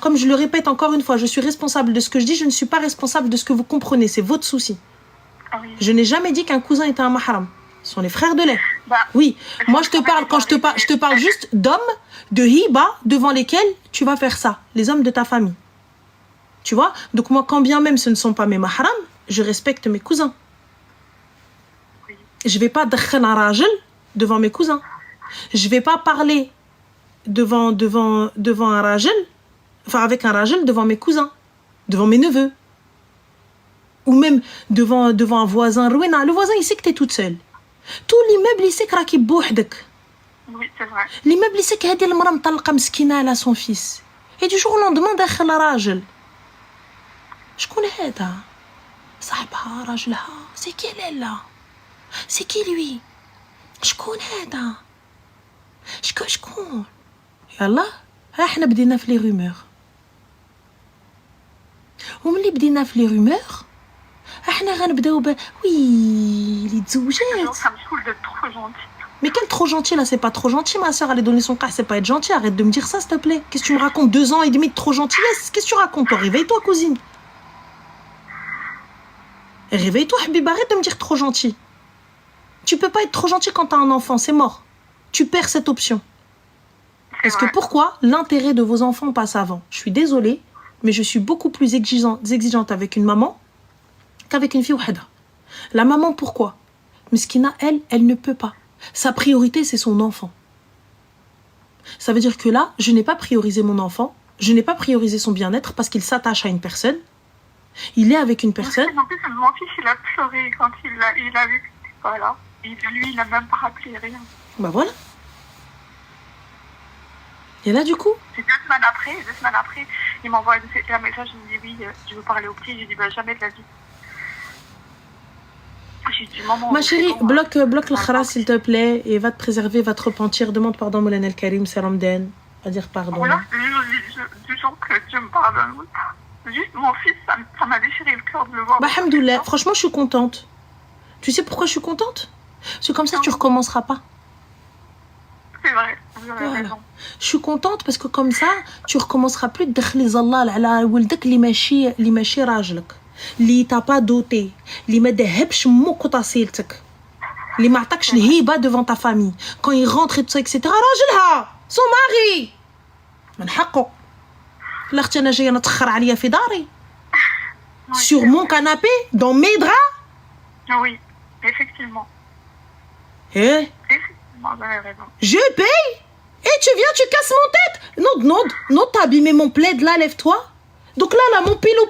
Comme je le répète encore une fois, je suis responsable de ce que je dis, je ne suis pas responsable de ce que vous comprenez, c'est votre souci. Oui. Je n'ai jamais dit qu'un cousin était un mahram. Ce sont les frères de lait. Bah, Oui, moi je te parle, quand je te parle juste d'hommes, de hiba, devant lesquels tu vas faire ça, les hommes de ta famille. Tu vois? Donc moi, quand bien même ce ne sont pas mes mahrams, je respecte mes cousins. Oui. Je vais pas d'khana un rajel devant mes cousins. Je vais pas parler devant un rajel, enfin avec un rajel devant mes cousins, devant mes neveux. Ou même devant un voisin. Le voisin, il sait que tu es toute seule. Tout l'immeuble, il sait que tu es bouhdek. Oui, c'est vrai. L'immeuble, il sait que هذه المرأة مطلقة مسكينة elle a son fils. Et du jour au lendemain داخل راجل. شكون هذا؟ صاحبها راجلها. C'est qui elle là? C'est qui lui? شكون هذا؟ شكون؟ يلا ها احنا بدينا في لي رومور. وملي بدينا في لي رومور احنا غنبداو وي اللي تزوجات. Ça me saoule d'être trop gentille. Mais quel trop gentil là, c'est pas trop gentil, ma soeur, aller donner son cas, c'est pas être gentil, arrête de me dire ça s'il te plaît. Qu'est-ce que tu me racontes, 2 ans et demi de trop gentillesse? Qu'est-ce que tu racontes, toi? Réveille-toi, cousine. Réveille-toi, Habib, arrête de me dire trop gentil. Tu peux pas être trop gentil quand t'as un enfant, c'est mort. Tu perds cette option. Parce que pourquoi l'intérêt de vos enfants passe avant? Je suis désolée, mais je suis beaucoup plus exigeante avec une maman qu'avec une fille wahda. La maman, pourquoi? Miskina, elle ne peut pas. Sa priorité, c'est son enfant. Ça veut dire que là, je n'ai pas priorisé mon enfant, je n'ai pas priorisé son bien-être parce qu'il s'attache à une personne. Il est avec une personne. En plus, mon fils, il a pleuré quand il a vu que c'était pas là. Et lui, il n'a même pas rappelé rien. Bah voilà. Et là, du coup 2 semaines après, il m'envoie un message, il me dit oui, je veux parler au petit. J'ai dit bah jamais de la vie. J'ai dit maman. Ma chérie, bloque le khara s'il te plaît et va te préserver, va te repentir. Demande pardon, Moulana El Karim, c'est Ramadan. Va dire pardon. Voilà, du jour que Dieu me pardonne. Juste mon fils, ça m'a déchiré le cœur de le voir. Bah, alhamdoulilah, franchement, je suis contente. Tu sais pourquoi je suis contente? Parce que comme ça, tu recommenceras pas. C'est vrai, vous avez raison. Je suis contente parce que comme ça, tu recommenceras plus de تدخلي زلال على ولدك اللي ماشي راجلك. اللي ت'a pas doté, اللي ما دهبش موك وتصيلتك, اللي ما عطاكش الهيبه devant ta famille. Quand il rentre et tout ça, etc. راجلها, son mari. من حقه. لا اختي انا جايه نتخر عليا في داري. Sur mon canapé, dans mes draps. Oui, effectivement. Eh? Effectivement, vous avez raison. Je paye et tu viens, tu casses mon tête. Non, t'as abîmé mon plaid là, lève-toi. Donc là, mon pilou,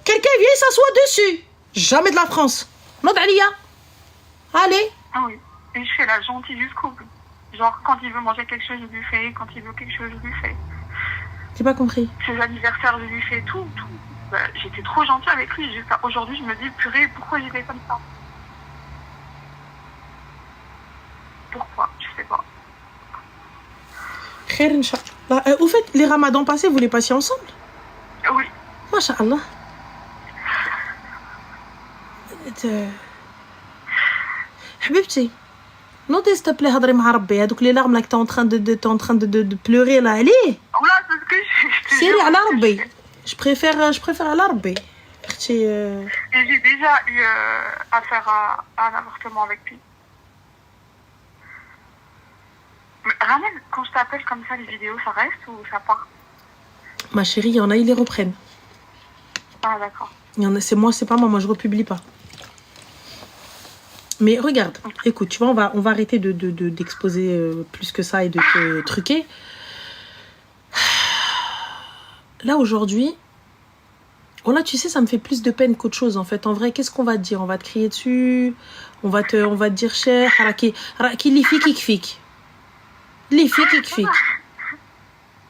quelqu'un vient s'assoit dessus. Jamais de la France. Non, Dalia. Allez. Ah oui, et je fais la gentille jusqu'au bout. Genre, quand il veut manger quelque chose, je lui fais. Quand il veut quelque chose, je lui fais. J'ai pas compris. Ses anniversaires, je lui fais tout. Bah, j'étais trop gentille avec lui. Aujourd'hui, je me dis, purée, pourquoi j'étais comme ça? Pourquoi? Je sais pas. Khair, Inch'Allah. Au fait, les ramadans passés, vous les passiez ensemble? Oui. Masha'Allah. Habibti, notez s'il te plaît, hadri ma Rabbi. هذوك les larmes là que t'es en train de pleurer là, allez. Voilà, c'est ce que je Siri ala Rabbi. Je préfère ala Rabbi. Et j'ai déjà eu affaire à un avortement avec lui. Mais Ramel, quand je t'appelle comme ça, les vidéos, ça reste ou ça part? Ma chérie, il y en a, ils les reprennent. Ah, d'accord. Il y en a, c'est pas moi, je republie pas. Mais regarde, écoute, tu vois, on va arrêter d'exposer plus que ça et de te truquer. Là, aujourd'hui, voilà, tu sais, ça me fait plus de peine qu'autre chose, en fait. En vrai, qu'est-ce qu'on va te dire? On va te crier dessus, on va te dire, cher, haraki, li fik. Les fik.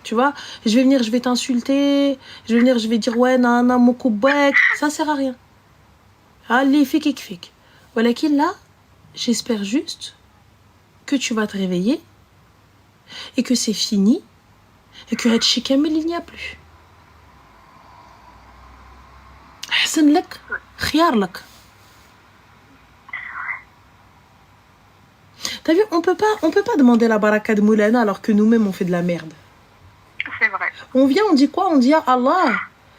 Tu vois, je vais venir, je vais t'insulter, je vais dire ouais, nana, mon koubek, ça sert à rien. Ah, les fik. Voilà qu'il là, j'espère juste que tu vas te réveiller et que c'est fini et que Hatchi Kamel, il n'y a plus. Ahsan lak, khiyar lak. T'as vu, on peut pas demander la baraka de Moulana alors que nous-mêmes on fait de la merde. C'est vrai. On vient, on dit quoi? On dit à Allah,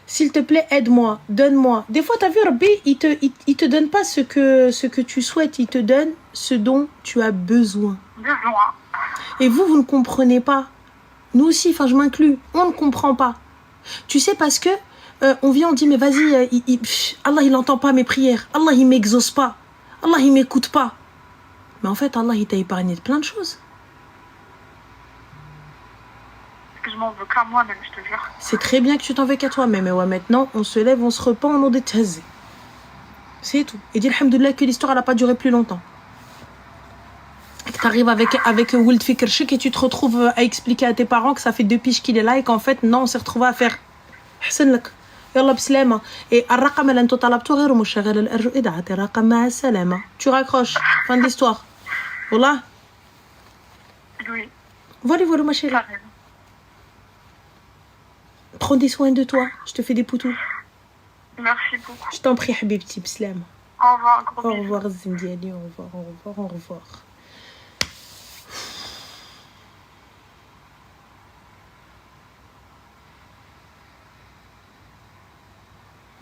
s'il te plaît, aide-moi, donne-moi. Des fois, t'as vu, Rabbi, il te donne pas ce que tu souhaites, il te donne ce dont tu as besoin. Besoin. Et vous ne comprenez pas. Nous aussi, enfin, je m'inclus, on ne comprend pas. Tu sais, parce que on vient, on dit, mais vas-y, Allah, il n'entend pas mes prières. Allah, il m'exauce pas. Allah, il m'écoute pas. Mais en fait, Allah, il t'a épargné de plein de choses. Parce que je m'en veux qu'à moi-même, je te jure. C'est très bien que tu t'en veux qu'à toi-même. Et ouais, maintenant, on se lève, on se repent, on est tazé. C'est tout. Et dis, alhamdoulilah, que l'histoire, elle n'a pas duré plus longtemps. Tu arrives avec Wild Fikr Chic et tu te retrouves à expliquer à tes parents que ça fait 2 piges qu'il est là et qu'en fait, non, on s'est retrouvé à faire. Hassan lak. Yallah b'slama. Et الرقم اللي انت طلبته غير مشغل الأرجو إذاعة الرقم مع السلامة. Tu raccroches. Fin de l'histoire. Voilà. Oui. Voilà, ma chérie. Carrément. Prends des soins de toi. Je te fais des poutous. Merci beaucoup. Je t'en prie, Habibti, b'slama. Au revoir, gros Au bisous. revoir, Zindiani. Au revoir, au revoir, au revoir.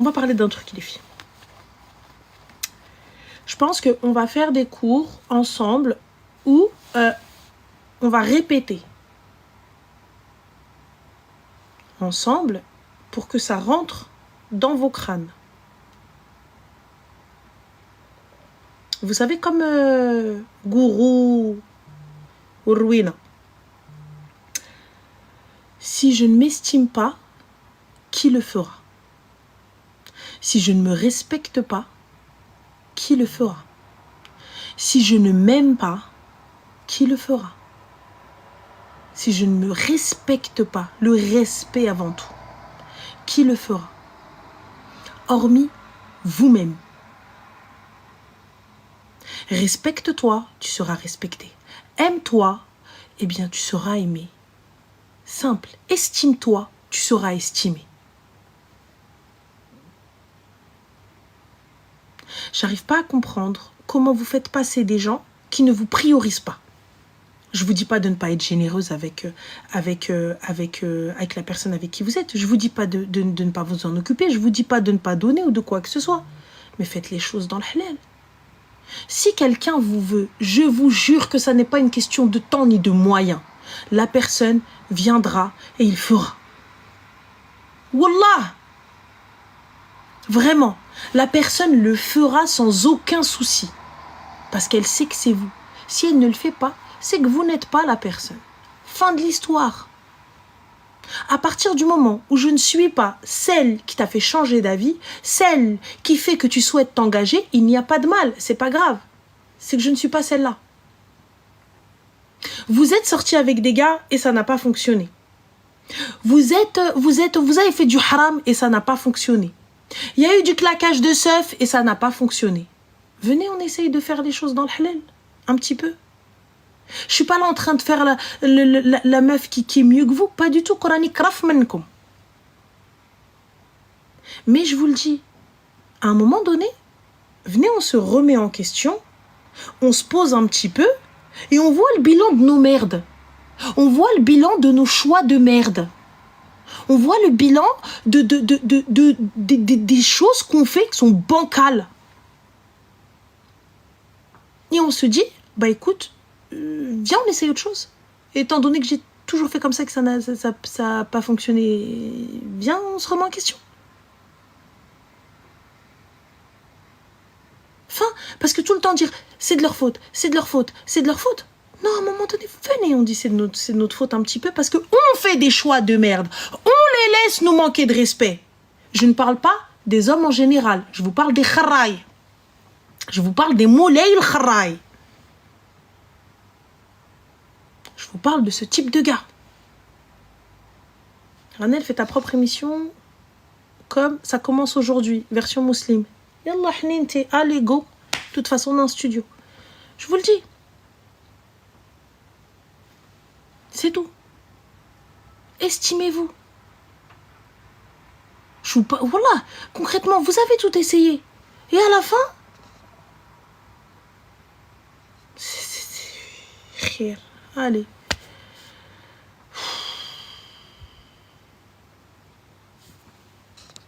On va parler d'un truc, les filles. Je pense qu'on va faire des cours ensemble où on va répéter ensemble pour que ça rentre dans vos crânes. Vous savez, comme Gourou ou Ruina. Si je ne m'estime pas, qui le fera? Si je ne me respecte pas, qui le fera? Si je ne m'aime pas, qui le fera? Si je ne me respecte pas, le respect avant tout, qui le fera? Hormis vous-même. Respecte-toi, tu seras respecté. Aime-toi, eh bien tu seras aimé. Simple. Estime-toi, tu seras estimé. J'arrive pas à comprendre comment vous faites passer des gens qui ne vous priorisent pas. Je vous dis pas de ne pas être généreuse avec la personne avec qui vous êtes. Je vous dis pas de ne pas vous en occuper. Je vous dis pas de ne pas donner ou de quoi que ce soit. Mais faites les choses dans le halal. Si quelqu'un vous veut, je vous jure que ça n'est pas une question de temps ni de moyens. La personne viendra et il fera. Wallah! Vraiment, la personne le fera sans aucun souci. Parce qu'elle sait que c'est vous. Si elle ne le fait pas, c'est que vous n'êtes pas la personne. Fin de l'histoire. À partir du moment où je ne suis pas celle qui t'a fait changer d'avis, celle qui fait que tu souhaites t'engager, il n'y a pas de mal, c'est pas grave. C'est que je ne suis pas celle-là. Vous êtes sorti avec des gars et ça n'a pas fonctionné. Vous avez fait du haram et ça n'a pas fonctionné. Il y a eu du claquage de seuf et ça n'a pas fonctionné. Venez, on essaye de faire les choses dans le halal. Un petit peu. Je suis pas là en train de faire la meuf qui est mieux que vous. Pas du tout. Quranique raf menkum. Mais je vous le dis, à un moment donné, venez, on se remet en question, on se pose un petit peu et on voit le bilan de nos merdes. On voit le bilan de nos choix de merde. On voit le bilan des choses qu'on fait qui sont bancales. Et on se dit, bah écoute, viens, on essaye autre chose. Et étant donné que j'ai toujours fait comme ça, que ça n'a pas fonctionné, viens, on se remet en question. Enfin, parce que tout le temps dire, c'est de leur faute, c'est de leur faute, c'est de leur faute. Non, à un moment donné, venez, on dit c'est de notre faute un petit peu parce qu'on fait des choix de merde. On les laisse nous manquer de respect. Je ne parle pas des hommes en général. Je vous parle des kharraï. Je vous parle des moulay kharraï. Je vous parle de ce type de gars. Ranel, fais ta propre émission comme ça commence aujourd'hui, version musulmane. Yallah, hninte, allez, go. De toute façon, on est en studio. Je vous le dis. C'est tout. Estimez-vous. Voilà, concrètement, vous avez tout essayé. Et à la fin, c'est... Allez.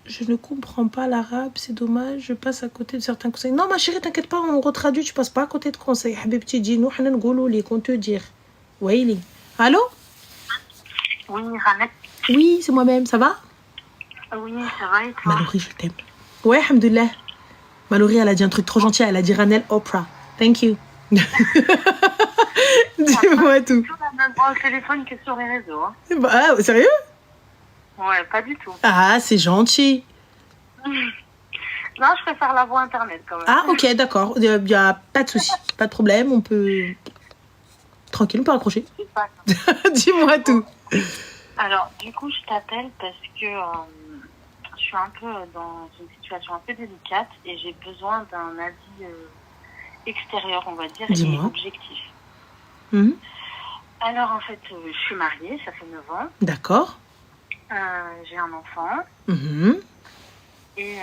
Je ne comprends pas l'arabe, c'est dommage, je passe à côté de certains conseils. Non, ma chérie, t'inquiète pas, on retraduit, tu passes pas à côté de conseils. Habibti, dis-nous, حنا نقولوا لك, on te dire. Waïli. Allô? Oui, Ranel. Oui, c'est moi-même, ça va? Oui, ça va et toi? Mallory, je t'aime. Ouais, alhamdoulilah. Mallory, elle a dit un truc trop gentil, elle a dit Ranel Oprah. Thank you. Dis-moi tout. Tu as même pas au téléphone que sur les réseaux. Hein. Ah, sérieux? Ouais, pas du tout. Ah, c'est gentil. Non, je préfère la voix internet quand même. Ah, ok, d'accord. Il n'y a pas de souci, pas de problème. On peut. Tranquille, on peut raccrocher. C'est pas Dis-moi tout. Alors, du coup, je t'appelle parce que je suis un peu dans une situation un peu délicate et j'ai besoin d'un avis extérieur, on va dire, Dis-moi. et objectif. Mhm. Alors, en fait, je suis mariée, ça fait 9 ans. D'accord. J'ai un enfant. Mhm. Et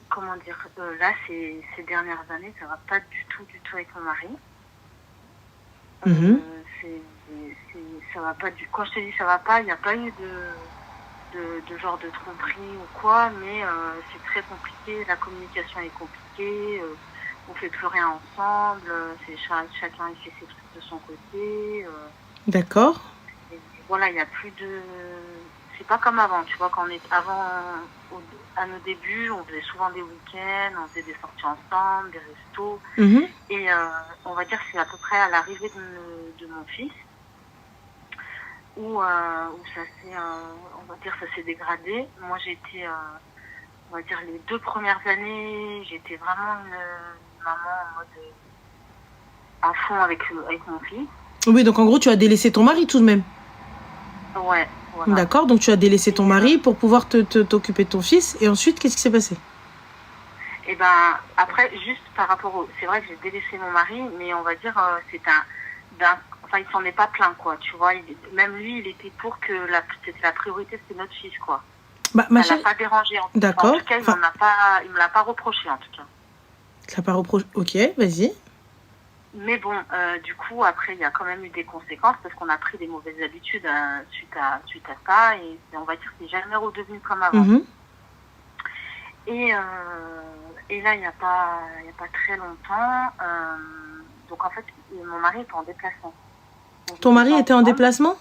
comment dire, là, ces dernières années, ça va pas du tout avec mon mari. Mhm. Ça va pas du. Quand je te dis ça va pas, il n'y a pas eu de genre de tromperie ou quoi, mais c'est très compliqué. La communication est compliquée. On fait plus rien ensemble. Chacun il fait ses trucs de son côté. D'accord. Et voilà, il n'y a plus de. C'est pas comme avant, tu vois, à nos débuts, on faisait souvent des week-ends, on faisait des sorties ensemble, des restos. Mhm. Et on va dire que c'est à peu près à l'arrivée de mon fils où ça s'est, on va dire, ça s'est dégradé. Moi, j'étais, on va dire, les 2 premières années, j'étais vraiment une maman en mode à fond avec mon fils. Oui, donc en gros, tu as délaissé ton mari tout de même. Ouais. Voilà. D'accord, donc tu as délaissé ton mari pour pouvoir t'occuper de ton fils. Et ensuite, qu'est-ce qui s'est passé? Et ben après, juste par rapport au... C'est vrai que j'ai délaissé mon mari, mais on va dire, enfin, il s'en est pas plaint, quoi, tu vois. Même lui, il était pour que c'était la priorité, c'était notre fils, quoi. Bah, ça l'a pas dérangé. D'accord. En tout cas, il me l'a pas reproché, en tout cas. Ça l'a pas reproché. Ok, vas-y. Mais bon, du coup, après, il y a quand même eu des conséquences parce qu'on a pris des mauvaises habitudes suite à ça. Et on va dire que c'est jamais redevenu comme avant. Mhm. Et là, il n'y a pas très longtemps, donc en fait, mon mari était en déplacement. Donc, ton mari était en déplacement?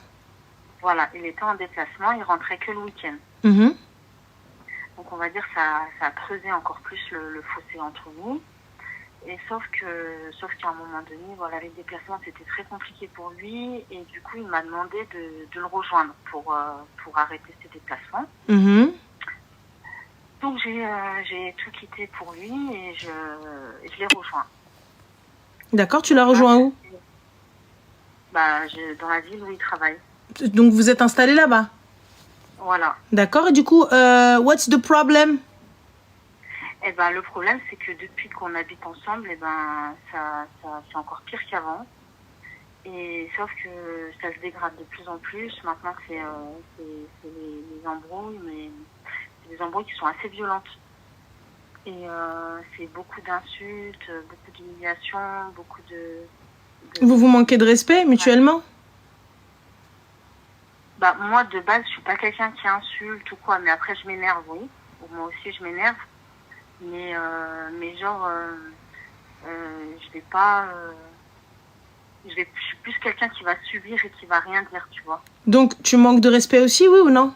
Voilà, il était en déplacement, il rentrait que le week-end. Mhm. Donc on va dire que ça a creusé encore plus le fossé entre nous. Et sauf qu'à un moment donné, voilà, les déplacements, c'était très compliqué pour lui. Et du coup, il m'a demandé de le rejoindre pour arrêter ses déplacements. Mhm. Donc j'ai tout quitté pour lui et je l'ai rejoint. D'accord, tu l'as rejoint où? Dans la ville où il travaille. Donc vous êtes installés là-bas? Voilà. D'accord, et du coup, what's the problem? Eh ben, le problème, c'est que depuis qu'on habite ensemble, ça c'est encore pire qu'avant. Et sauf que ça se dégrade de plus en plus. Maintenant, c'est les embrouilles, mais c'est des embrouilles qui sont assez violentes. Et c'est beaucoup d'insultes, beaucoup d'humiliations, beaucoup de... Vous vous manquez de respect mutuellement? Moi, de base, je suis pas quelqu'un qui insulte ou quoi, mais après, je m'énerve, oui. Moi aussi, je m'énerve. Mais genre, je vais pas... je suis plus quelqu'un qui va subir et qui va rien dire, tu vois. Donc, tu manques de respect aussi, oui ou non?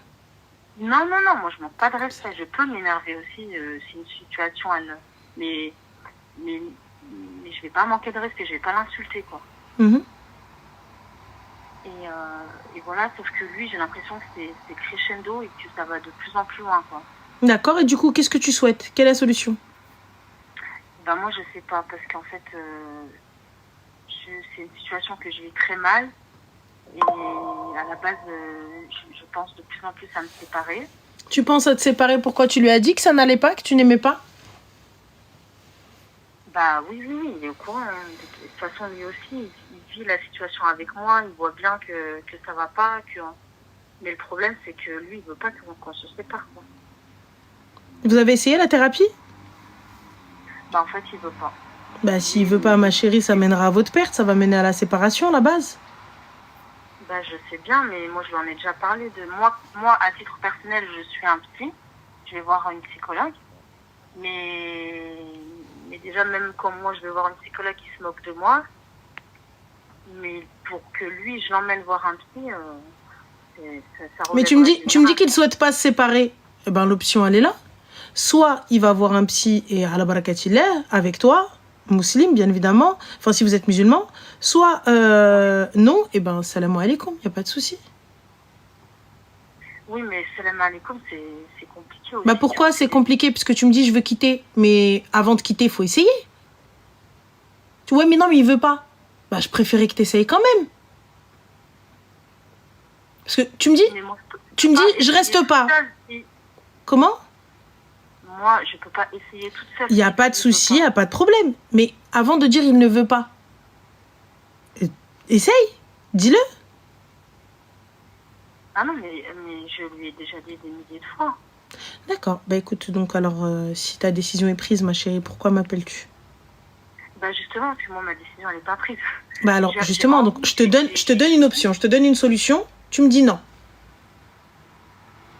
Non, moi, je manque pas de respect. Je peux m'énerver aussi si une situation, mais je vais pas manquer de respect, je vais pas l'insulter, quoi. Mhm. Et voilà, sauf que lui, j'ai l'impression que c'est crescendo et que ça va de plus en plus loin, quoi. D'accord, et du coup, qu'est-ce que tu souhaites? Quelle est la solution? Moi, je sais pas, parce qu'en fait, c'est une situation que je vis très mal. Et à la base, je pense de plus en plus à me séparer. Tu penses à te séparer? Pourquoi? Tu lui as dit que ça n'allait pas, que tu n'aimais pas? Oui, il est au courant. De toute façon, lui aussi, il vit la situation avec moi. Il voit bien que ça va pas. Mais le problème, c'est que lui, il veut pas qu'on se sépare, quoi. Vous avez essayé la thérapie? En fait, il veut pas. S'il veut pas, ma chérie, ça mènera à votre perte. Ça va mener à la séparation, à la base. Je sais bien, mais moi, je lui en ai déjà parlé de moi, à titre personnel, je suis un psy. je vais voir une psychologue. Mais déjà, même quand moi, je vais voir une psychologue qui se moque de moi, mais pour que lui, je l'emmène voir un psy, ça Mais tu me dis qu'il ne souhaite pas se séparer. Eh ben, l'option, elle est là. Soit il va voir un psy et à la barakatillah avec toi, musulman, bien évidemment, enfin si vous êtes musulman, soit non, et ben salam alaikum, il n'y a pas de souci. Oui, mais salam alaikum, c'est compliqué aussi. Bah pourquoi c'est compliqué? Parce que tu me dis je veux quitter, mais avant de quitter, il faut essayer. Tu vois, mais non, mais il veut pas. Bah je préférais que tu essayes quand même. Parce que tu me dis, je reste pas. Comment? Moi, je peux pas essayer toute seule. Il n'y a pas de souci, il n'y a pas de problème. Mais avant de dire il ne veut pas, essaye, dis-le. Ah non, mais je lui ai déjà dit des milliers de fois. D'accord. Bah écoute, donc alors, si ta décision est prise, ma chérie, pourquoi m'appelles-tu? Bah justement, parce que moi, ma décision, elle n'est pas prise. Bah alors, justement, donc je te donne une option, je te donne une solution, tu me dis non.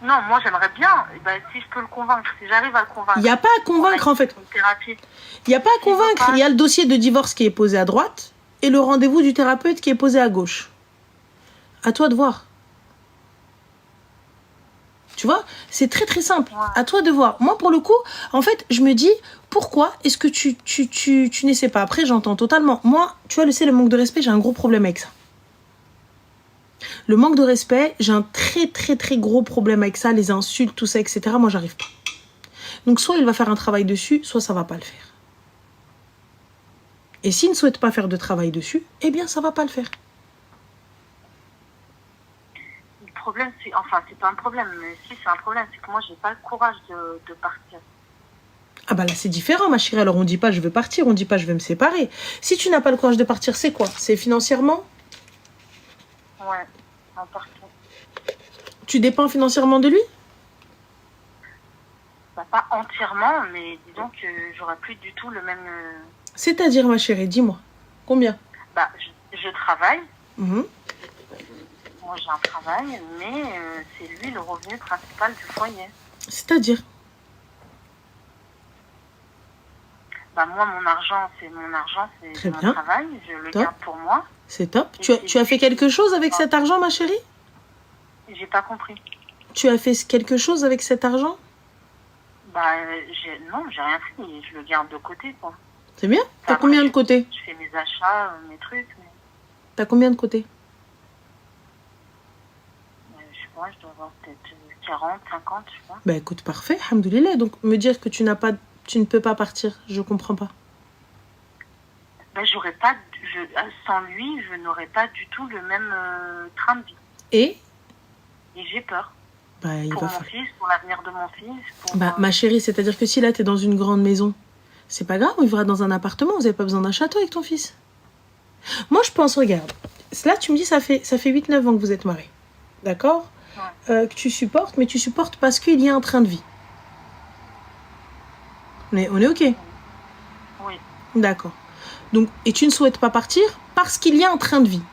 Non, moi, j'aimerais bien, bah, si je peux le convaincre, si j'arrive à le convaincre. Il n'y a pas à convaincre, en fait. Thérapie. Il n'y a pas à convaincre. Il y a le dossier de divorce qui est posé à droite et le rendez-vous du thérapeute qui est posé à gauche. À toi de voir. Tu vois, c'est très très simple. Ouais. À toi de voir. Moi, pour le coup, en fait, je me dis, pourquoi est-ce que tu n'essaies pas? Après, j'entends totalement. Moi, tu vois, le manque de respect, j'ai un gros problème avec ça. Le manque de respect, j'ai un très très très gros problème avec ça, les insultes, tout ça, etc. Moi, j'arrive pas. Donc, soit il va faire un travail dessus, soit ça va pas le faire. Et s'il ne souhaite pas faire de travail dessus, eh bien, ça va pas le faire. Le problème, c'est pas un problème, mais si c'est un problème, c'est que moi, j'ai pas le courage de partir. Ah bah là, c'est différent, ma chérie. Alors, on dit pas je veux partir, on dit pas je vais me séparer. Si tu n'as pas le courage de partir, c'est quoi? C'est financièrement? Ouais, en partie. Tu dépends financièrement de lui? Bah, pas entièrement, mais disons que j'aurai plus du tout le même... C'est-à-dire, ma chérie, dis-moi. Combien? Bah, je travaille. Moi, j'ai un travail, mais c'est lui le revenu principal du foyer. C'est-à-dire? Bah, moi, mon argent, c'est mon travail. Je le garde pour moi. C'est top. Tu as fait quelque chose avec cet argent, ma chérie? J'ai pas compris. Tu as fait quelque chose avec cet argent? Bah, non, j'ai rien fait. Je le garde de côté, quoi. C'est bien. T'as combien de côté? Je fais mes achats, mes trucs. Mais... T'as combien de côté? Je sais pas, je dois avoir peut-être 40, 50, je sais pas. Bah écoute, parfait, alhamdoulilah. Donc, me dire que tu ne peux pas partir, je comprends pas. Bah, sans lui, je n'aurais pas du tout le même train de vie. Et j'ai peur. Bah, pour mon fils, pour l'avenir de mon fils. Bah, ma chérie, c'est-à-dire que si là, t'es dans une grande maison, c'est pas grave, on vivra dans un appartement, vous n'avez pas besoin d'un château avec ton fils. Moi, je pense, regarde, là, tu me dis, ça fait 8-9 ans que vous êtes mariés. D'accord? Ouais. Que tu supportes, mais tu supportes parce qu'il y a un train de vie. On est OK? Oui. D'accord. Donc, et tu ne souhaites pas partir parce qu'il y a un train de vie.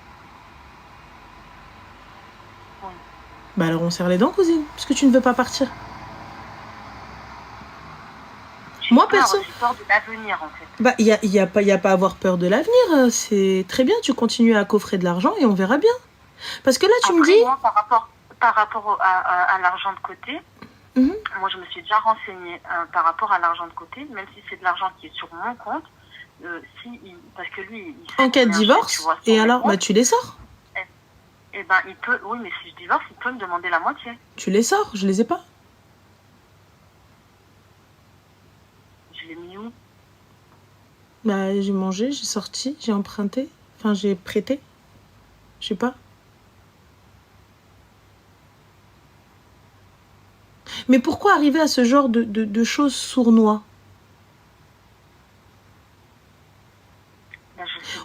Oui. Bah alors, on serre les dents, cousine, parce que tu ne veux pas partir. Moi, perso... J'ai peur de l'avenir, en fait. Bah, il y a pas à avoir peur de l'avenir. C'est très bien, tu continues à coffrer de l'argent et on verra bien. Parce que là, tu me dis... Moi, par rapport à l'argent de côté, moi, je me suis déjà renseignée par rapport à l'argent de côté, même si c'est de l'argent qui est sur mon compte, parce que lui... En cas de divorce, et alors, bah, tu les sors. Eh ben, il peut... Oui, mais si je divorce, il peut me demander la moitié. Tu les sors, je les ai pas. Bah, j'ai mangé, j'ai sorti, j'ai emprunté, enfin j'ai prêté, je sais pas. Mais pourquoi arriver à ce genre de choses sournois?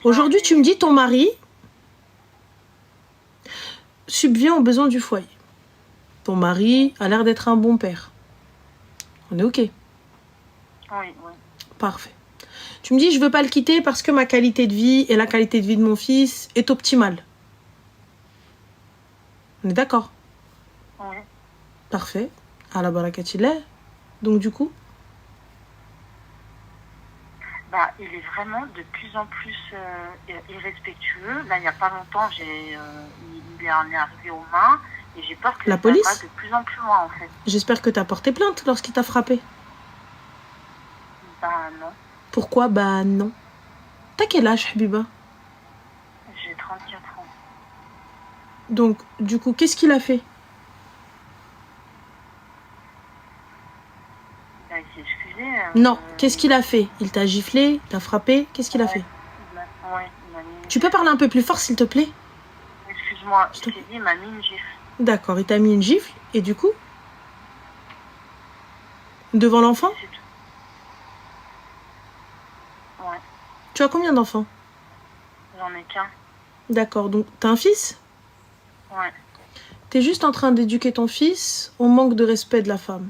Aujourd'hui, tu me dis ton mari subvient aux besoins du foyer. Ton mari a l'air d'être un bon père. On est OK? Oui, oui. Parfait. Tu me dis, je veux pas le quitter parce que ma qualité de vie et la qualité de vie de mon fils est optimale. On est d'accord? Oui. Parfait. À la barakatillah. Donc du coup, Bah, il est vraiment de plus en plus irrespectueux. Là, il n'y a pas longtemps, il en est arrivé aux mains et j'ai peur que la ça police, va de plus en plus loin, en fait. j'espère que tu as porté plainte lorsqu'il t'a frappé. Bah, non. Pourquoi? Bah non. T'as quel âge, Habiba? J'ai 34 ans. Donc, du coup, qu'est-ce qu'il a fait? Bah, il s'est excusé. Non, qu'est-ce qu'il a fait? Il t'a giflé, t'a frappé, qu'est-ce qu'il a fait? Il m'a mis... Tu peux parler un peu plus fort, s'il te plaît? Excuse-moi, je t'ai dit, il m'a mis une gifle. D'accord, il t'a mis une gifle, et du coup? Devant l'enfant? C'est tout. Ouais, Tu as combien d'enfants? j'en ai qu'un. D'accord, donc t'as un fils? Ouais. T'es juste en train d'éduquer ton fils au manque de respect de la femme.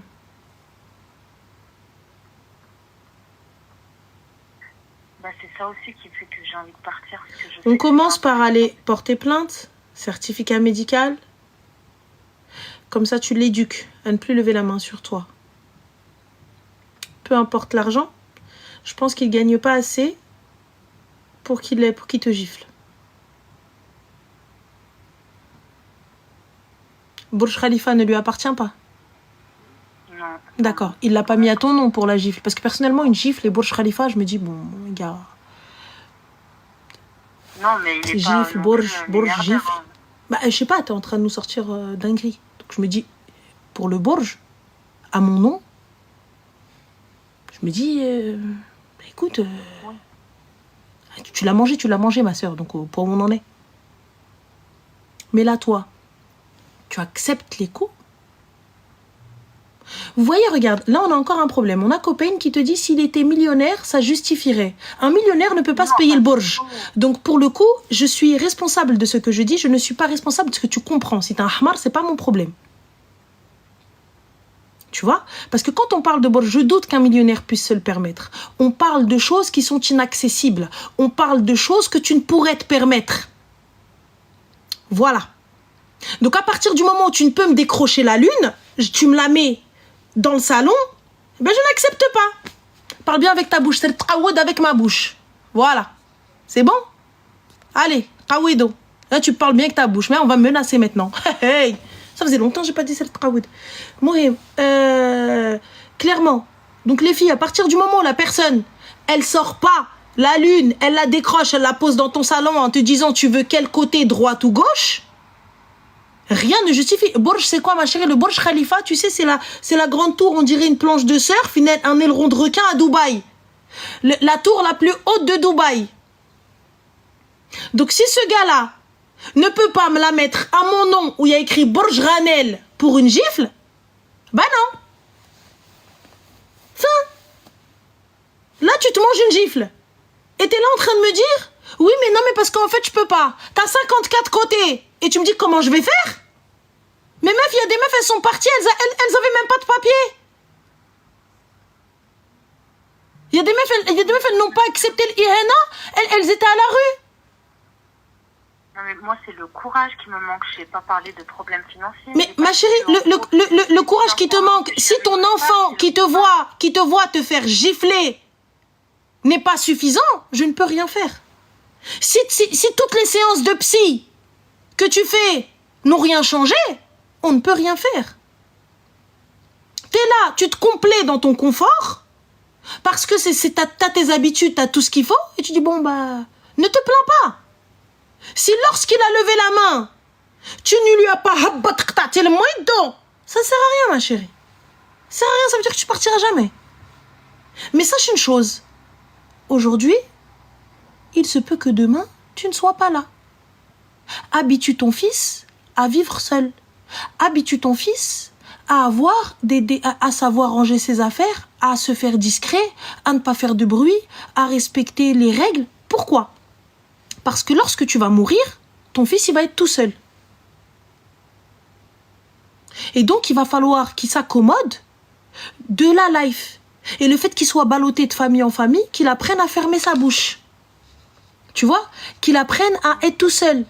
Bah, c'est ça aussi qui fait que j'ai envie de partir. Parce que je sais On que commence c'est par un- aller porter plainte, certificat médical. Comme ça, tu l'éduques à ne plus lever la main sur toi. Peu importe l'argent, je pense qu'il ne gagne pas assez pour qu'il te gifle. Burj Khalifa ne lui appartient pas. Non. D'accord, il l'a pas mis à ton nom pour la gifle. Parce que personnellement, une gifle et Burj Khalifa, je me dis, bon, gars, Non, mais il est gifle, pas Burj, milliardaire, gifle. hein. Bah, je sais pas, t'es en train de nous sortir dinguerie. Donc je me dis, pour le Burj, à mon nom, je me dis, écoute, Oui. tu l'as mangé, ma soeur, donc au point où on en est. Mais là, toi, tu acceptes les coups. Vous voyez, regarde, là on a encore un problème. On a Copain qui te dit s'il était millionnaire, ça justifierait. Un millionnaire ne peut pas se payer le Burj. Donc pour le coup, je suis responsable de ce que je dis, je ne suis pas responsable de ce que tu comprends. Si t'es un hamar, c'est pas mon problème. Tu vois? Parce que quand on parle de Burj, je doute qu'un millionnaire puisse se le permettre. On parle de choses qui sont inaccessibles. On parle de choses que tu ne pourrais te permettre. Voilà. Donc à partir du moment où tu ne peux me décrocher la lune, tu me la mets dans le salon, ben je n'accepte pas. Parle bien avec ta bouche, c'est le tawad avec ma bouche. Voilà. C'est bon? Allez, tawido. Là tu parles bien avec ta bouche, mais on va me menacer maintenant. Hey, ça faisait longtemps que j'ai pas dit c'est le tawad. Mohim, clairement. Donc les filles, à partir du moment où la personne, elle sort pas la lune, elle la décroche, elle la pose dans ton salon en te disant tu veux quel côté, droite ou gauche, rien ne justifie. Burj, c'est quoi, ma chérie? Le Burj Khalifa, tu sais, c'est la grande tour, on dirait une planche de surf, un aileron de requin à Dubaï. La tour la plus haute de Dubaï. Donc, si ce gars-là ne peut pas me la mettre à mon nom où il y a écrit Burj Ranel pour une gifle, bah non. Fin. Là, tu te manges une gifle. Et t'es là en train de me dire, oui, mais non, mais parce qu'en fait, je peux pas. T'as 54 côtés. Et tu me dis comment je vais faire? Mais meuf, il y a des meufs, elles sont parties, elles avaient même pas de papier. Il y a des meufs, elles n'ont pas accepté l'Ihana, elles étaient à la rue. Non, mais moi, c'est le courage qui me manque. Je n'ai pas parlé de problèmes financiers. Mais ma chérie, le courage qui te manque, si ton enfant qui te voit te faire gifler n'est pas suffisant, je ne peux rien faire. Si toutes les séances de psy que tu fais n'ont rien changé, on ne peut rien faire. T'es là, tu te complais dans ton confort, parce que t'as tes habitudes, t'as tout ce qu'il faut, et tu dis, bon, bah, ne te plains pas. Si lorsqu'il a levé la main, tu ne lui as pas le moins dedans, ça sert à rien, ma chérie. Ça sert à rien, ça veut dire que tu partiras jamais. Mais sache une chose, aujourd'hui, il se peut que demain, tu ne sois pas là. Habitue ton fils à vivre seul. Habitue ton fils à à savoir ranger ses affaires, à se faire discret, à ne pas faire de bruit, à respecter les règles. Pourquoi? Parce que lorsque tu vas mourir, ton fils, il va être tout seul. Et donc, il va falloir qu'il s'accommode de la life. Et le fait qu'il soit ballotté de famille en famille, qu'il apprenne à fermer sa bouche. Tu vois? Qu'il apprenne à être tout seul.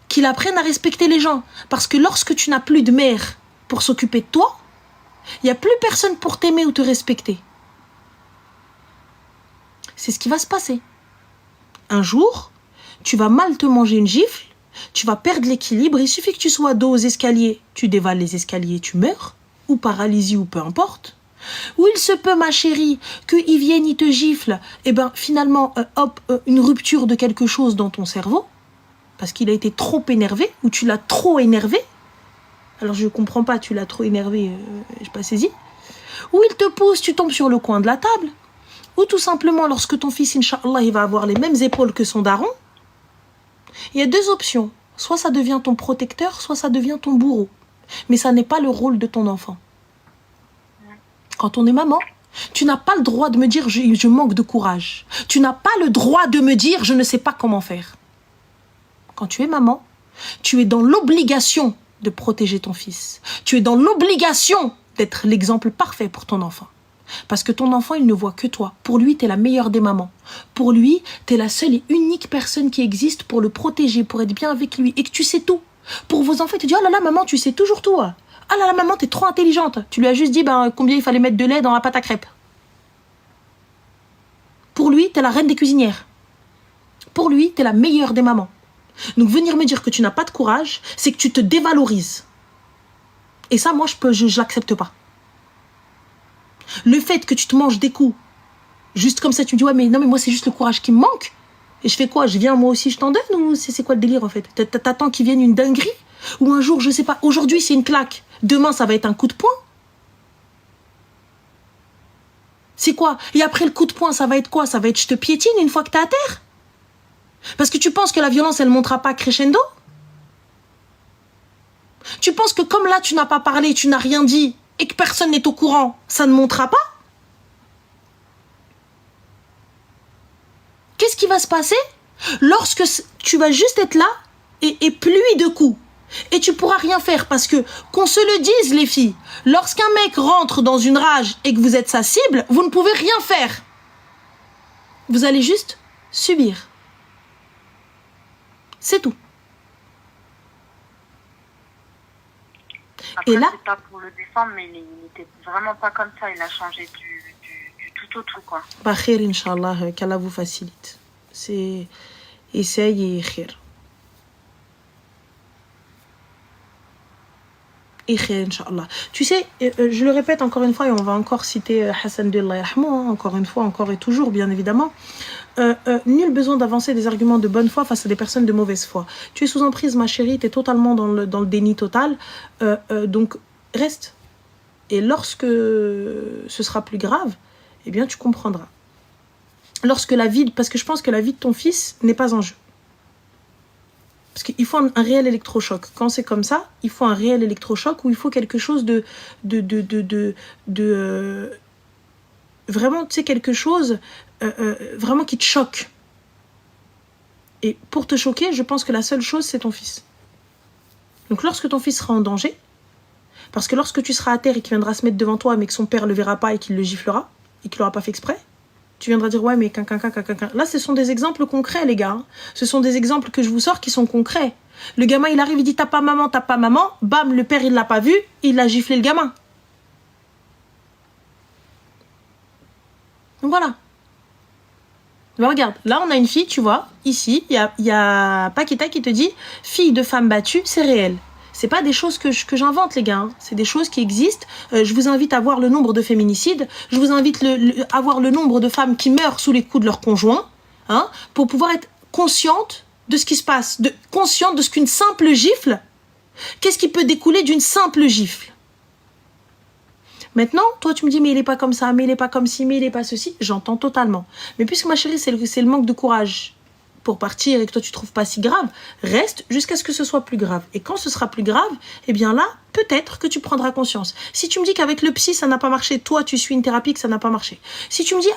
Qu'il apprenne à respecter les gens. Parce que lorsque tu n'as plus de mère pour s'occuper de toi, Il n'y a plus personne pour t'aimer ou te respecter. C'est ce qui va se passer. Un jour, tu vas mal te manger une gifle, tu vas perdre l'équilibre, il suffit que tu sois dos aux escaliers, tu dévales les escaliers, tu meurs, ou paralysie, ou peu importe. Ou il se peut, ma chérie, qu'il vienne, il te gifle, et ben finalement, une rupture de quelque chose dans ton cerveau, parce qu'il a été trop énervé, ou tu l'as trop énervé. Alors je ne comprends pas, tu l'as trop énervé, je n'ai pas saisi. Ou il te pousse, tu tombes sur le coin de la table. Ou tout simplement, lorsque ton fils, Inch'Allah, il va avoir les mêmes épaules que son daron, il y a deux options. Soit ça devient ton protecteur, soit ça devient ton bourreau. Mais ça n'est pas le rôle de ton enfant. Quand on est maman, tu n'as pas le droit de me dire je manque de courage. Tu n'as pas le droit de me dire je ne sais pas comment faire. Quand tu es maman, tu es dans l'obligation de protéger ton fils. Tu es dans l'obligation d'être l'exemple parfait pour ton enfant. Parce que ton enfant, il ne voit que toi. Pour lui, tu es la meilleure des mamans. Pour lui, tu es la seule et unique personne qui existe pour le protéger, pour être bien avec lui. Et que tu sais tout. Pour vos enfants, tu te dis, oh là là, maman, tu sais toujours tout. Ah là là, maman, t'es trop intelligente. Tu lui as juste dit combien il fallait mettre de lait dans la pâte à crêpes. Pour lui, t'es la reine des cuisinières. Pour lui, t'es la meilleure des mamans. Donc venir me dire que tu n'as pas de courage, c'est que tu te dévalorises. Et ça, moi, je l'accepte pas. Le fait que tu te manges des coups, juste comme ça, tu me dis, ouais, mais non, mais moi, c'est juste le courage qui me manque. Et je fais quoi? Je viens, moi aussi, je t'en donne? Ou c'est quoi le délire, en fait? T'attends qu'il vienne une dinguerie? Ou un jour, je sais pas, aujourd'hui, c'est une claque. Demain, ça va être un coup de poing. C'est quoi? Et après le coup de poing, ça va être quoi? Ça va être je te piétine une fois que t'es à terre? Parce que tu penses que la violence, elle ne montera pas crescendo? Tu penses que comme là, tu n'as pas parlé, tu n'as rien dit, et que personne n'est au courant, ça ne montera pas? Qu'est-ce qui va se passer lorsque tu vas juste être là et pluie de coups? Et tu pourras rien faire parce que, qu'on se le dise les filles, lorsqu'un mec rentre dans une rage et que vous êtes sa cible, vous ne pouvez rien faire. Vous allez juste subir. C'est tout. Après, et là, c'est pas pour le défendre, mais il n'était vraiment pas comme ça. Il a changé du tout au tout, quoi. bah khair, Inch'Allah, qu'Allah vous facilite. C'est essaye et khair. Et khair, Inch'Allah. Tu sais, je le répète encore une fois, et on va encore citer Hassan Billah Yarhamou, encore une fois, encore et toujours, bien évidemment. Nul besoin d'avancer des arguments de bonne foi face à des personnes de mauvaise foi. Tu es sous emprise, ma chérie, tu es totalement dans le déni total. Donc, reste. Et lorsque ce sera plus grave, eh bien, tu comprendras. Lorsque la vie, parce que je pense que la vie de ton fils n'est pas en jeu. Parce qu'il faut un réel électrochoc. Quand c'est comme ça, il faut un réel électrochoc où il faut quelque chose de vraiment, tu sais, quelque chose vraiment qui te choque. Et pour te choquer, je pense que la seule chose, c'est ton fils. Donc lorsque ton fils sera en danger, parce que lorsque tu seras à terre et qu'il viendra se mettre devant toi, mais que son père ne le verra pas et qu'il le giflera, et qu'il l'aura pas fait exprès, tu viendras dire, ouais, mais Là, ce sont des exemples concrets, les gars. Ce sont des exemples que je vous sors qui sont concrets. Le gamin, il arrive, il dit, t'as pas maman. Bam, le père, il l'a pas vu, il a giflé le gamin. Donc voilà. Ben regarde, là, on a une fille, tu vois, ici, il y a Paquita qui te dit, fille de femme battue, c'est réel. C'est pas des choses que j'invente, les gars. Hein. C'est des choses qui existent. Je vous invite à voir le nombre de féminicides. Je vous invite à voir le nombre de femmes qui meurent sous les coups de leur conjoint, hein, pour pouvoir être consciente de ce qui se passe, consciente de ce qu'une simple gifle, qu'est-ce qui peut découler d'une simple gifle. Maintenant, toi, tu me dis, mais il est pas comme ça, mais il est pas comme ci, mais il est pas ceci. J'entends totalement. Mais puisque, ma chérie, c'est le manque de courage pour partir et que toi tu trouves pas si grave, reste jusqu'à ce que ce soit plus grave. Et quand ce sera plus grave, eh bien là, peut-être que tu prendras conscience. Si tu me dis qu'avec le psy ça n'a pas marché, toi tu suis une thérapie que ça n'a pas marché. Si tu me dis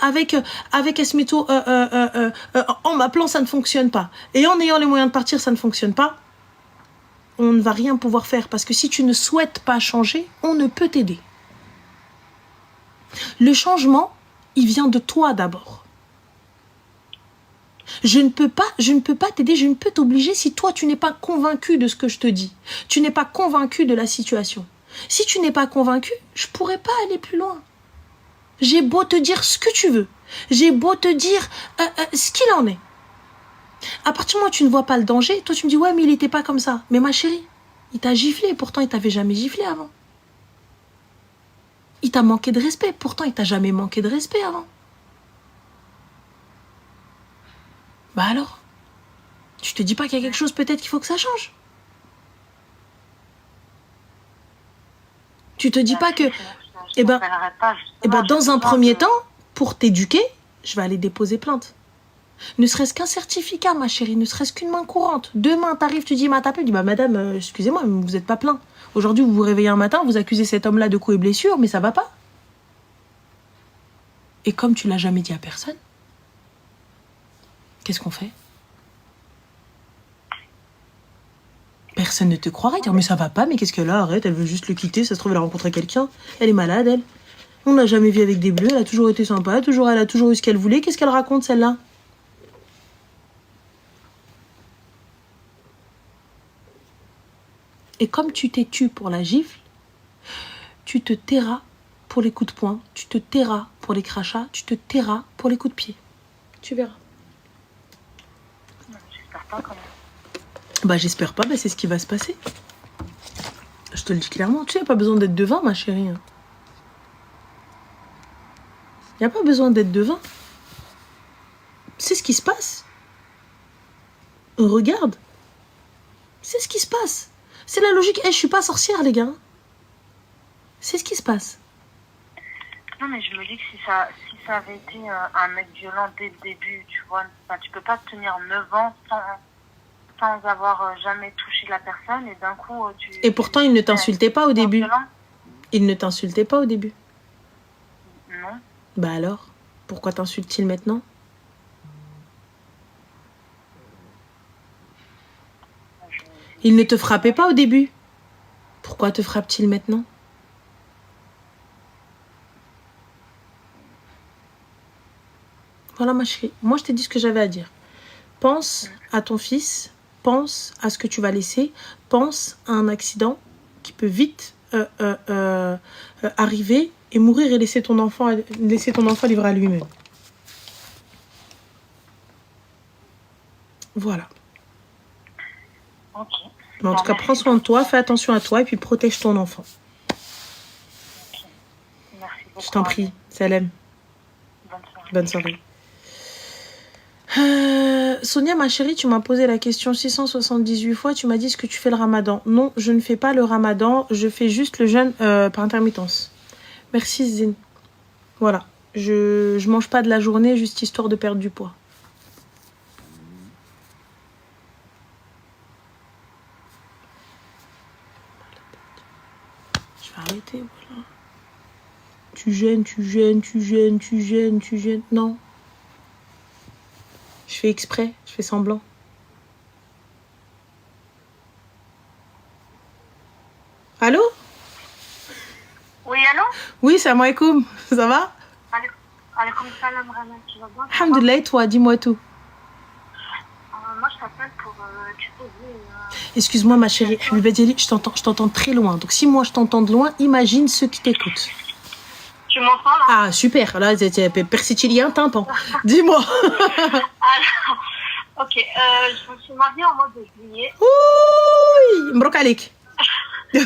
avec Esmeto, en m'appelant ça ne fonctionne pas, et en ayant les moyens de partir ça ne fonctionne pas, on ne va rien pouvoir faire parce que si tu ne souhaites pas changer, on ne peut t'aider. Le changement, il vient de toi d'abord. Je ne peux pas t'aider, je ne peux t'obliger si toi tu n'es pas convaincu de ce que je te dis. Tu n'es pas convaincu de la situation. Si tu n'es pas convaincu, je pourrais pas aller plus loin. J'ai beau te dire ce que tu veux. J'ai beau te dire ce qu'il en est. À partir du moment où tu ne vois pas le danger, toi tu me dis ouais mais il était pas comme ça. Mais ma chérie, il t'a giflé, pourtant il t'avait jamais giflé avant. Il t'a manqué de respect, pourtant il t'a jamais manqué de respect avant. Bah alors, tu te dis pas qu'il y a quelque chose peut-être qu'il faut que ça change? Tu te dis pas que eh ben dans un premier temps, pour t'éduquer, je vais aller déposer plainte. Ne serait-ce qu'un certificat, ma chérie, ne serait-ce qu'une main courante. Demain, t'arrives, tu dis, tu dis, bah madame, excusez-moi, mais vous n'êtes pas plein. Aujourd'hui, vous vous réveillez un matin, vous accusez cet homme-là de coups et blessures, mais ça va pas. Et comme tu l'as jamais dit à personne, qu'est-ce qu'on fait? Personne ne te croirait, dire, mais ça va pas, mais qu'est-ce qu'elle a? Arrête, elle veut juste le quitter, ça se trouve, elle a rencontré quelqu'un. Elle est malade, elle. On l'a jamais vue avec des bleus, elle a toujours été sympa, elle a toujours eu ce qu'elle voulait. Qu'est-ce qu'elle raconte, celle-là? Et comme tu t'es tu pour la gifle, tu te tairas pour les coups de poing, tu te tairas pour les crachats, tu te tairas pour les coups de pied. Tu verras. J'espère pas quand même. Bah j'espère pas, bah c'est ce qui va se passer. Je te le dis clairement, tu sais, pas besoin d'être devin, ma chérie. Y a pas besoin d'être devin. C'est ce qui se passe. Regarde. C'est ce qui se passe. C'est la logique. Je suis pas sorcière, les gars. C'est ce qui se passe. Non, mais je me dis que si ça avait été un mec violent dès le début, tu vois, tu peux pas tenir 9 ans sans avoir jamais touché la personne et d'un coup tu... Et pourtant, il ne t'insultait pas au début. Il ne t'insultait pas au début. Non. Bah alors, pourquoi t'insulte-t-il maintenant? Il ne te frappait pas au début. Pourquoi te frappe-t-il maintenant? Voilà ma chérie. Moi, je t'ai dit ce que j'avais à dire. Pense à ton fils. Pense à ce que tu vas laisser. Pense à un accident qui peut vite arriver et mourir et laisser ton enfant livré à lui-même. Voilà. Ok. Mais en tout cas, prends soin de toi, fais attention à toi et puis protège ton enfant. Okay. Merci beaucoup. Je t'en prie, Salem. Bonne soirée. Sonia, ma chérie, tu m'as posé la question 678 fois. Tu m'as dit, est-ce que tu fais le ramadan? Non, je ne fais pas le ramadan. Je fais juste le jeûne par intermittence. Merci, Zine. Voilà. Je mange pas de la journée, juste histoire de perdre du poids. Je vais arrêter, voilà. Tu gênes. Non. Je fais exprès, je fais semblant. Allô? Oui, allô? Oui, salam alaikum. Ça va? Alaikum salam, Rana, tu vas bien? Alhamdoulilah, et toi, dis-moi tout. Moi, je t'appelle pour te poser... Excuse-moi, ma chérie, je t'entends très loin. Donc, si moi, je t'entends de loin, imagine ceux qui t'écoutent. Tu m'entends, là? Ah, super. Là, persicilien, tympan. Dis-moi. Alors, ok, je me suis mariée en mois de juillet. Ouh, mbrokalik. Ouais,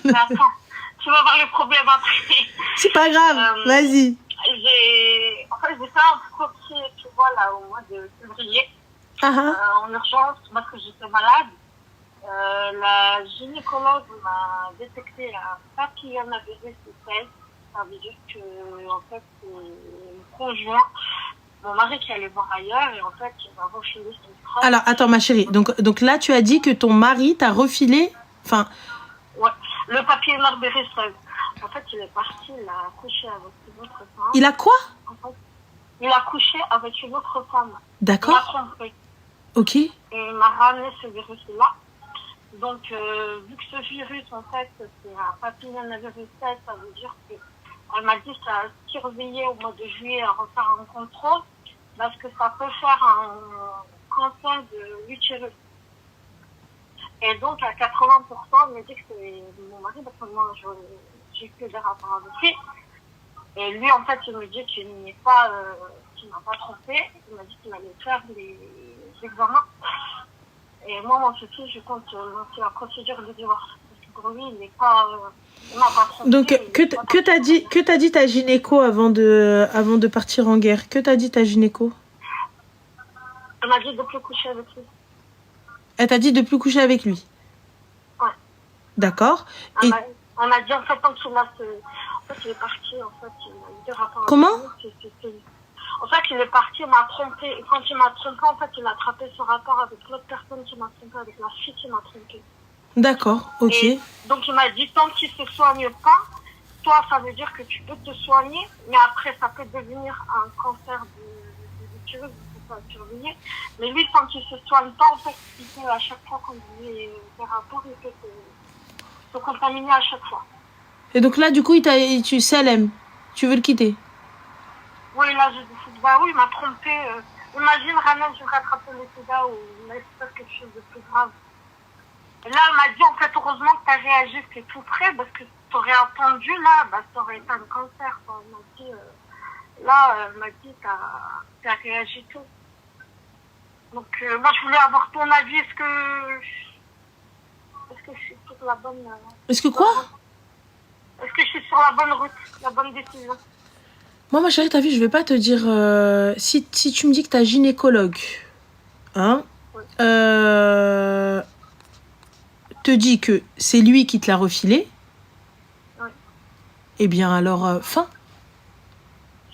mais attends, tu vas voir le problème après. C'est pas grave, vas-y. J'ai fait un premier, tu vois, là, au mois de février, en urgence, parce que j'étais malade. La gynécologue m'a détecté un papillomavirus de 16. Ça veut dire que, en fait, mon conjoint, mon mari qui allait voir ailleurs, et en fait, il m'a refilé son crâne. Alors, attends, ma chérie. Donc là, tu as dit que ton mari t'a refilé... Enfin... Ouais, le papillomavirus 16. En fait, il est parti, il a couché avec une autre femme. Il a quoi? En fait, il a couché avec une autre femme. D'accord. Il m'a trompé. Ok. Et il m'a ramené ce virus-là. Donc, vu que ce virus, en fait, c'est un papillomavirus 16, ça veut dire que elle m'a dit ça a surveillé au mois de juillet à refaire un contrôle parce que ça peut faire un cancer de l'utérus. Et donc, à 80%, il me dit que c'est mon mari, parce que moi, j'ai que des rapports avec lui. Et lui, en fait, il me dit qu'il n'est pas, qu'il m'a pas trompé. Il m'a dit qu'il allait faire les examens. Et moi, mon souci, je compte lancer la procédure de divorce. Parce que pour lui, il n'est pas, il m'a pas trompé. Donc, que t'as dit ta gynéco avant de partir en guerre? Que t'as dit ta gynéco? Elle m'a dit de plus coucher avec lui. Elle t'a dit de plus coucher avec lui? Ouais. D'accord. Elle m'a dit, en fait, tant qu'il a en fait, il est parti, en fait, il a eu des rapports. Comment? En fait, il est parti, il m'a trompé. Et quand il m'a trompé, en fait, il a attrapé ce rapport avec l'autre personne qui m'a trompé, avec la fille qui m'a trompé. D'accord, ok. Et donc, il m'a dit, tant qu'il ne se soigne pas, toi, ça veut dire que tu peux te soigner, mais après, ça peut devenir un cancer de l'utérus, il faut pas surveiller. Mais lui, tant qu'il ne se soigne pas, en fait, il peut, à chaque fois qu'on dit des rapports, il peut se contaminer à chaque fois. Et donc là, du coup, tu Salem, tu veux le quitter? Oui, là, je dis, bah oui, il m'a trompé. Imagine, Ramen, je rattrapais le sida ou il espère quelque chose de plus grave. Et là, elle m'a dit, en fait, heureusement que tu as réagi, c'est tout frais, parce que tu aurais attendu, là, bah, ça aurait été un cancer. Quoi. Elle m'a dit, elle m'a dit, t'as réagi tout. Donc, moi, je voulais avoir ton avis. Est-ce que je suis sur la bonne... Est-ce que quoi? Est-ce que je suis sur la bonne route, la bonne décision? Moi, ma chérie, t'as vu, je vais pas te dire... si tu me dis que t'as gynécologue, hein, oui. Te dit que c'est lui qui te l'a refilé, oui. Eh bien, alors, fin.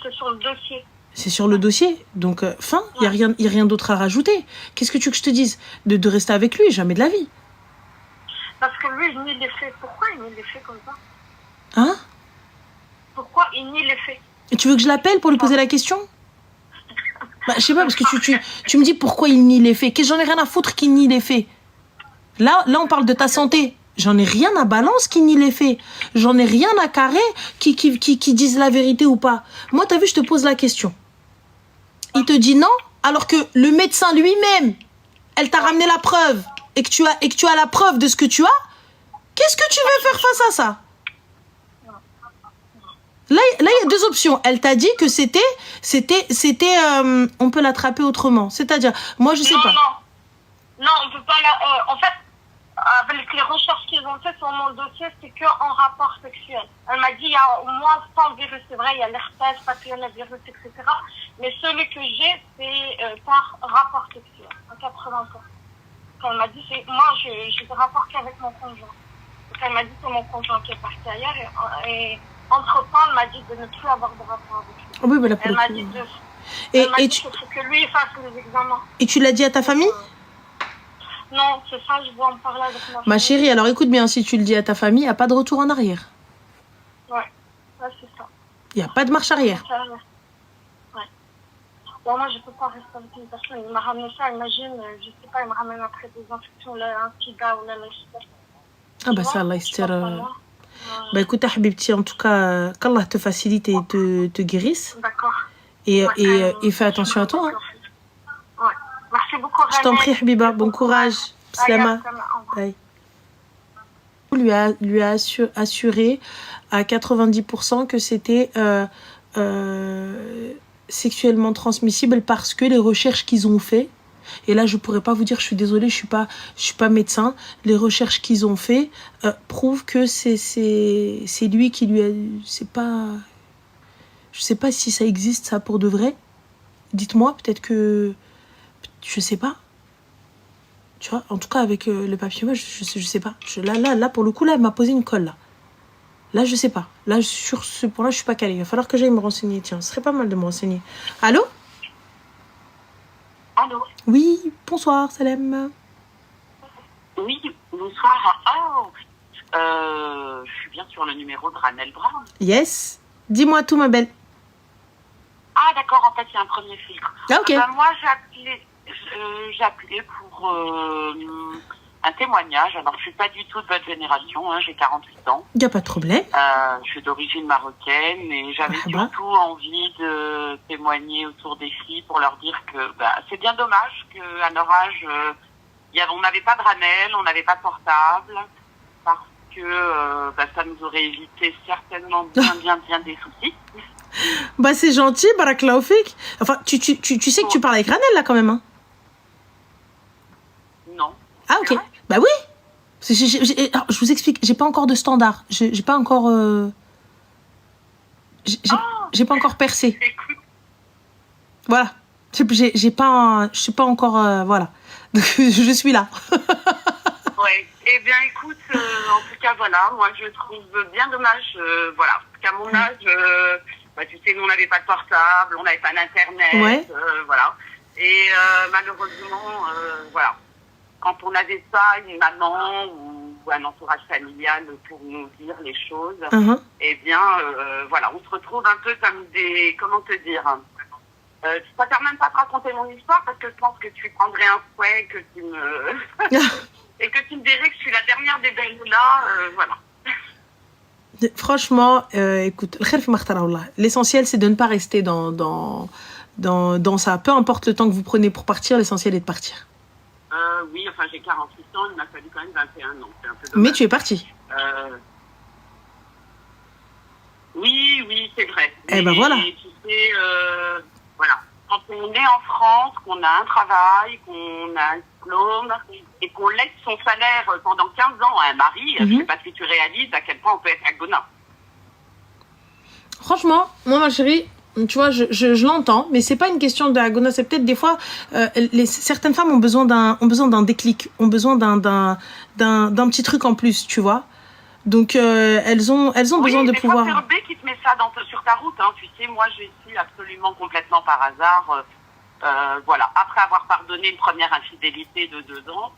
C'est sur le dossier. C'est sur le dossier. Donc, fin, il n'y a rien d'autre à rajouter. Qu'est-ce que tu veux que je te dise? De rester avec lui, jamais de la vie. Parce que lui, il nie les faits. Pourquoi il nie les faits comme ça? Hein? Pourquoi il nie les faits? Et tu veux que je l'appelle pour lui poser la question? Bah, je sais pas, parce que tu me dis pourquoi il nie les faits. Qu'est-ce que j'en ai rien à foutre qu'il nie les faits? Là, on parle de ta santé. J'en ai rien à balance qui nie les faits. J'en ai rien à carrer qui disent la vérité ou pas. Moi, t'as vu, je te pose la question. Il te dit non, alors que le médecin lui-même, elle t'a ramené la preuve et que tu as la preuve de ce que tu as. Qu'est-ce que tu veux faire face à ça? Là, il y a deux options. Elle t'a dit que c'était, on peut l'attraper autrement. C'est-à-dire, moi, je sais pas. Non, on peut pas en fait, avec les recherches qu'ils ont faites sur mon dossier, c'est que en rapport sexuel. Elle m'a dit, il y a au moins 100 virus, c'est vrai, il y a l'herpès, papillomavirus, etc. Mais celui que j'ai, c'est par rapport sexuel, à 80%. Quand elle m'a dit, moi, j'ai des rapports qu'avec mon conjoint. Donc elle m'a dit que mon conjoint qui est parti ailleurs, et entre-temps, elle m'a dit de ne plus avoir de rapport avec lui. Oui, mais là, elle m'a dit que lui il fasse les examens. Et tu l'as dit à ta famille? Non, c'est ça, je veux en parler avec ma chérie, alors écoute bien, si tu le dis à ta famille, il n'y a pas de retour en arrière. Ouais, c'est ça. Il n'y a pas de marche arrière. Ouais. Bon, moi, je ne peux pas rester avec une personne. Il m'a ramené ça, imagine, je ne sais pas, il me ramène après des infections, là, un sida ou là, je sais pas. Ah bah ça, Allah bah écoute, Habibti, en tout cas, qu'Allah te facilite et te guérisse. D'accord. Et fais attention à toi. Hein. Ouais. Merci beaucoup, je t'en prie, Habiba. Bon courage. Slama. Bye. Lui a assuré à 90% que c'était sexuellement transmissible parce que les recherches qu'ils ont fait, et là je pourrais pas vous dire, je suis désolée, je suis pas médecin, les recherches qu'ils ont fait prouvent que c'est lui qui lui a, c'est pas, je sais pas si ça existe ça pour de vrai. Dites-moi, peut-être que je sais pas. Tu vois, en tout cas avec le papillomage, je sais pas. Là pour le coup là, elle m'a posé une colle là. Là je sais pas. Là sur ce point-là, je suis pas calée. Il va falloir que j'aille me renseigner. Tiens, ce serait pas mal de me renseigner. Allô? Allô? Oui, bonsoir Salem. Oui, bonsoir. Je suis bien sur le numéro de Ranel Brown. Yes. Dis-moi tout, ma belle. Ah d'accord, en fait, il y a un premier filtre. Ah ok. Moi, j'ai appelé pour un témoignage. Alors, je suis pas du tout de votre génération, hein, j'ai 48 ans. Il n'y a pas de problème. Je suis d'origine marocaine et j'avais surtout envie de témoigner autour des filles pour leur dire que c'est bien dommage qu'à leur âge, On n'avait pas de ramel, on n'avait pas de portable, parce que ça nous aurait évité certainement bien des soucis. Bah c'est gentil, Barakallahu fik. Enfin, tu sais que tu parles avec Ranel là quand même, hein? Non. Ah ok. Bah oui. Alors, je vous explique, j'ai pas encore de standard. J'ai pas encore. J'ai pas encore percé. Écoute. Voilà. Je suis pas encore. Voilà. Donc je suis là. Ouais. Eh bien, écoute, en tout cas, voilà, moi je trouve bien dommage, voilà, qu'à mon âge, tu sais, nous on n'avait pas de portable, on n'avait pas d'internet, ouais. Voilà. Et malheureusement, voilà, quand on n'avait pas une maman ou un entourage familial pour nous dire les choses, eh bien, voilà, on se retrouve un peu comme des, comment te dire, je préfère même pas te raconter mon histoire parce que je pense que tu prendrais un fouet, que tu me... et que tu me dirais que je suis la dernière des belles là, voilà. Franchement, écoute, l'essentiel c'est de ne pas rester dans ça. Peu importe le temps que vous prenez pour partir, l'essentiel est de partir. Oui, enfin j'ai 48 ans, il m'a fallu quand même 21 ans. C'est un peu dommage. Mais tu es parti. Oui, c'est vrai. Eh ben voilà. Tu sais, voilà. Quand on est en France, qu'on a un travail, qu'on a un diplôme et qu'on laisse son salaire pendant 15 ans à un mari, je ne sais pas si tu réalises à quel point on peut être agona. Franchement, moi ma chérie, tu vois, je l'entends, mais c'est pas une question d'agona, c'est peut-être des fois, certaines femmes ont besoin d'un déclic, ont besoin d'un petit truc en plus, tu vois. Donc elles ont besoin de pouvoir. C'est Herbé qui te met ça sur ta route, hein. Tu sais, moi je suis absolument complètement par hasard, voilà. Après avoir pardonné une première infidélité de 2 ans,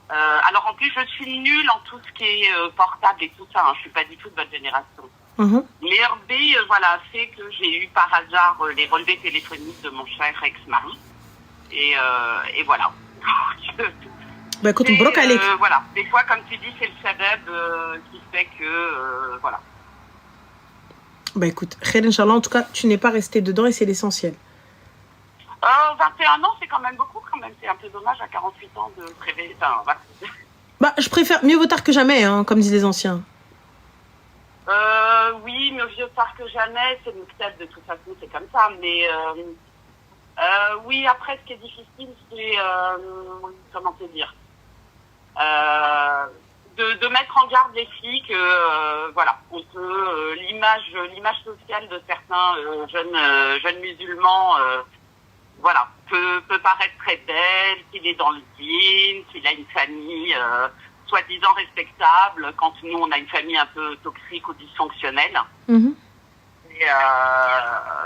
alors en plus je suis nulle en tout ce qui est portable et tout ça. Hein. Je suis pas du tout de votre génération. Mais Herbé, voilà, fait que j'ai eu par hasard les relevés téléphoniques de mon cher ex-mari, et voilà. Bah écoute, on bloque aller. Voilà, des fois, comme tu dis, c'est le sabab qui fait que, voilà. Bah écoute, khair Inch'Allah, en tout cas, tu n'es pas resté dedans et c'est l'essentiel. 21 ans, c'est quand même beaucoup, quand même. C'est un peu dommage à 48 ans de se réveiller. Enfin, voilà. Bah, je préfère mieux vaut tard que jamais, hein, comme disent les anciens. Oui, mieux vaut tard que jamais, c'est une tête de toute façon, c'est comme ça. Mais oui, après, ce qui est difficile, c'est, comment te dire, de mettre en garde les filles que voilà, on peut l'image sociale de certains jeunes musulmans, voilà, peut paraître très belle, qu'il est dans le dîn, qu'il a une famille soi-disant respectable, quand nous on a une famille un peu toxique ou dysfonctionnelle. Et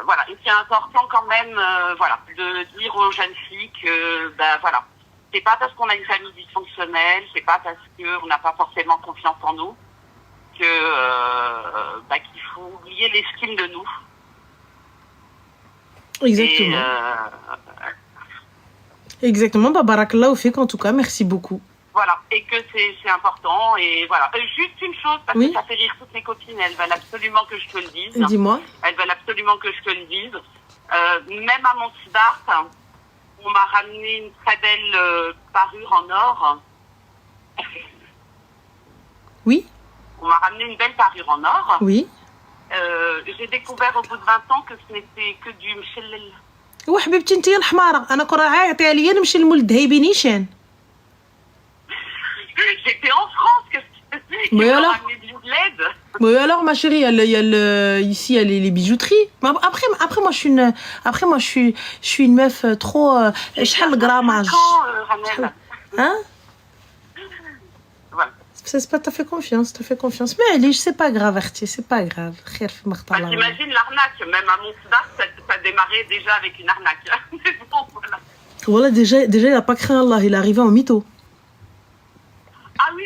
voilà, et c'est important quand même, voilà, de dire aux jeunes filles que voilà. C'est pas parce qu'on a une famille dysfonctionnelle, c'est pas parce qu'on n'a pas forcément confiance en nous que qu'il faut oublier l'estime de nous. Exactement. Exactement. Bah, barakallahu fik, en tout cas, merci beaucoup. Voilà, et que c'est important. Et voilà. Juste une chose, parce que ça fait rire toutes mes copines, elles veulent absolument que je te le dise. Dis-moi. Elles veulent absolument que je te le dise. Même à mon start, on m'a ramené une très belle parure en or. Oui. On m'a ramené une belle parure en or. Oui. J'ai découvert au bout de 20 ans que ce n'était que du mchellel. وحبيبتي انت يا الحمارة انا كره عيطي عليا نمشي لمولد هيبي نيشان. J'étais en France, qu'est-ce que mais alors du LED. Mais alors ma chérie, ici il y a les bijouteries. Après moi je suis une meuf trop شحال grammage. Hein? Voilà. C'est pas, t'as fait confiance. Mais allez, c'est pas grave, Artie, c'est pas grave. T'imagines l'arnaque, même à mon start, ça démarrait déjà avec une arnaque. Bon, voilà. Voilà, déjà il a pas craint Allah, il est arrivé en mytho. Ah oui,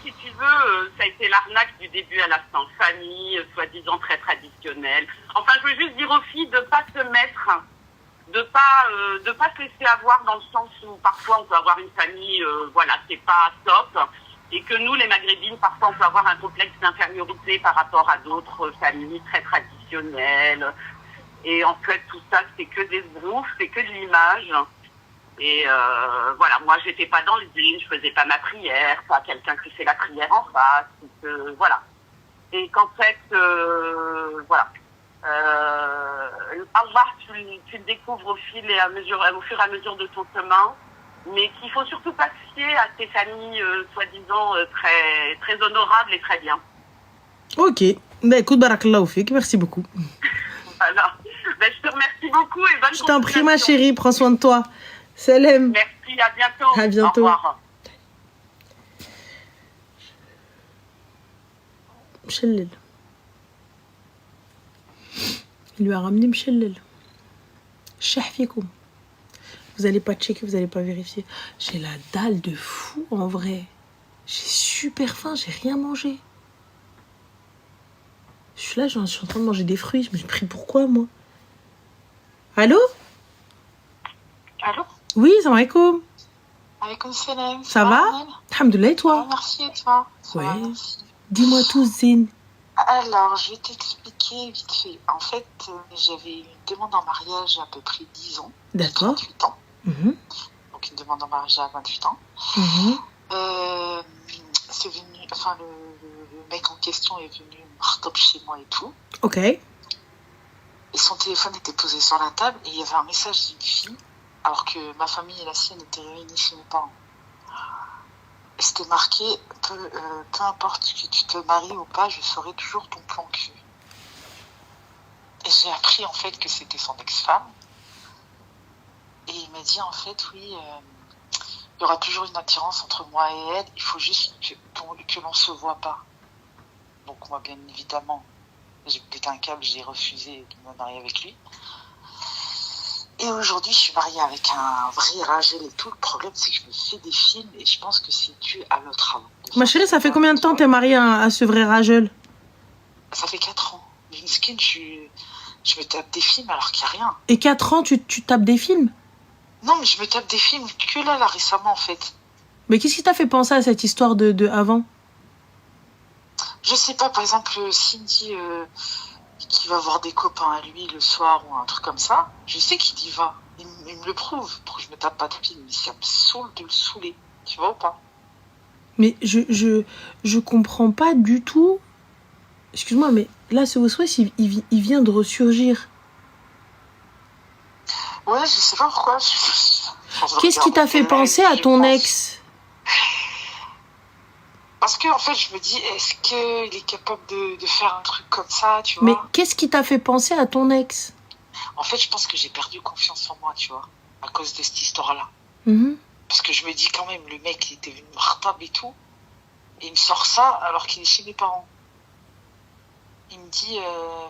si tu veux, ça a été l'arnaque du début à la fin. Famille, soi-disant très traditionnelle. Enfin, je veux juste dire aux filles de pas se mettre, de pas se laisser avoir dans le sens où parfois on peut avoir une famille, voilà, c'est pas top. Et que nous, les maghrébines, parfois on peut avoir un complexe d'infériorité par rapport à d'autres familles très traditionnelles. Et en fait, tout ça, c'est que des brouffes, c'est que de l'image. Et voilà, moi, j'étais pas dans le dîne, je faisais pas ma prière, pas quelqu'un qui fait la prière en face. Voilà. Et qu'en fait, voilà. Allah, tu le découvres au fur et à mesure de ton chemin, mais qu'il faut surtout pas se fier à tes familles soi-disant très, très honorables et très bien. Ok. Bah écoute, barakallahu fik, merci beaucoup. Voilà. Ben, je te remercie beaucoup et bonne Je t'en prie, ma continuation. chérie, prends soin de toi. Salam. Merci, à bientôt. À bientôt. Au revoir. Mchellel. Il lui a ramené Mchellel. Chahfikoum. Vous allez pas checker, vous allez pas vérifier. J'ai la dalle de fou en vrai. J'ai super faim, j'ai rien mangé. Je suis là, je suis en train de manger des fruits. Je me suis pris pourquoi moi? Allô? Allô? Oui, salam alaikum. Alaykoum salam. Ça va? Alhamdoulilah, et Ah, toi? merci, et toi? Ça Ouais. va, merci. Dis-moi tout, Zine. Alors, je vais t'expliquer vite fait. En fait, j'avais une demande en mariage à peu près 10 ans. D'accord. 38 ans. Mhm, Donc, une demande en mariage à 28 ans. mhm. C'est venu, enfin, le mec en question est venu me martop chez moi et tout. Ok. Et son téléphone était posé sur la table et il y avait un message d'une fille, alors que ma famille et la sienne étaient réunies chez mes parents. Et c'était marqué, peu importe que tu te maries ou pas, je serai toujours ton plan cul. Et j'ai appris en fait que c'était son ex-femme. Et il m'a dit en fait, oui, il y aura toujours une attirance entre moi et elle, il faut juste que l'on se voit pas. Donc moi, bien évidemment, j'ai pété un câble, j'ai refusé de me marier avec lui. Et aujourd'hui, je suis mariée avec un vrai ragel et tout. Le problème, c'est que je me fais des films et je pense que c'est dû à notre amour. Ma chérie, ça fait combien de temps t'es mariée à ce vrai ragel? Ça fait 4 ans. Mais une skin, je me tape des films alors qu'il n'y a rien. Et 4 ans, tu tapes des films? Non, mais je me tape des films que là récemment, en fait. Mais qu'est-ce qui t'a fait penser à cette histoire de avant? Je sais pas, par exemple, Cindy, qui va voir des copains à lui le soir ou un truc comme ça, je sais qu'il y va. Il me le prouve pour que je me tape pas de film. Mais ça me saoule de le saouler. Tu vois ou pas? Mais je comprends pas du tout. Excuse-moi, mais là, ce West, il vient de ressurgir. Ouais, je sais pas pourquoi. Qu'est-ce qui t'a fait penser à ton ex? Parce que, en fait, je me dis, est-ce qu'il est capable de faire un truc comme ça, tu vois? Mais qu'est-ce qui t'a fait penser à ton ex? En fait, je pense que j'ai perdu confiance en moi, tu vois, à cause de cette histoire-là. Mhm. Parce que je me dis quand même, le mec, il était venu me ratable et tout. Et il me sort ça alors qu'il est chez mes parents. Il me dit,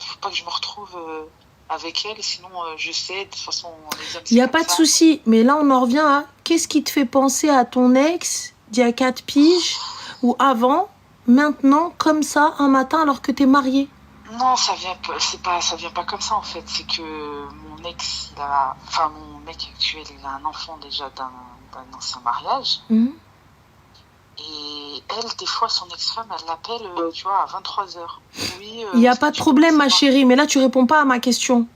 faut pas que je me retrouve avec elle, sinon je sais, de toute façon, les hommes, Il n'y a c'est comme pas de ça. souci, mais là on en revient à qu'est-ce qui te fait penser à ton ex d'il y a 4 piges ou avant, maintenant, comme ça, un matin alors que t'es mariée? Non, ça vient pas comme ça en fait. C'est que mon ex, mon mec actuel, il a un enfant déjà d'un ancien mariage. Mhm. Et elle, des fois, son ex-femme, elle l'appelle, tu vois, à 23h. Oui, Il n'y a est-ce pas que de tu problème, peux ma savoir- chérie, mais là tu réponds pas à ma question.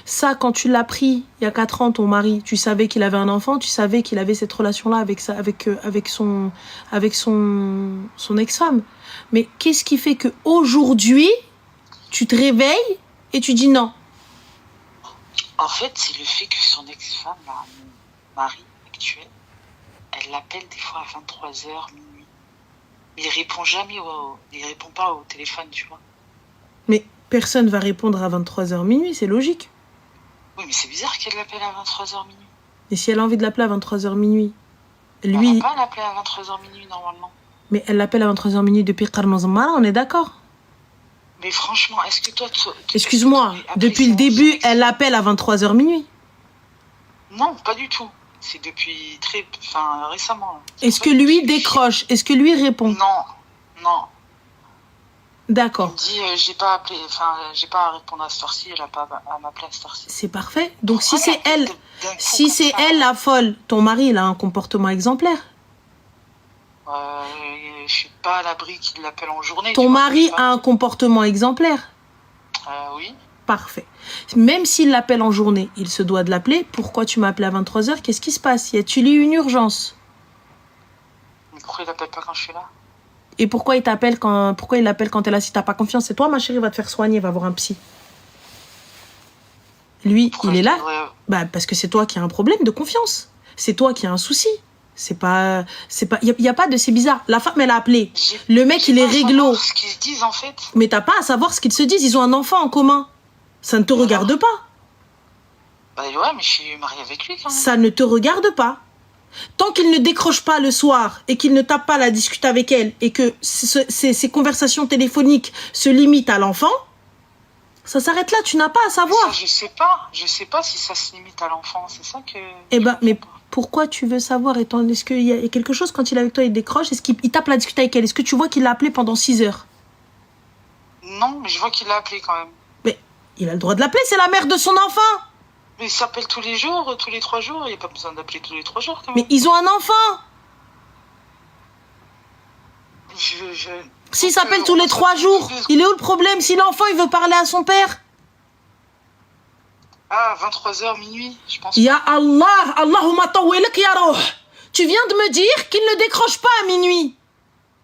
Ça, quand tu l'as pris il y a 4 ans, ton mari, tu savais qu'il avait un enfant, tu savais qu'il avait cette relation-là avec son ex-femme. Mais qu'est-ce qui fait que aujourd'hui tu te réveilles et tu dis non? En fait, c'est le fait que son ex-femme, là, mon mari actuel, elle l'appelle des fois à 23h, minuit. Mais il répond il répond pas au téléphone, tu vois. Mais personne va répondre à 23h minuit, c'est logique. Oui, mais c'est bizarre qu'elle l'appelle à 23h minuit. Et si elle a envie de l'appeler à 23h minuit, Elle lui, va pas l'appeler à 23h minuit, normalement. mais elle l'appelle à 23h minuit depuis Qarmazmara, on est d'accord? Mais franchement, est-ce que toi... Excuse-moi, après, depuis le son début, ex- elle l'appelle à 23h minuit. Non, pas du tout. C'est depuis récemment. Là. Est-ce que lui décroche? Est-ce que lui répond? Non. Il D'accord. me dit, j'ai pas à répondre à cette heure-ci, elle a pas à m'appeler à cette heure-ci. C'est parfait. Donc si Pourquoi c'est elle elle, appelle d'un coup si comme c'est ça elle la folle, ton mari il a un comportement exemplaire. Je suis pas à l'abri qu'il l'appelle en journée. Ton tu vois, mari je sais a un comportement exemplaire. pas. Oui. Parfait. Même s'il l'appelle en journée, il se doit de l'appeler. Pourquoi tu m'as appelé à 23h? Qu'est-ce qui se passe? Y a-t-il eu une urgence? Mais pourquoi il l'appelle pas quand je suis là? Et pourquoi il t'appelle quand t'es là? Si t'as pas confiance, c'est toi, ma chérie, va te faire soigner, va voir un psy. Lui, Pourquoi il est là. devrais- Bah, parce que c'est toi qui as un problème de confiance. C'est toi qui as un souci. Y a pas de, c'est bizarre. La femme, elle a appelé. Le mec, J'ai il est pas à réglo. savoir ce qu'ils se disent en fait. Mais t'as pas à savoir ce qu'ils se disent. Ils ont un enfant en commun. Ça ne te regarde pas. Bah ouais, mais je suis mariée avec lui quand même. Ça ne te regarde pas. Tant qu'il ne décroche pas le soir et qu'il ne tape pas la discute avec elle et que ces conversations téléphoniques se limitent à l'enfant, ça s'arrête là. Tu n'as pas à savoir. Ça, je sais pas si ça se limite à l'enfant, c'est ça que... Eh ben, mais pourquoi tu veux savoir? Est-ce qu'il y a quelque chose quand il est avec toi, il décroche? Est-ce qu'il tape la discute avec elle? Est-ce que tu vois qu'il l'a appelé pendant 6 heures? Non, mais je vois qu'il l'a appelé quand même. Mais il a le droit de l'appeler, c'est la mère de son enfant. Mais il s'appelle tous les jours, tous les 3 jours, il n'y a pas besoin d'appeler tous les 3 jours quand Mais même. ils ont un enfant. Je... S'il s'appelle tous les 3 jours, il est où le problème? Si l'enfant, il veut parler à son père? Ah, 23h, minuit, je pense. Ya Allah, Allahumma tawilak ya roh. Tu viens de me dire qu'il ne décroche pas à minuit.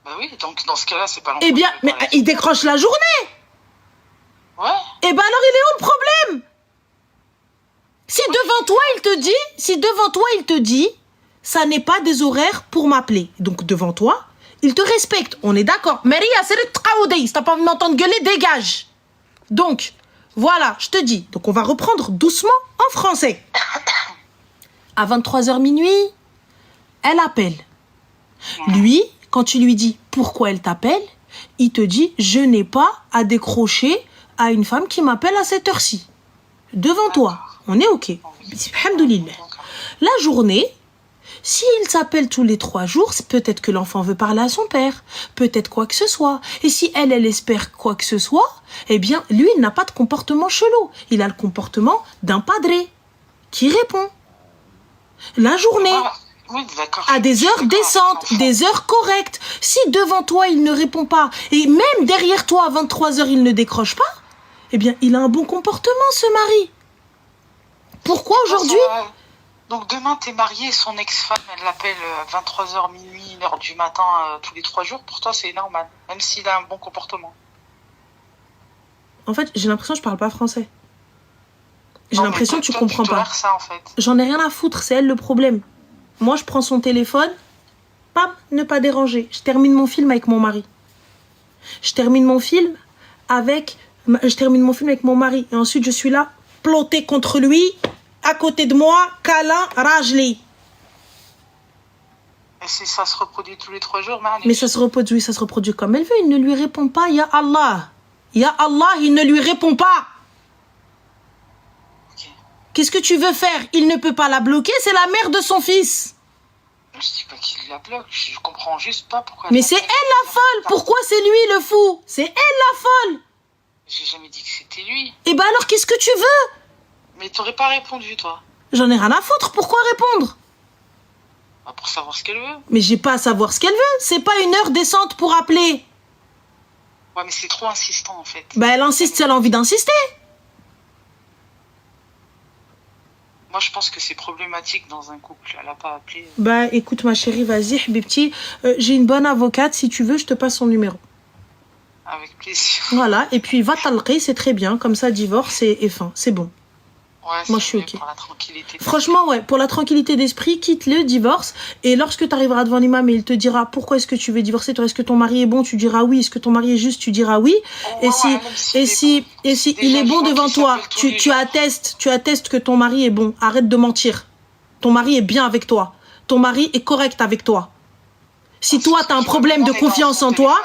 Bah oui, donc dans ce cas-là, c'est pas l'enfant. Eh bien, qui veut mais parler. il décroche la journée. Ouais. Eh ben alors, il est où le problème? Si devant toi, il te dit, ça n'est pas des horaires pour m'appeler. Donc, devant toi, il te respecte. On est d'accord. Maria, c'est le traoudé. Si t'as pas envie de m'entendre gueuler, dégage. Donc, voilà, je te dis. Donc, on va reprendre doucement en français. À 23h minuit, elle appelle. Lui, quand tu lui dis pourquoi elle t'appelle, il te dit, je n'ai pas à décrocher à une femme qui m'appelle à cette heure-ci. Devant toi. On est OK. Alhamdoulilah. La journée, s'il s'appelle tous les 3 jours, c'est peut-être que l'enfant veut parler à son père. Peut-être quoi que ce soit. Et si elle espère quoi que ce soit, eh bien, lui, il n'a pas de comportement chelou. Il a le comportement d'un padré qui répond. La journée, Oui, d'accord. à des heures décentes, des heures correctes. Si devant toi, il ne répond pas, et même derrière toi, à 23h, il ne décroche pas, eh bien, il a un bon comportement, ce mari. Pourquoi aujourd'hui? Donc demain, t'es marié, son ex-femme, elle l'appelle à 23h, minuit, 1h du matin, tous les 3 jours. Pour toi, c'est normal, même s'il a un bon comportement. En fait, j'ai l'impression que je parle pas français. J'ai Non, mais l'impression que tu toi, comprends tu pas. tolères ça, en fait. J'en ai rien à foutre, c'est elle le problème. Moi, je prends son téléphone, pam, ne pas déranger. Je termine mon film avec mon mari. Je termine mon film avec mon mari. Et ensuite, je suis là, plottée contre lui, à côté de moi, câlin, rajli. Et ça se reproduit tous les 3 jours, Mais ça se reproduit comme elle veut. Il ne lui répond pas, ya Allah. Ya Allah, il ne lui répond pas. Ok. Qu'est-ce que tu veux faire? Il ne peut pas la bloquer, c'est la mère de son fils. Je dis pas qu'il la bloque, je comprends juste pas pourquoi... Mais c'est elle la folle. Pourquoi c'est lui le fou? C'est elle la folle. J'ai jamais dit que c'était lui. Et ben alors, qu'est-ce que tu veux? Mais t'aurais pas répondu, toi. J'en ai rien à foutre, pourquoi répondre? Bah, pour savoir ce qu'elle veut. Mais j'ai pas à savoir ce qu'elle veut, c'est pas une heure décente pour appeler. Ouais, mais c'est trop insistant, en fait. Bah elle insiste si elle a envie d'insister. Moi, je pense que c'est problématique dans un couple. Elle a pas appelé. Bah écoute ma chérie, vas-y, Habibti, j'ai une bonne avocate, si tu veux, je te passe son numéro. Avec plaisir. Voilà, et puis va talqer, c'est très bien, comme ça divorce et fin, c'est bon. Ouais, Moi, je suis mieux ok. pour la tranquillité. Franchement, ouais, pour la tranquillité d'esprit, quitte le divorce. Et lorsque tu arriveras devant l'imam et il te dira pourquoi est-ce que tu veux divorcer, toi, est-ce que ton mari est bon, tu diras oui. Est-ce que ton mari est juste, tu diras oui. Et si il est bon devant toi, tu attestes que ton mari est bon. Arrête de mentir. Ton mari est bien avec toi. Ton mari est correct avec toi. Si toi, t'as un problème de confiance en toi,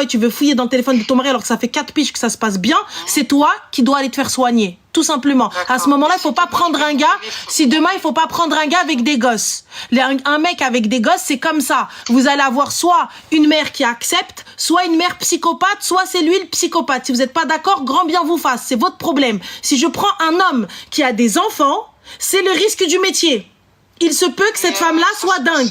et tu veux fouiller dans le téléphone de ton mari alors que ça fait 4 piges que ça se passe bien, c'est toi qui dois aller te faire soigner. Tout simplement. À ce moment-là, il faut pas prendre un gars, si demain, il faut pas prendre un gars avec des gosses. Un mec avec des gosses, c'est comme ça. Vous allez avoir soit une mère qui accepte, soit une mère psychopathe, soit c'est lui le psychopathe. Si vous n'êtes pas d'accord, grand bien vous fasse. C'est votre problème. Si je prends un homme qui a des enfants, c'est le risque du métier. Il se peut que cette femme-là soit dingue.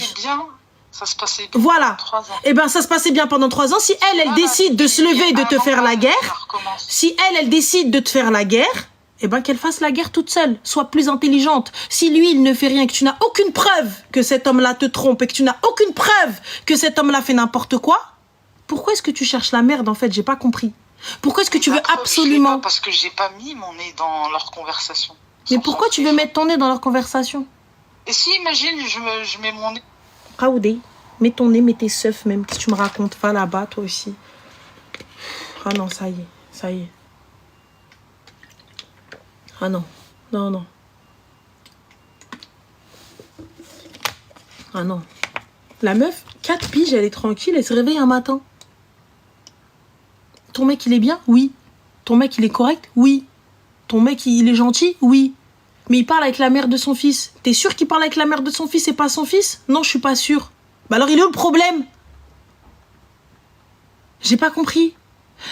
Ça se passait bien Voilà. pendant 3 ans. Eh ben, ça se passait bien pendant 3 ans. Si elle Voilà, décide de se lever et de te faire la ça guerre, recommence. si elle décide de te faire la guerre, eh ben, qu'elle fasse la guerre toute seule. Sois plus intelligente. Si lui, il ne fait rien, que tu n'as aucune preuve que cet homme-là te trompe et que tu n'as aucune preuve que cet homme-là fait n'importe quoi, pourquoi est-ce que tu cherches la merde, en fait? J'ai pas compris. Pourquoi est-ce que tu veux D'accord, je l'ai absolument... pas parce que j'ai pas mis mon nez dans leur conversation. Mais Sans pourquoi tu veux téléphone. mettre ton nez dans leur conversation? Et si, imagine, je mets mon nez... Raoudé, mets ton nez, mets tes seufs même. Qu'est-ce que tu me racontes? Va là-bas, toi aussi. Ah non, ça y est, ça y est. Ah non, non, non. Ah non. La meuf, 4 piges, elle est tranquille, elle se réveille un matin. Ton mec, il est bien? Oui. Ton mec, il est correct? Oui. Ton mec, il est gentil? Oui. Mais il parle avec la mère de son fils. T'es sûr qu'il parle avec la mère de son fils et pas son fils? Non, je suis pas sûre. Bah alors, il est où le problème? J'ai pas compris.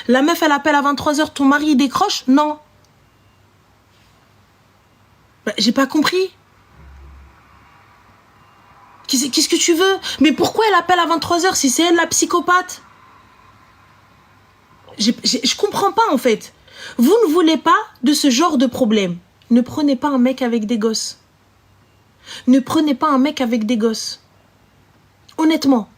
La meuf, elle appelle à 23h, ton mari, il décroche? Non. Bah, j'ai pas compris. Qu'est-ce que tu veux? Mais pourquoi elle appelle à 23h si c'est elle la psychopathe? Je comprends pas, en fait. Vous ne voulez pas de ce genre de problème. Ne prenez pas un mec avec des gosses. Ne prenez pas un mec avec des gosses. Honnêtement,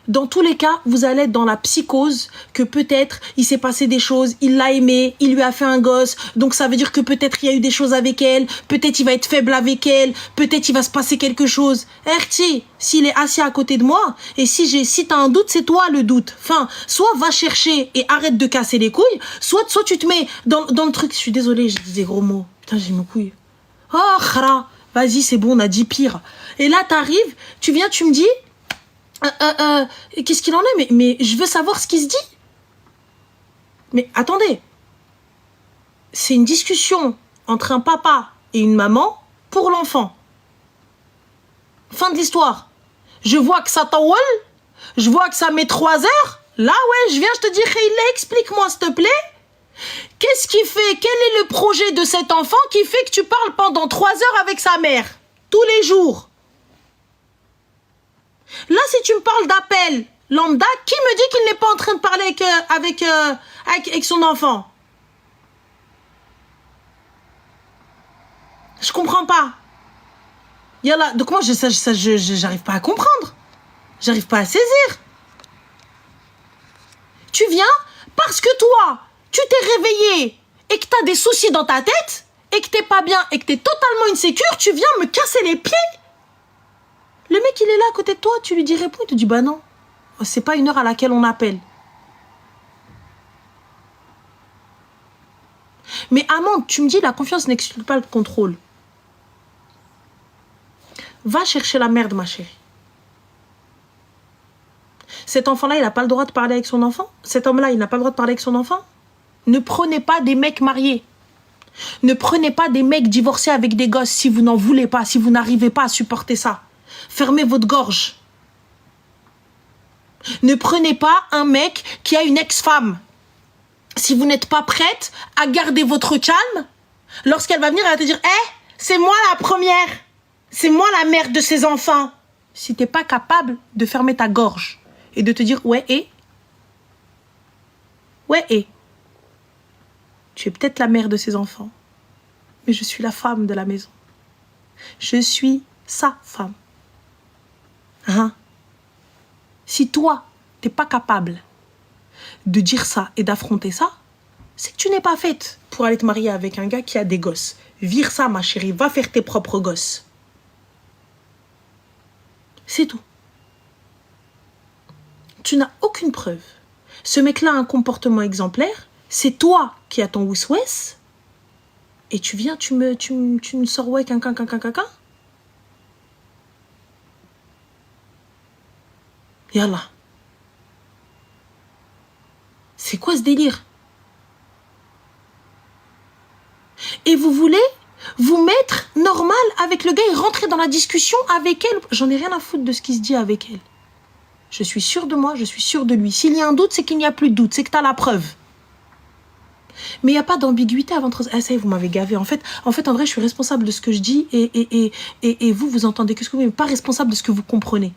dans tous les cas, vous allez être dans la psychose que peut-être il s'est passé des choses, il l'a aimé, il lui a fait un gosse, donc ça veut dire que peut-être il y a eu des choses avec elle, peut-être il va être faible avec elle, peut-être il va se passer quelque chose. Erti, s'il est assis à côté de moi, et si t'as un doute, c'est toi le doute. Enfin, soit va chercher et arrête de casser les couilles, soit tu te mets dans le truc. Je suis désolée, j'ai dit des gros mots. Putain, j'ai mes couilles. Oh, khara, vas-y, c'est bon, on a dit pire. Et là, t'arrives, tu viens, tu me dis... qu'est-ce qu'il en est? Mais je veux savoir ce qui se dit. Mais attendez. C'est une discussion entre un papa et une maman pour l'enfant. Fin de l'histoire. Je vois que ça t'envole. Je vois que ça met 3 heures. Là, ouais, je viens, je te dis, Khaïla, explique-moi, s'il te plaît. Qu'est-ce qui fait? Quel est le projet de cet enfant qui fait que tu parles pendant 3 heures avec sa mère? Tous les jours. Là, si tu me parles d'appel lambda, qui me dit qu'il n'est pas en train de parler avec son enfant? Je comprends pas. Yallah, donc moi, j'arrive pas à comprendre. J'arrive pas à saisir. Tu viens parce que toi, tu t'es réveillé et que t'as des soucis dans ta tête et que t'es pas bien et que t'es totalement insécure, tu viens me casser les pieds. Le mec, il est là à côté de toi, tu lui dis réponds, il te dit bah non, c'est pas une heure à laquelle on appelle. Mais Amande, tu me dis la confiance n'exclut pas le contrôle. Va chercher la merde, ma chérie. Cet enfant-là, il n'a pas le droit de parler avec son enfant? Cet homme-là, il n'a pas le droit de parler avec son enfant? Ne prenez pas des mecs mariés. Ne prenez pas des mecs divorcés avec des gosses si vous n'en voulez pas, si vous n'arrivez pas à supporter ça. Fermez votre gorge. Ne prenez pas un mec qui a une ex-femme. Si vous n'êtes pas prête à garder votre calme, lorsqu'elle va venir, elle va te dire « Eh, c'est moi la première. C'est moi la mère de ses enfants. » Si tu n'es pas capable de fermer ta gorge et de te dire « Ouais, et ? Ouais, et ? Tu es peut-être la mère de ses enfants, mais je suis la femme de la maison. Je suis sa femme. » Hein? Si toi, t'es pas capable de dire ça et d'affronter ça, c'est que tu n'es pas faite pour aller te marier avec un gars qui a des gosses. Vire ça, ma chérie, va faire tes propres gosses. C'est tout. Tu n'as aucune preuve. Ce mec-là a un comportement exemplaire, c'est toi qui as ton wis-wes, et tu viens, tu me sors ouais, quinquin. Yallah. C'est quoi ce délire? Et vous voulez vous mettre normal avec le gars et rentrer dans la discussion avec elle? J'en ai rien à foutre de ce qui se dit avec elle. Je suis sûre de moi, je suis sûre de lui. S'il y a un doute, c'est qu'il n'y a plus de doute, c'est que tu as la preuve. Mais il n'y a pas d'ambiguïté avant de... Ah, ça y est, vous m'avez gavé. En fait, en vrai, je suis responsable de ce que je dis et vous entendez que ce que vous... Mais pas responsable de ce que vous comprenez.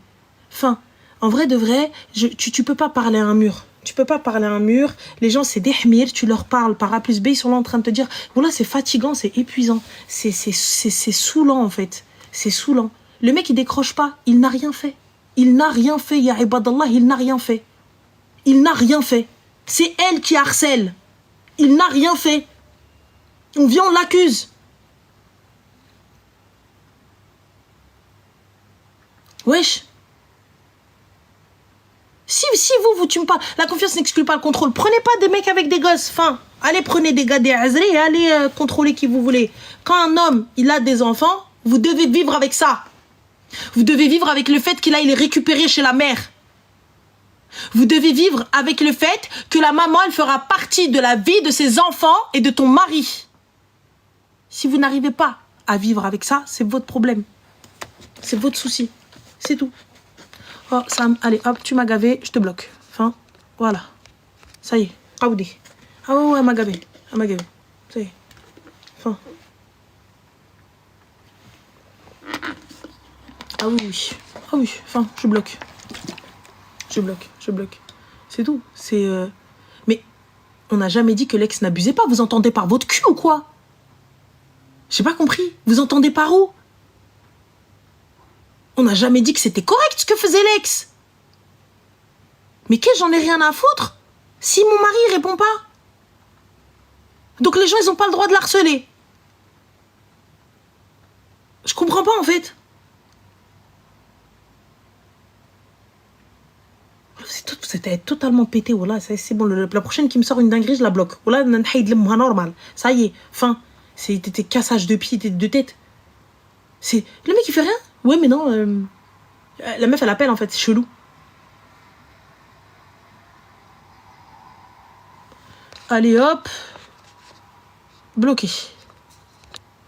Enfin, En vrai de vrai, tu peux pas parler à un mur. Tu peux pas parler à un mur. Les gens, c'est des hmir. Tu leur parles par A plus B. Ils sont là en train de te dire, voilà, c'est fatigant, c'est épuisant. C'est saoulant, en fait. C'est saoulant. Le mec, il décroche pas. Il n'a rien fait. Il n'a rien fait, ya ibadallah, il n'a rien fait. Il n'a rien fait. C'est elle qui harcèle. Il n'a rien fait. On vient, on l'accuse. Wesh. Si vous tu me parles, la confiance n'exclut pas le contrôle. Prenez pas des mecs avec des gosses. Enfin, allez, prenez des gars des azri et allez contrôler qui vous voulez. Quand un homme, il a des enfants, vous devez vivre avec ça. Vous devez vivre avec le fait qu'il aille les récupérer chez la mère. Vous devez vivre avec le fait que la maman, elle fera partie de la vie de ses enfants et de ton mari. Si vous n'arrivez pas à vivre avec ça, c'est votre problème. C'est votre souci. C'est tout. Oh, Sam, allez, hop, tu m'as gavé, je te bloque. Enfin, voilà. Ça y est. Aoudi. Ah ouais, elle m'a gavé. Elle m'a gavé. Ça y est. Enfin. Ah oui, oui. Ah oui, enfin, je bloque. Je bloque. C'est tout. C'est... Mais on n'a jamais dit que l'ex n'abusait pas. Vous entendez par votre cul ou quoi? J'ai pas compris. Vous entendez par où? On n'a jamais dit que c'était correct ce que faisait l'ex. Mais qu'est-ce, j'en ai rien à foutre si mon mari répond pas. Donc les gens, ils ont pas le droit de l'harceler. Je comprends pas en fait. C'était totalement pété. Voilà, c'est bon. La prochaine qui me sort une dinguerie, je la bloque. Voilà, normal. Ça y est, fin. C'était cassage de pied, de tête. C'est le mec, il fait rien. Ouais, mais non. La meuf, elle appelle en fait. C'est chelou. Allez, hop. Bloqué.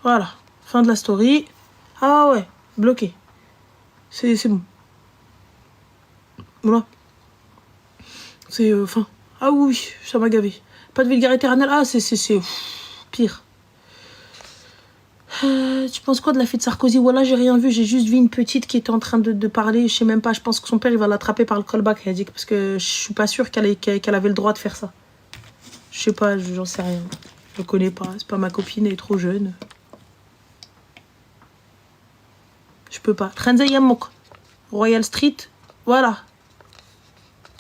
Voilà. Fin de la story. Ah ouais, bloqué. C'est bon. Voilà. C'est fin. Ah oui, ça m'a gavé. Pas de vulgarité éternelle. Ah, c'est pire. Tu penses quoi de la fille de Sarkozy? Voilà, j'ai rien vu. J'ai juste vu une petite qui était en train de parler. Je sais même pas. Je pense que son père, il va l'attraper par le callback. Elle a dit parce que je suis pas sûre qu'elle avait le droit de faire ça. Je sais pas, j'en sais rien. Je connais pas. C'est pas ma copine, elle est trop jeune. Je peux pas. Trenza Yamok. Royal Street. Voilà.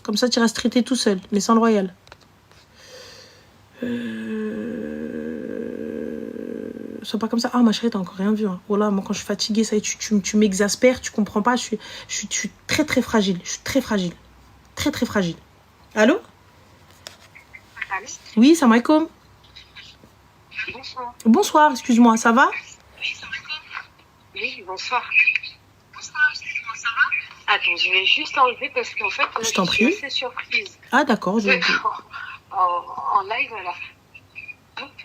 Comme ça, tu restes traité tout seul, mais sans le Royal. Sois pas comme ça. Ah, ma chérie, t'as encore rien vu. Hein. Voilà, moi, quand je suis fatiguée, ça y est, tu m'exaspères, tu comprends pas. Je suis très, très fragile. Je suis très fragile. Très, très fragile. Allô? Allô? Oui, salam alaikum. Bonsoir. Bonsoir, excuse-moi, ça va? Oui, bonsoir. Comment ça va? Attends, je vais juste enlever parce qu'en fait, je t'en prie. Assez surprise. Ah, d'accord. En live, voilà.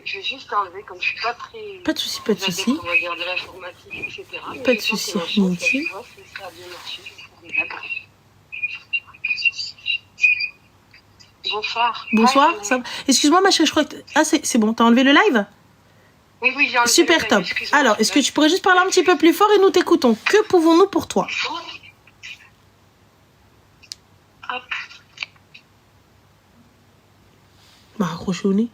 Je vais juste enlever, comme je suis pas très... Pas de souci, pas de souci. On va dire de l'informatique, etc. Pas de souci, Niti. Ça a bien marché. Bonsoir. Bonsoir. Ça... Excuse-moi, ma chérie, je crois que... Ah, c'est bon, t'as enlevé le live? Oui, j'ai enlevé super le live, top. Alors, est-ce que tu pourrais juste parler un petit peu plus fort et nous t'écoutons? Que pouvons-nous pour toi? Hop. M'a raccroché au nez.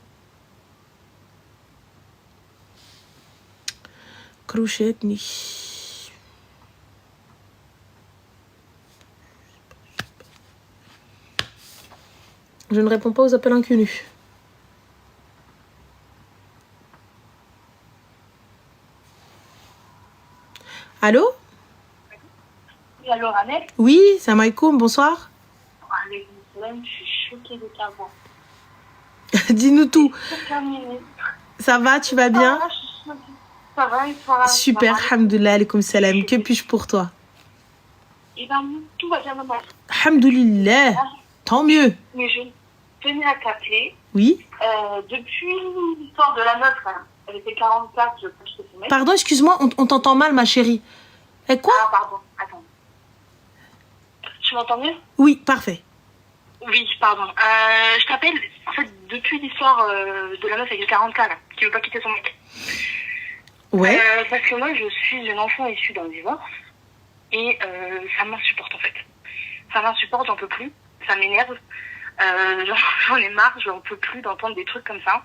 Crochetni. Je ne réponds pas aux appels inconnus. Allô? Oui, allô, Annette? Oui, salam alaikum, bonsoir. Allez, je suis choquée de ta voix. Dis-nous tout. Terminé. Ça va, tu vas bien? Ça va, et toi? Super, alhamdoulilah, alaikum salam. Que puis-je pour toi? Eh bien, tout va bien, maman. Alhamdoulilah, tant mieux. Mais je tenais à t'appeler. Oui. Depuis l'histoire de la meuf, hein, elle était 44, je peux te filmer. Pardon, excuse-moi, on t'entend mal, ma chérie. Et quoi? Ah, pardon, attends. Tu m'entends mieux? Oui, parfait. Oui, pardon. Je t'appelle, en fait, depuis l'histoire de la meuf avec le 40K, là, qui veut pas quitter son mec. Ouais. Parce que moi, je suis une enfant issue d'un divorce. Et ça m'insupporte, en fait. Ça m'insupporte, j'en peux plus. Ça m'énerve. J'en ai marre, j'en peux plus d'entendre des trucs comme ça.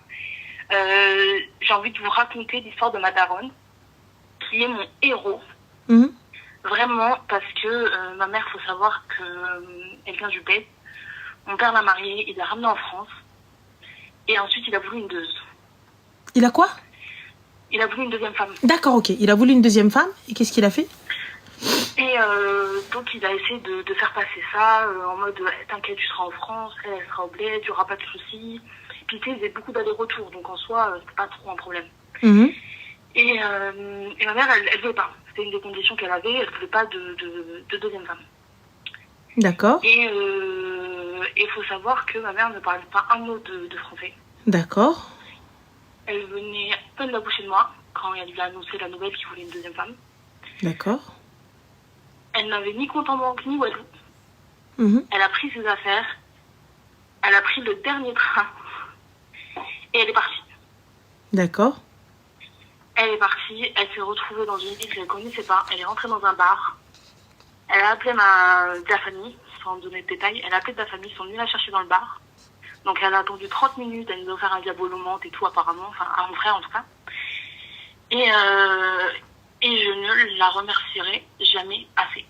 J'ai envie de vous raconter l'histoire de ma daronne, qui est mon héros. Mhm. Vraiment, parce que ma mère, faut savoir qu'elle vient du Bled. Mon père l'a mariée, il l'a ramenée en France. Et ensuite, il a voulu une deuxième. Il a quoi? Il a voulu une deuxième femme. D'accord, ok. Il a voulu une deuxième femme. Et qu'est-ce qu'il a fait? Et donc, il a essayé de faire passer ça en mode t'inquiète, tu seras en France, elle sera au Bled, il n'y aura pas de soucis. Puis, tu sais, il faisait beaucoup d'allers-retours, donc en soi, c'était pas trop un problème. Mhm. Et ma mère, elle voulait pas. C'était une des conditions qu'elle avait, elle voulait pas de deuxième femme. D'accord. Et il faut savoir que ma mère ne parlait pas un mot de français. D'accord. Elle venait à peine d'accoucher de moi quand elle lui a annoncé la nouvelle qu'il voulait une deuxième femme. D'accord. Elle n'avait ni compte en banque ni Walou. Mhm. Elle a pris ses affaires, elle a pris le dernier train et elle est partie. D'accord. Elle est partie, elle s'est retrouvée dans une ville qu'elle ne connaissait pas. Elle est rentrée dans un bar. Elle a appelé sa famille, sans donner de détails. Elle a appelé sa famille, ils sont venus la chercher dans le bar. Donc elle a attendu 30 minutes, elle nous a offert un diabolomante et tout apparemment, enfin à mon frère en tout cas. Et je ne la remercierai jamais assez.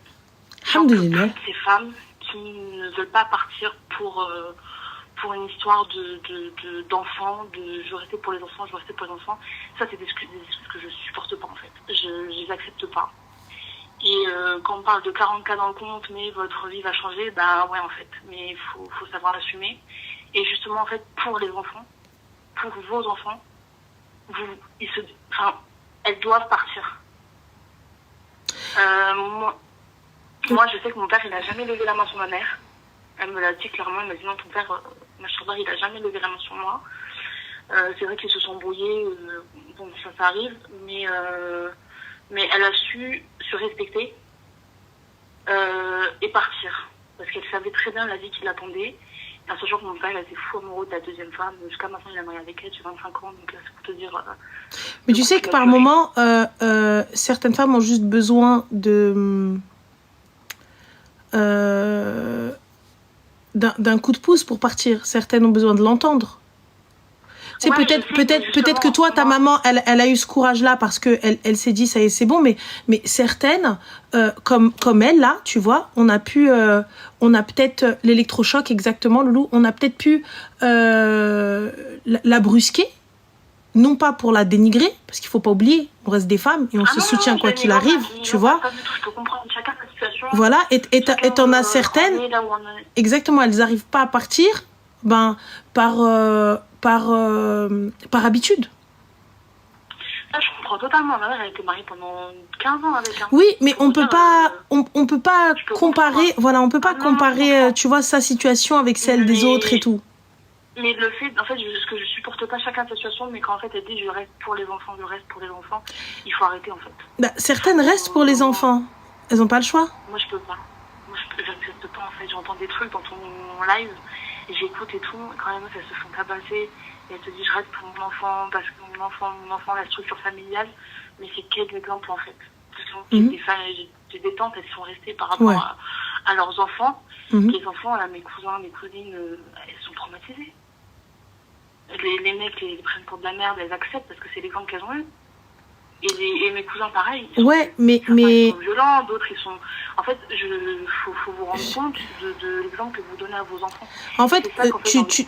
J'en peux Alhamdulillah. plus de ces femmes qui ne veulent pas partir pour une histoire d'enfants, je veux rester pour les enfants, je veux rester pour les enfants. Ça, c'est des excuses que je supporte pas en fait. Je les accepte pas. Et quand on parle de 40 cas dans le compte, mais votre vie va changer, bah ouais en fait. Mais il faut savoir l'assumer. Et justement en fait, pour les enfants, pour vos enfants, elles doivent partir. Moi, je sais que mon père, il n'a jamais levé la main sur ma mère. Elle me l'a dit clairement, elle m'a dit non, ton père, machallah, il n'a jamais levé la main sur moi. C'est vrai qu'ils se sont brouillés, bon, ça arrive, mais elle a su se respecter et partir. Parce qu'elle savait très bien la vie qui l'attendait. Et à ce jour, mon père, il était fou amoureux de la deuxième femme. Jusqu'à maintenant, il a marié avec elle, j'ai 25 ans, donc là, c'est pour te dire... Mais tu sais que par moment, certaines femmes ont juste besoin d'un coup de pouce pour partir. Certaines ont besoin de l'entendre. Tu sais, Ouais, peut-être que toi, ta maman, elle a eu ce courage-là parce que elle s'est dit ça y est, c'est bon. Mais certaines, comme elle là, tu vois, on a peut-être l'électrochoc exactement, Loulou. On a peut-être pu la brusquer, non pas pour la dénigrer, parce qu'il faut pas oublier, on reste des femmes et on se soutient quoi qu'il arrive, tu vois. Je peux comprendre chacun sa situation. Voilà, et t'en as certaines, exactement, elles n'arrivent pas à partir, ben par habitude. Ça, je comprends totalement. Ma mère, elle a été mariée pendant 15 ans avec un. Oui, mais on peut pas comparer, voilà, on peut pas comparer, tu vois, sa situation avec celle des autres et tout. Mais le fait, en fait, ce que je supporte pas chacun sa situation, mais quand en fait elle dit je reste pour les enfants, il faut arrêter en fait. Bah, certaines restent pour les enfants. Elles ont pas le choix. Moi, je peux pas. J'accepte pas en fait. J'entends des trucs dans ton live, et j'écoute et tout. Et quand les meufs, elles se font tabasser. Et elles te disent je reste pour mon enfant parce que mon enfant, la structure familiale. Mais c'est quel exemple en fait. J'ai des tantes, elles sont restées par rapport à leurs enfants. Les enfants, là, mes cousins, mes cousines, elles sont traumatisées. Les mecs les prennent pour de la merde, elles acceptent parce que c'est l'exemple qu'elles ont eu. Et mes cousins, pareil. Ouais, mais... Ils sont violents, d'autres, ils sont... En fait, faut vous rendre compte de l'exemple que vous donnez à vos enfants. En fait,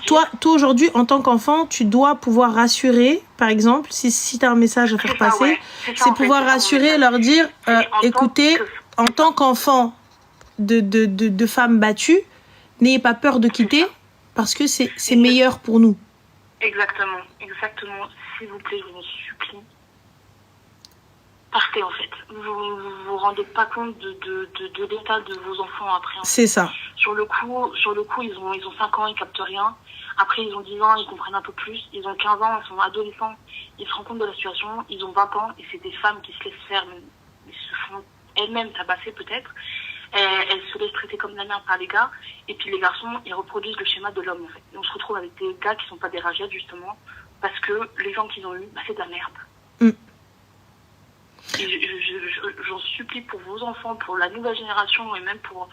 toi, aujourd'hui, en tant qu'enfant, tu dois pouvoir rassurer, par exemple, si tu as un message à faire passer, c'est pouvoir rassurer, leur dire, écoutez, en tant qu'enfant de femmes battues, n'ayez pas peur de quitter, parce que c'est meilleur pour nous. Exactement. S'il vous plaît, je vous en supplie. Partez en fait. Vous vous rendez pas compte de l'état de vos enfants après. C'est ça. Sur le coup, ils ont 5 ans, ils captent rien. Après, ils ont 10 ans, ils comprennent un peu plus. Ils ont 15 ans, ils sont adolescents. Ils se rendent compte de la situation. Ils ont 20 ans et c'est des femmes qui se laissent faire. Ils se font elles-mêmes tabasser peut-être. Elles se laissent traiter comme de la merde par les gars. Et puis les garçons, ils reproduisent le schéma de l'homme en fait. Et on se retrouve avec des gars qui sont pas des ragettes justement. Parce que les gens qu'ils ont eus, c'est de la merde. J'en supplie pour vos enfants, pour la nouvelle génération et même pour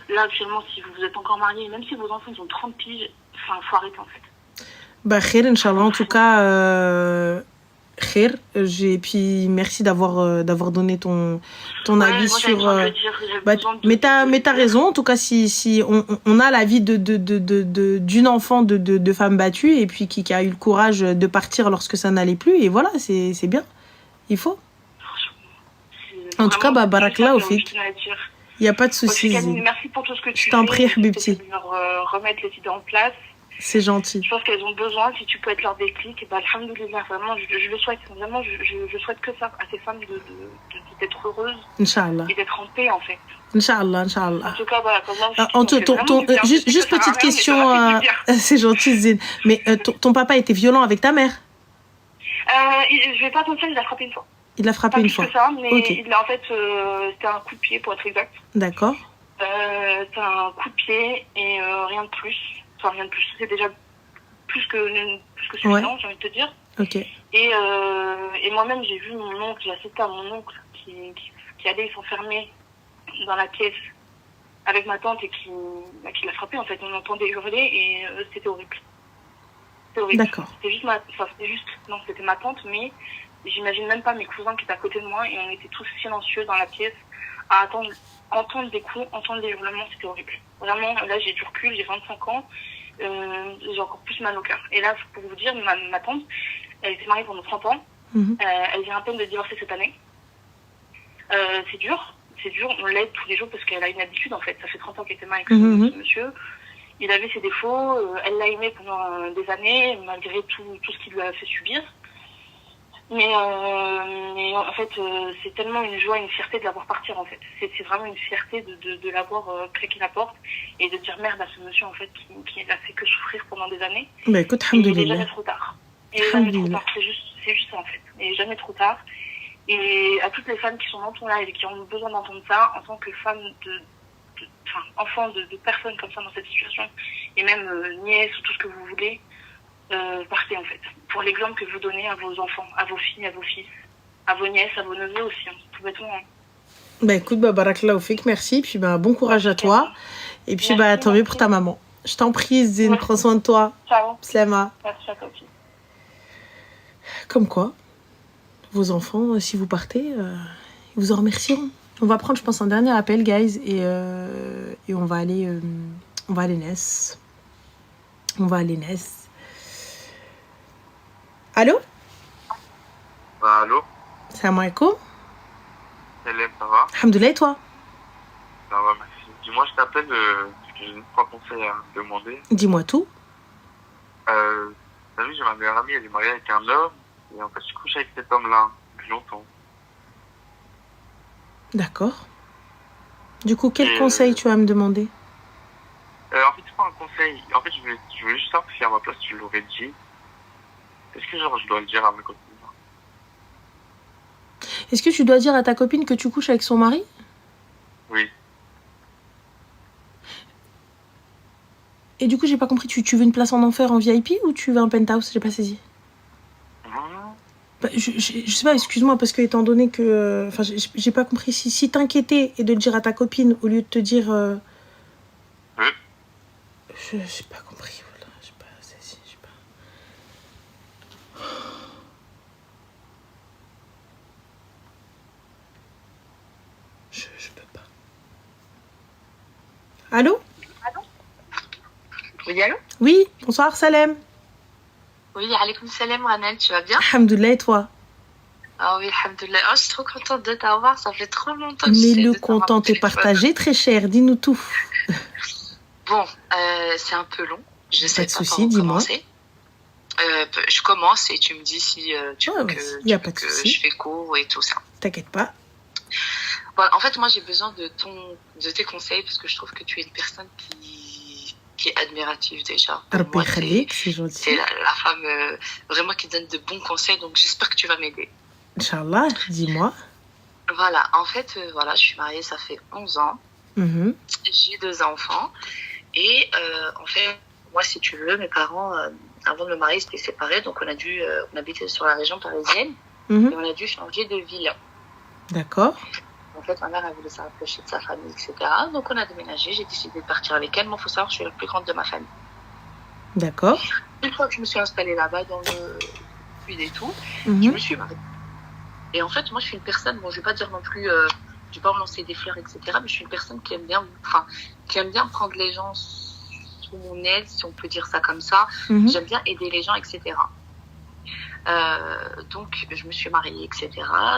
là actuellement si vous êtes encore mariés, même si vos enfants ils ont 30 piges, enfin faut arrêter en fait. Bah, khair, Inch'Allah. En tout cas, khair. Puis merci d'avoir donné ton avis sur. Mais t'as raison. En tout cas, si on a l'avis d'une enfant de femme battue et puis qui a eu le courage de partir lorsque ça n'allait plus, et voilà, c'est bien. Il faut. En tout cas, bah, barakallah au fik. Il n'y a pas de souci. Merci pour tout ce que tu fais. Je t'en prie, Habibti. De leur remettre les idées en place. C'est gentil. Je pense qu'elles ont besoin, si tu peux être leur déclic, et bah, alhamdoulilah, vraiment, je le souhaite. Vraiment, je souhaite que ça, à ces femmes d'être heureuses. Inch'Allah. Et d'être en paix, en fait. Inch'Allah, Inch'Allah. En tout cas, voilà, juste petite question, c'est gentil, Zine. Mais ton papa était violent avec ta mère? Je vais pas te mentir, il l'a frappé une fois. Il l'a frappé une fois. Pas plus que ça, mais Ok. il a, en fait, c'était un coup de pied, pour être exact. D'accord. C'était un coup de pied et rien de plus. Enfin, rien de plus. C'était déjà plus que suffisant, j'ai envie de te dire. Ok. Et moi-même, j'ai vu mon oncle, j'ai assisté à mon oncle qui allait s'enfermer dans la pièce avec ma tante et qui l'a frappé, en fait. On entendait hurler et c'était horrible. C'était horrible. D'accord. C'était ma tante, mais j'imagine même pas mes cousins qui étaient à côté de moi et on était tous silencieux dans la pièce à entendre des coups, entendre des hurlements, c'était horrible. Vraiment, là, j'ai du recul, j'ai 25 ans, j'ai encore plus mal au cœur. Et là, pour vous dire, ma tante, elle était mariée pendant 30 ans, elle vient à peine de divorcer cette année. C'est dur, on l'aide tous les jours parce qu'elle a une habitude, en fait. Ça fait 30 ans qu'elle était mariée avec ce monsieur. Il avait ses défauts, elle l'a aimé pendant des années, malgré tout ce qu'il lui a fait subir. Mais en fait, c'est tellement une joie, une fierté de l'avoir partir, en fait. C'est vraiment une fierté de l'avoir claqué la porte et de dire merde à ce monsieur, en fait, qui n'a fait que souffrir pendant des années. Bah écoute, il n'est alhamdoulilah. jamais trop tard. Il n'est jamais trop tard, c'est juste ça, en fait. Il n'est jamais trop tard. Et à toutes les femmes qui sont dans ton live et qui ont besoin d'entendre ça, en tant que femme enfant de personnes comme ça dans cette situation, et même nièce ou tout ce que vous voulez, partez en fait. Pour l'exemple que vous donnez à vos enfants, à vos filles, à vos fils, à vos nièces, à vos neveux aussi, tout bêtement. Bah écoute, bah barakallah fik, merci. Puis bah bon courage à toi. Et puis bah tant mieux pour ta maman. Je t'en prie, Zine, prends soin de toi. Ciao. Slama. Merci à toi aussi. Comme quoi, vos enfants, si vous partez, ils vous en remercieront. On va prendre, je pense, un dernier appel, guys, et on va aller Ness. On va aller Ness. Allô? Bah, allô? Salam alaikum. Salam, ça va? Alhamdoulilah, et toi? Ça va, merci. Dis-moi, je t'appelle parce que j'ai 3 conseils à te demander. Dis-moi tout. T'as vu, j'ai ma meilleure amie, elle est mariée avec un homme, et en fait, je couche avec cet homme-là depuis longtemps. D'accord. Du coup, quel conseil tu vas me demander? En fait, c'est pas un conseil. En fait, je voulais juste savoir si à ma place, tu l'aurais dit. Est-ce que, genre, je dois le dire à ma copine? Est-ce que tu dois dire à ta copine que tu couches avec son mari? Oui. Et du coup, j'ai pas compris. Tu veux une place en enfer en VIP ou tu veux un penthouse? J'ai pas saisi. Bah, je sais pas, excuse-moi, parce que étant donné que... Enfin, j'ai pas compris. Si t'inquiétais et de le dire à ta copine au lieu de te dire... Oui. J'ai pas compris. Voilà, j'ai pas saisi. Je peux pas. Allô? Oui, allô? Oui, bonsoir, Salem. Oui, alaykoum salam, Ranel, tu vas bien? Alhamdoulilah, et toi? Ah oui, alhamdoulilah. Oh, je suis trop contente de t'avoir, ça fait trop longtemps que Mais j'essaie le de t'avoir content au est téléphone. partagé, très cher. Dis-nous tout. Bon, c'est un peu long. Je sais Pas de pas souci, par où dis-moi. commencer. Je commence et tu me dis si tu veux vas-y, que, y a tu pas veux de que souci. je fais court et tout ça. T'inquiète pas. Voilà, en fait, moi, j'ai besoin de tes conseils parce que je trouve que tu es une personne qui est admirative déjà. Pour Rabbi moi, Khalik, c'est gentil. c'est la femme vraiment qui donne de bons conseils, donc j'espère que tu vas m'aider. Inch'Allah, dis-moi. Voilà, en fait, voilà, je suis mariée, ça fait 11 ans. Mhm. J'ai 2 enfants. Et en fait, moi, si tu veux, mes parents, avant de me marier, s'étaient séparés. Donc, on habitait sur la région parisienne. Mhm. Et on a dû changer de ville. D'accord. En fait, ma mère, elle voulait se rapprocher de sa famille, etc. Donc, on a déménagé. J'ai décidé de partir avec elle. Moi, il faut savoir que je suis la plus grande de ma famille. D'accord. Une fois que je me suis installée là-bas, dans le sud et tout, je Mhm. me suis mariée. Et en fait, moi, je suis une personne, bon, je vais pas dire non plus, je vais pas me lancer des fleurs, etc. Mais je suis une personne qui aime bien prendre les gens sous mon aile, si on peut dire ça comme ça. Mhm. J'aime bien aider les gens, etc. Donc, je me suis mariée, etc.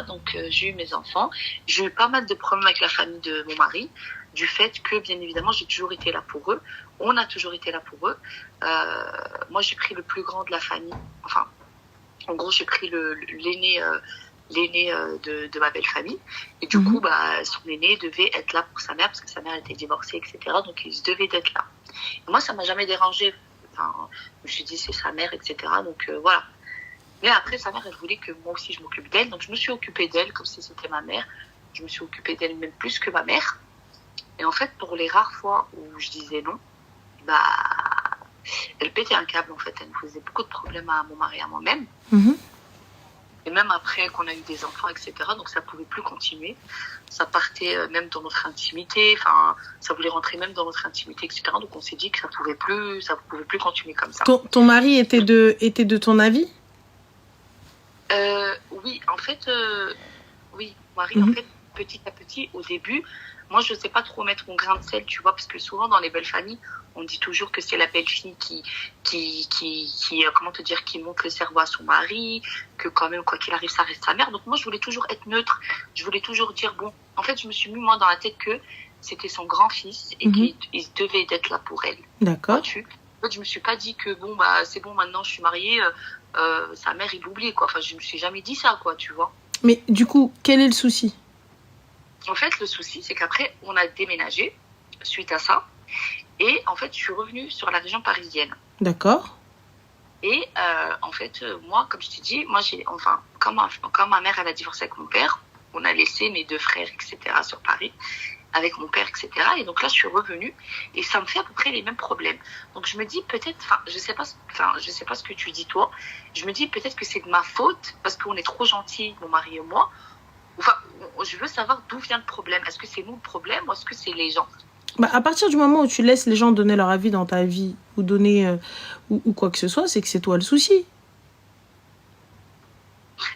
Donc, j'ai eu mes enfants. J'ai eu pas mal de problèmes avec la famille de mon mari, du fait que, bien évidemment, j'ai toujours été là pour eux. On a toujours été là pour eux. Moi, j'ai pris le plus grand de la famille. Enfin, en gros, j'ai pris l'aîné de ma belle famille. Et du Mhm. coup, son aîné devait être là pour sa mère, parce que sa mère était divorcée, etc. Donc, il devait être là. Et moi, ça m'a jamais dérangé. Enfin, je me suis dit, c'est sa mère, etc. Donc, voilà. Mais après, sa mère, elle voulait que moi aussi, je m'occupe d'elle. Donc, je me suis occupée d'elle comme si c'était ma mère. Je me suis occupée d'elle même plus que ma mère. Et en fait, pour les rares fois où je disais non, elle pétait un câble, en fait. Elle me faisait beaucoup de problèmes à mon mari et à moi-même. Mhm. Et même après qu'on a eu des enfants, etc. Donc, ça pouvait plus continuer. Ça partait même dans notre intimité. Enfin, ça voulait rentrer même dans notre intimité, etc. Donc, on s'est dit que ça pouvait plus continuer comme ça. Ton mari était de ton avis? Oui, en fait, oui, Marie, Mhm. en fait, petit à petit, au début, moi, je sais pas trop mettre mon grain de sel, tu vois, parce que souvent, dans les belles familles, on dit toujours que c'est la belle-fille qui comment te dire, qui monte le cerveau à son mari, que quand même, quoi qu'il arrive, ça reste sa mère. Donc, moi, je voulais toujours être neutre. Je voulais toujours dire, bon, en fait, je me suis mis, moi, dans la tête que c'était son grand-fils et Mhm. qu'il devait être là pour elle. D'accord. Vois-tu? En fait, je me suis pas dit que, bon, c'est bon, maintenant, je suis mariée, sa mère, il l'oublie, quoi. Enfin, je me suis jamais dit ça, quoi, tu vois. Mais du coup, quel est le souci? En fait, le souci, c'est qu'après, on a déménagé suite à ça. Et en fait, je suis revenue sur la région parisienne. D'accord. Et en fait, moi, comme je t'ai dit, quand ma mère, elle a divorcé avec mon père, on a laissé mes deux frères, etc., sur Paris, avec mon père, etc. Et donc là, je suis revenue et ça me fait à peu près les mêmes problèmes. Donc je me dis peut-être, je sais pas ce que tu dis toi. Je me dis peut-être que c'est de ma faute parce qu'on est trop gentils, mon mari et moi. Enfin, je veux savoir d'où vient le problème. Est-ce que c'est nous le problème ou est-ce que c'est les gens? À partir du moment où tu laisses les gens donner leur avis dans ta vie ou donner ou quoi que ce soit, c'est que c'est toi le souci.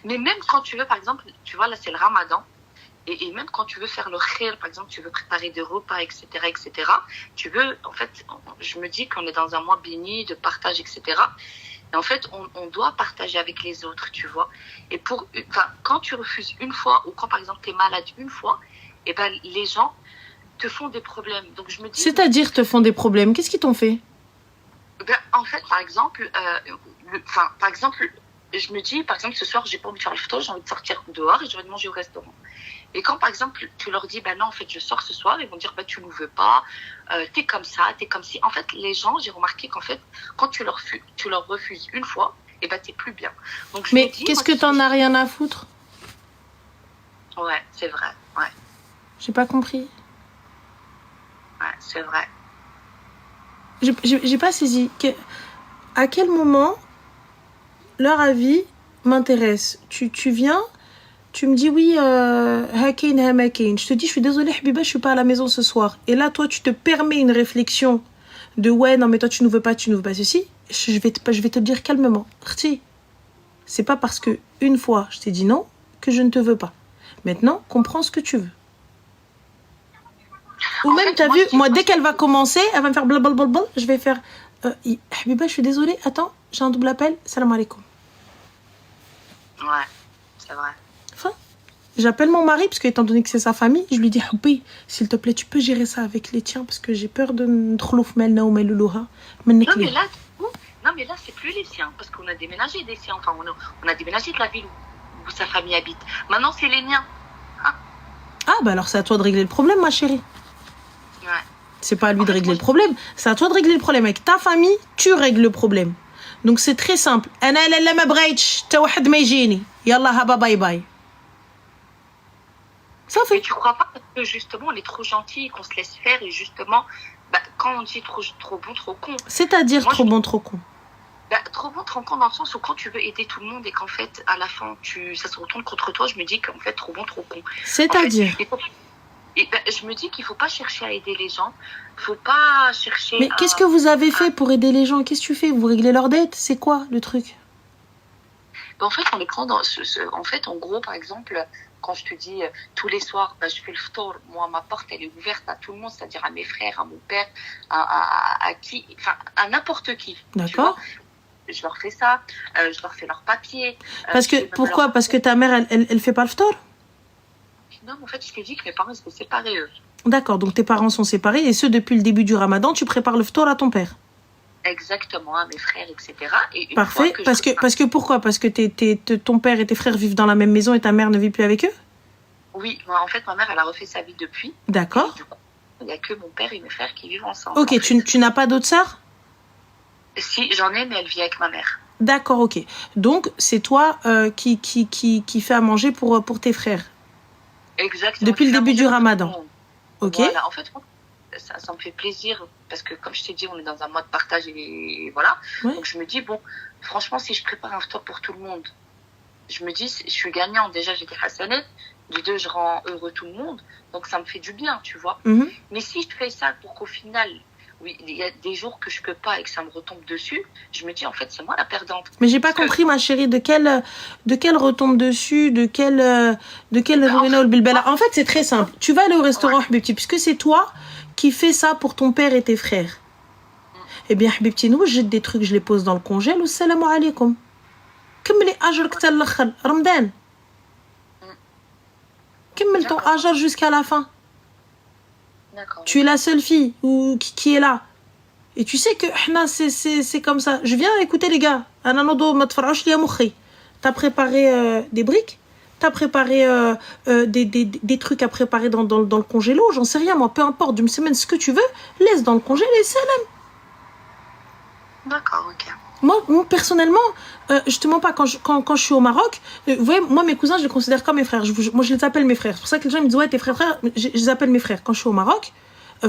Mais même quand tu veux, par exemple, tu vois, là, c'est le ramadan. Et même quand tu veux faire le khir, par exemple, tu veux préparer des repas, etc., tu veux, en fait, je me dis qu'on est dans un mois béni de partage, etc. Et en fait, on doit partager avec les autres, tu vois. Et quand tu refuses une fois, ou quand, par exemple, tu es malade une fois, et ben, les gens te font des problèmes. Donc, je me dis... C'est-à-dire te font des problèmes. Qu'est-ce qu'ils t'ont fait? En fait, par exemple, je me dis, par exemple, ce soir, j'ai pas envie de faire le photo, j'ai envie de sortir dehors et j'ai envie de manger au restaurant. Et quand, par exemple, tu leur dis, non, en fait, je sors ce soir, ils vont dire, tu ne veux pas, t'es comme ça, t'es comme ci. En fait, les gens, j'ai remarqué qu'en fait, quand tu leur refuses une fois, et t'es plus bien. Donc, je Mais me dis, qu'est-ce que t'en as rien à foutre? Ouais, c'est vrai, ouais. J'ai pas compris. Ouais, c'est vrai. J'ai pas saisi. À quel moment leur avis m'intéresse? Tu viens, tu me dis oui, hakin, hamakin. Je te dis, je suis désolée, Habiba, je suis pas à la maison ce soir. Et là, toi, tu te permets une réflexion de ouais, non, mais toi, tu ne veux pas ceci. Je vais te dire calmement. Khti, c'est pas parce que une fois je t'ai dit non que je ne te veux pas. Maintenant, comprends ce que tu veux. Ou même, t'as vu, moi, dès qu'elle va commencer, elle va me faire blablabla, je vais faire Habiba, je suis désolée, attends, j'ai un double appel, salam alaikum. Ouais, c'est vrai. Enfin, j'appelle mon mari, parce que étant donné que c'est sa famille, je lui dis Habibi, s'il te plaît, tu peux gérer ça avec les tiens, parce que j'ai peur de n'trolouf melna ou meloulouha. Non, mais là, c'est plus les siens, parce qu'on a déménagé des siens, enfin, on a déménagé de la ville où sa famille habite. Maintenant, c'est les miens. Hein? Ah, bah alors c'est à toi de régler le problème, ma chérie. Ouais. C'est pas à lui de régler le problème, c'est à toi de régler le problème. Avec ta famille, tu règles le problème. Donc c'est très simple. أنا لا ما بغيتش تا واحد ما يجيني. يلا هبا باي باي. Ça fait. Mais tu crois pas que justement on est trop gentil, qu'on se laisse faire et justement, quand on dit trop bon, trop con. C'est-à-dire moi, trop bon, trop con. Trop bon, trop con dans le sens où quand tu veux aider tout le monde et qu'en fait, à la fin, ça se retourne contre toi, je me dis qu'en fait, trop bon, trop con. C'est-à-dire je me dis qu'il faut pas chercher à aider les gens, faut pas chercher Mais qu'est-ce que vous avez fait pour aider les gens? Qu'est-ce que tu fais? Vous réglez leurs dettes? C'est quoi le truc? En fait, on les prend en fait, en gros, par exemple, quand je te dis tous les soirs, je fais le ftour, moi, ma porte, elle est ouverte à tout le monde, c'est-à-dire à mes frères, à mon père, à qui, enfin, à n'importe qui. D'accord. Je leur fais ça, je leur fais leurs papiers. Pourquoi? Parce que ta mère, elle fait pas le ftour? Non, en fait, je t'ai dit que mes parents étaient séparés, eux. D'accord, donc tes parents sont séparés et ce depuis le début du ramadan, tu prépares le ftour à ton père. Exactement, à mes frères, etc. Et parfait, parce que pourquoi? Parce que ton père et tes frères vivent dans la même maison et ta mère ne vit plus avec eux? Oui, en fait, ma mère, elle a refait sa vie depuis. D'accord. Du coup, il n'y a que mon père et mes frères qui vivent ensemble. Ok, tu n'as pas d'autres sœurs? Si, j'en ai, mais elle vit avec ma mère. D'accord, ok. Donc, c'est toi qui fais à manger pour tes frères? Exactement. Depuis le début du ramadan. Ok. Voilà, en fait, ça me fait plaisir parce que, comme je t'ai dit, on est dans un mode partage et voilà. Ouais. Donc, je me dis, bon, franchement, si je prépare un ftour pour tout le monde, je me dis, je suis gagnant. Déjà, j'ai des hasanat. De deux, je rends heureux tout le monde. Donc, ça me fait du bien, tu vois. Mm-hmm. Mais si je fais ça pour qu'au final, oui, il y a des jours que je peux pas et que ça me retombe dessus, je me dis, en fait, c'est moi la perdante. Mais j'ai pas compris, ma chérie, de quel retombe dessus, de quel En fait, c'est très simple. Tu vas aller au restaurant, Habibti, puisque c'est toi qui fais ça pour ton père et tes frères. Eh bien, Habibti, nous, j'ai des trucs, je les pose dans le congèle. Assalamu alaikum. كملي أجرك حتى الآخر رمضان. كمل ton أجر jusqu'à la fin. D'accord. Tu es la seule fille qui est là. Et tu sais que c'est comme ça. Je viens écouter les gars. T'as préparé des briques? T'as préparé des trucs à préparer dans le congélo? J'en sais rien, moi. Peu importe, d'une semaine, ce que tu veux, laisse dans le congélo et salam. D'accord, ok. Moi personnellement, je te mens pas, quand je suis au Maroc, vous voyez, moi mes cousins je les considère comme mes frères, moi je les appelle mes frères, c'est pour ça que les gens me disent ouais tes frères, je les appelle mes frères. Quand je suis au Maroc,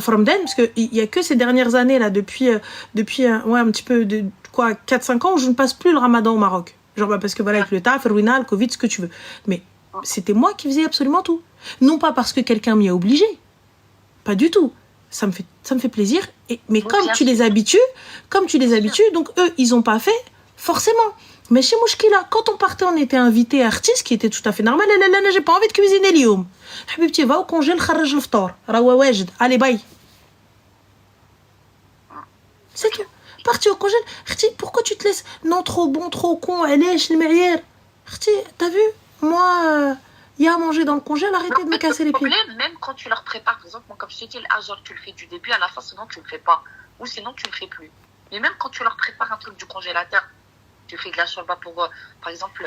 Fromden, parce qu'il y a que ces dernières années là, depuis ouais, un petit peu de 4-5 ans où je ne passe plus le ramadan au Maroc, genre parce que voilà, avec le taf, le le Covid, ce que tu veux, mais c'était moi qui faisais absolument tout, non pas parce que quelqu'un m'y a obligé, pas du tout. Ça me fait plaisir, mais comme tu les habitues, donc eux, ils n'ont pas fait, forcément. Mais chez Mouchkila, quand on partait, on était invité à Artis, qui était tout à fait normal. Là, j'ai pas envie de cuisiner l'youm. Habibti, va au congé, kharaj l'ftar. Rawa wajid. Allez, bye. C'est tout. Parti au congé. Pourquoi tu te laisses? Non, trop bon, trop con. Allez, chez le meilleur. T'as vu? Moi... il y a à manger dans le congèle, arrêtez de me casser les pieds. Le problème, même quand tu leur prépares, par exemple, comme je t'ai dit, l'ajor, tu le fais du début à la fin, sinon tu le fais pas. Ou sinon tu le fais plus. Mais même quand tu leur prépares un truc du congélateur, tu fais de la shorba par exemple,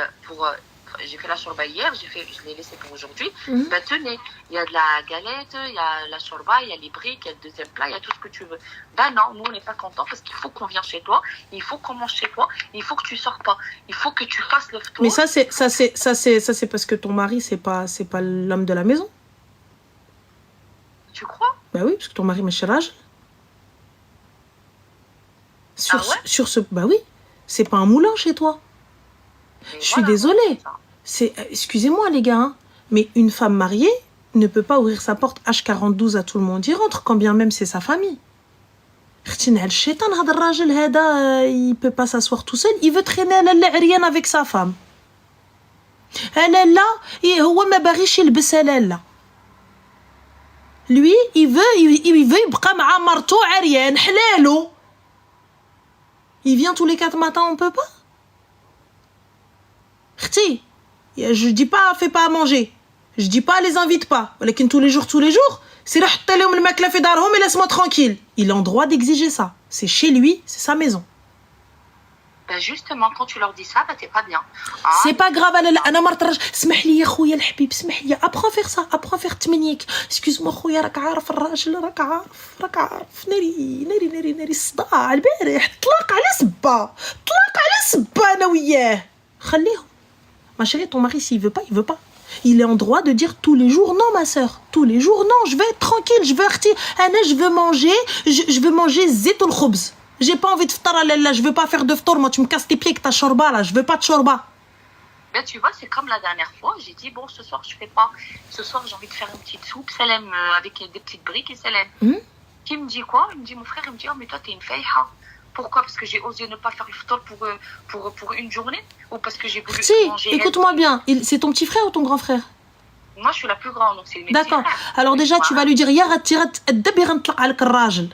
j'ai fait la shorba hier, je l'ai laissé pour aujourd'hui. Mm-hmm. Ben tenez, il y a de la galette, il y a la shorba, il y a les briques, il y a le deuxième plat, il y a tout ce que tu veux. Ben non, nous on n'est pas contents parce qu'il faut qu'on vienne chez toi, il faut qu'on mange chez toi, il faut que tu sors pas, il faut que tu fasses le ftour. Mais ça c'est parce que ton mari c'est pas l'homme de la maison. Tu crois? Bah oui, parce que ton mari machirage. Sur ce, bah oui, c'est pas un moulin chez toi. Mais je suis désolée. Excusez-moi les gars, hein, mais une femme mariée ne peut pas ouvrir sa porte H42 à tout le monde y rentre, quand bien même c'est sa famille. Il peut pas s'asseoir tout seul, il veut traîner rien avec sa femme. Lui, il veut يبقى مع مرته عريان حلالو. Il vient tous les 4 matins, on peut pas. Je dis pas fais pas à manger, je dis pas les invite pas, ولكن tous les jours c'est là حط لهم الماكله في دارهم et laisse-moi tranquille. Il a le droit d'exiger ça, c'est chez lui, c'est sa maison. Ben justement, quand tu leur dis ça, ben t'es pas bien. C'est pas grave, انا مرت الراجل. اسمح لي يا خويا الحبيب، اسمح لي، apprends faire ça, apprends faire تمنيك. excuse-moi خويا، راك عارف الراجل، راك عارف ناري الصداع البارح، طلق على سبه انا وياه. خليهم. Ma chérie, ton mari, s'il veut pas, il veut pas. Il est en droit de dire tous les jours non, ma sœur. Tous les jours non, je veux être tranquille, je veux manger zetoul khoubz. J'ai pas envie de ftar là, je veux pas faire de ftar. Moi, tu me casses tes pieds avec ta shorba là. Je veux pas de shorba. Ben, tu vois, c'est comme la dernière fois. J'ai dit, bon, ce soir, je fais pas. Ce soir, j'ai envie de faire une petite soupe, Salem, avec des petites briques et Salem. Qui me dit quoi? Il me dit, mon frère, il me dit, oh, mais toi, t'es une faïha. Pourquoi? Parce que j'ai osé ne pas faire le ftar pour une journée? Ou parce que j'ai voulu manger. Écoute-moi bien. C'est ton petit frère ou ton grand frère? Moi, je suis la plus grande, donc c'est mes D'accord. petits frères. Alors déjà, tu vas lui dire, ya ratirat ad-dabir ntlaq alak ar-rajul.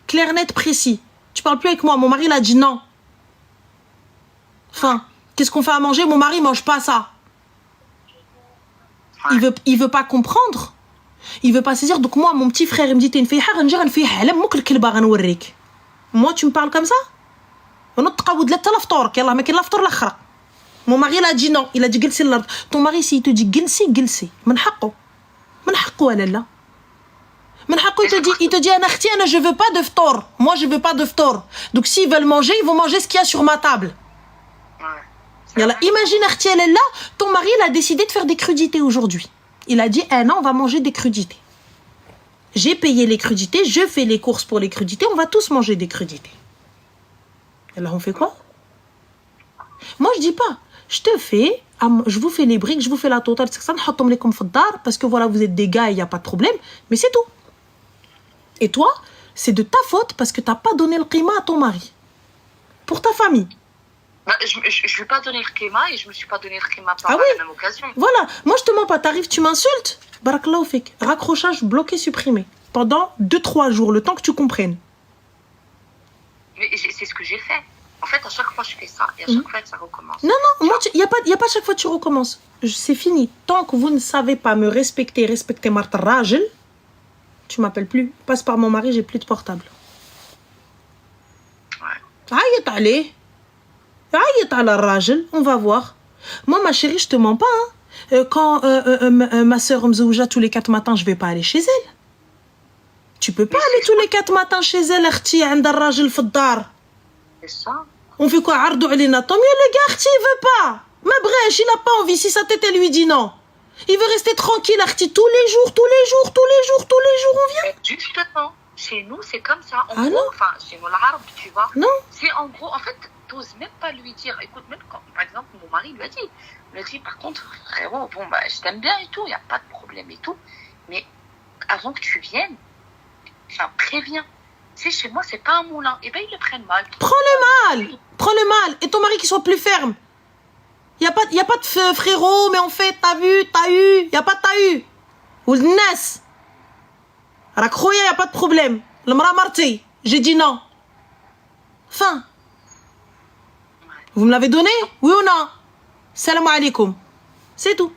Clair, net, précis. Tu parles plus avec moi. Mon mari, il a dit non. Enfin, qu'est-ce qu'on fait à manger? Mon mari mange pas ça. Il veut pas comprendre. Il veut pas saisir. Donc moi, mon petit frère, il me dit, t'es une fille, moi, tu me parles comme ça? Mon mari, il a dit non. Il a dit, ton mari, s'il te dit, il te dit, je veux pas de ftor. Moi, je veux pas de ftor. Donc, s'ils veulent manger, ils vont manger ce qu'il y a sur ma table. Imagine, elle est là, ton mari, il a décidé de faire des crudités aujourd'hui. Il a dit, non, on va manger des crudités. J'ai payé les crudités, je fais les courses pour les crudités, on va tous manger des crudités. Alors, on fait quoi? Moi, je dis pas, je vous fais les briques, je vous fais la totale, parce que voilà, vous êtes des gars et il n'y a pas de problème, mais c'est tout. Et toi, c'est de ta faute parce que tu n'as pas donné le qima à ton mari. Pour ta famille. Bah, je ne lui ai pas donné le qima et je ne me suis pas donné le qima par la même occasion. Voilà, moi je te mens pas, t'arrives, tu m'insultes. Barakallahu fik. Raccrochage, bloqué, supprimé. Pendant 2-3 jours, le temps que tu comprennes. Mais c'est ce que j'ai fait. En fait, à chaque fois, je fais ça et à chaque fois, ça recommence. Non, moi, il n'y a pas chaque fois que tu recommences. C'est fini. Tant que vous ne savez pas me respecter Martha Rajel, tu m'appelles plus. Passe par mon mari, j'ai plus de portable. Aïe, allez. Aïe, ala Rajel, on va voir. Moi, ma chérie, je te mens pas. Quand ma soeur Mzouja, tous les 4 matins, je vais pas aller chez elle. Tu peux pas aller tous les 4 matins chez elle, Arti, عند الراجل في الدار. C'est ça. On fait quoi? Ardou alina. Tant mieux, le gars, Arti, il veut pas. Ma brèche, il a pas envie. Si sa tête, elle lui dit non. Il veut rester tranquille, Arti. Tous les jours, on vient. Justement, chez nous, c'est comme ça. En gros, enfin, chez nous, l'arabe, tu vois. Non. C'est en gros, en fait, t'oses même pas lui dire. Écoute, même quand, par exemple, mon mari lui a dit. Il lui a dit, par contre, frérot, bon, bah, je t'aime bien et tout, il n'y a pas de problème et tout. Mais avant que tu viennes, enfin, préviens. C'est chez moi, c'est pas un moulin. Et ben, ils le prennent mal. Prends le mal. Et ton mari qui soit plus ferme. Il y a pas de frérot, mais en fait, t'as eu. Il y a pas de t'as eu. Ou le nes. Rakrouya, il y a pas de problème. Le mara marti. J'ai dit non. Fin. Vous me l'avez donné? Oui ou non? Salam alaikum. C'est tout.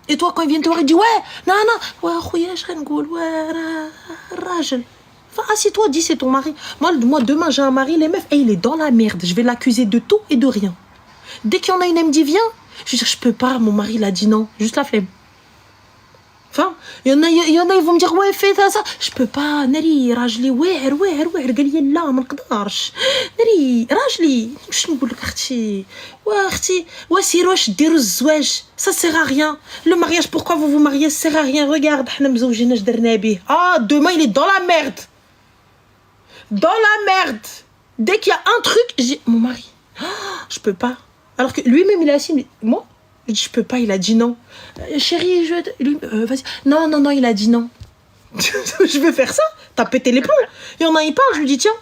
Et toi, quand il vient te voir, il dit ouais, non. Ouais, khouya, je rengoul. Ouais, rajel. Enfin, assieds-toi, dis c'est ton mari. Moi, demain, j'ai un mari, les meufs, et il est dans la merde. Je vais l'accuser de tout et de rien. Dès qu'il y en a une, elle me dit viens. Je vais dire, je peux pas, mon mari, il a dit non. Juste la flemme. Enfin, il y en a, ils vont me dire ouais, fais ça. Je peux pas. Nari, rajli, واعر قال لي لا ما نقدرش. ناري راجلي واش نقول لك اختي واختي وسير واش ديروا الزواج ça sert à rien. Le mariage, pourquoi vous vous mariez, ça sert à rien. Regarde, حنا مزوجين اش درنا به. Ah, demain il est dans la merde. Dans la merde. Dès qu'il y a un truc, je dis mon mari, je peux pas. Alors que lui-même il est assis, mais moi je dis je peux pas, il a dit non. Chérie, vas-y. Non, il a dit non. Je vais faire ça. T'as pété les plombs. Il y en a, il parle, je lui dis tiens,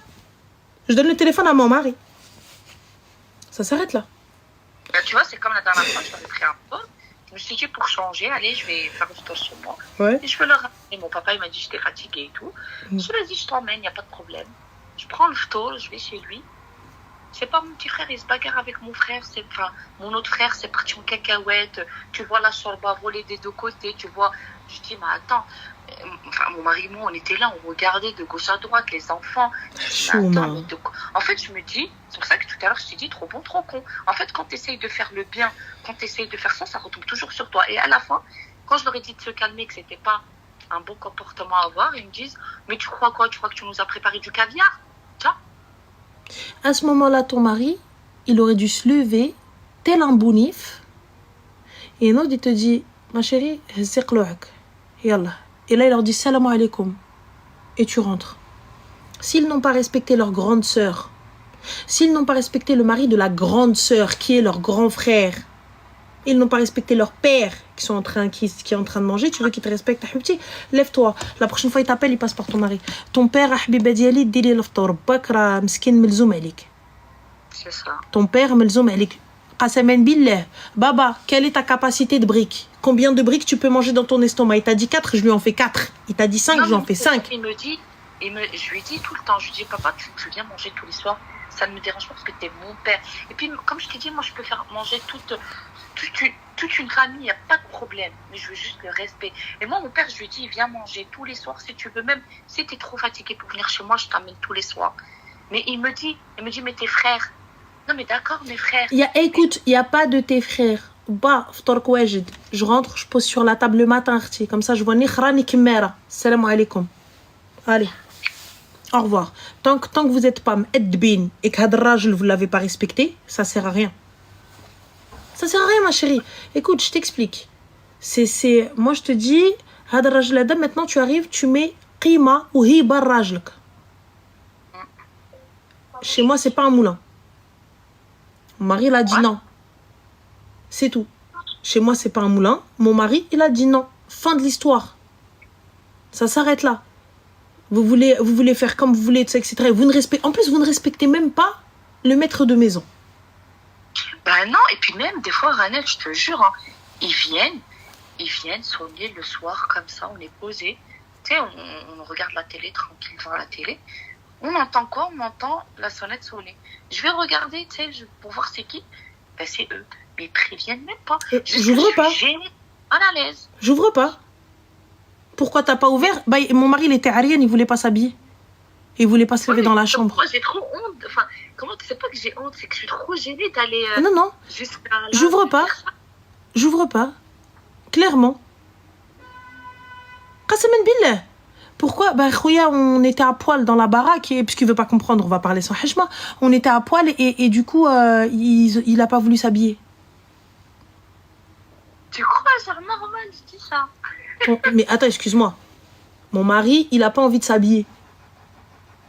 je donne le téléphone à mon mari. Ça s'arrête là. Bah, tu vois, c'est comme la dernière fois, je t'avais pris un pot. Je me suis dit pour changer, allez, je vais faire le tour sur moi. Ouais. Et je vais le ramener. Mon papa, il m'a dit j'étais fatiguée et tout. Je lui ai dit je t'emmène, il n'y a pas de problème. Je prends le tour, je vais chez lui. C'est pas mon petit frère, il se bagarre avec mon frère, mon autre frère, c'est parti en cacahuète. Tu vois la sorba voler des deux côtés, tu vois. Je dis, mais attends, mon mari et moi, on était là, on regardait de gauche à droite, les enfants. Je dis, mais attends, en fait, je me dis, c'est pour ça que tout à l'heure, je t'ai dit, trop bon, trop con. En fait, quand tu essayes de faire le bien, quand tu essayes de faire ça, ça retombe toujours sur toi. Et à la fin, quand je leur ai dit de se calmer, que c'était pas un bon comportement à avoir, ils me disent, mais tu crois quoi? Tu crois que tu nous as préparé du caviar? Tiens. À ce moment-là, ton mari, il aurait dû se lever, tel un bounif, et un autre, il te dit, ma chérie, yallah. Et là, il leur dit salam alaikum. Et tu rentres. s'ils n'ont pas respecté leur grande sœur, s'ils n'ont pas respecté le mari de la grande sœur qui est leur grand frère, ils n'ont pas respecté leur père qui est en train de manger, tu veux qu'ils te respectent, Habibti, lève-toi. La prochaine fois il t'appelle, il passe par ton mari. Ton père, Habiba diali, dili l'aftar, bakra miskin melzoum alik. C'est ça. Ton père melzoum alik. Qasaman billah. Baba, quelle est ta capacité de briques? Combien de briques tu peux manger dans ton estomac? Il t'a dit 4, je lui en fais 4. Il t'a dit 5, je lui en fais 5. Il me dit, je lui dis tout le temps, je lui dis papa, tu viens manger tous les soirs, ça ne me dérange pas parce que t'es mon père. Et puis comme je t'ai dit, moi je peux faire manger toute une famille, il n'y a pas de problème, mais je veux juste le respect. Et moi mon père, je lui dis viens manger tous les soirs si tu veux, même si t'es trop fatigué pour venir chez moi, je t'amène tous les soirs. Mais il me dit mais tes frères. Non mais d'accord, mes frères. Écoute, il n'y a pas de tes frères. Bah, ftork wajid. Je rentre, je pose sur la table le matin, comme ça je vois ni khra ni kimera. Salam alaikum. Allez. Au revoir. Tant que vous n'êtes pas m'edbin et que hadar rajl vous l'avez pas respecté, ça sert à rien. Ça sert à rien, ma chérie. Écoute, je t'explique. Moi je te dis, hadar rajl adam, maintenant tu arrives, tu mets qima ou hiba rajlak. Chez moi, c'est pas un moulin. Mon mari, il a dit non. C'est tout. Chez moi, c'est pas un moulin. Mon mari, il a dit non. Fin de l'histoire. Ça s'arrête là. Vous voulez faire comme vous voulez, etc. En plus, vous ne respectez même pas le maître de maison. Ben non, et puis même, des fois, Ranel, je te jure, hein, ils viennent sonner le soir, comme ça, on est posé. Tu sais, on regarde la télé, tranquille devant la télé. On entend quoi? On entend la sonnette sonner. Je vais regarder, tu sais, pour voir c'est qui. Ben c'est eux. Mais ils préviennent même pas. J'ouvre pas. Mal à l'aise. J'ouvre pas. Pourquoi t'as pas ouvert? Bah, mon mari, il était arienne, il voulait pas s'habiller. Il voulait pas se lever dans la chambre. Moi, j'ai trop honte. Enfin, comment c'est pas que j'ai honte, c'est que je suis trop gênée d'aller. Non. Jusqu'à là. J'ouvre pas. Clairement. Qasaman billah. Pourquoi? Bah, Khouya, on était à poil dans la baraque, et puisqu'il veut pas comprendre, on va parler sans hachma. On était à poil et du coup, il a pas voulu s'habiller. Tu crois, c'est normal, je dis ça. Mais attends, excuse-moi. Mon mari, il a pas envie de s'habiller.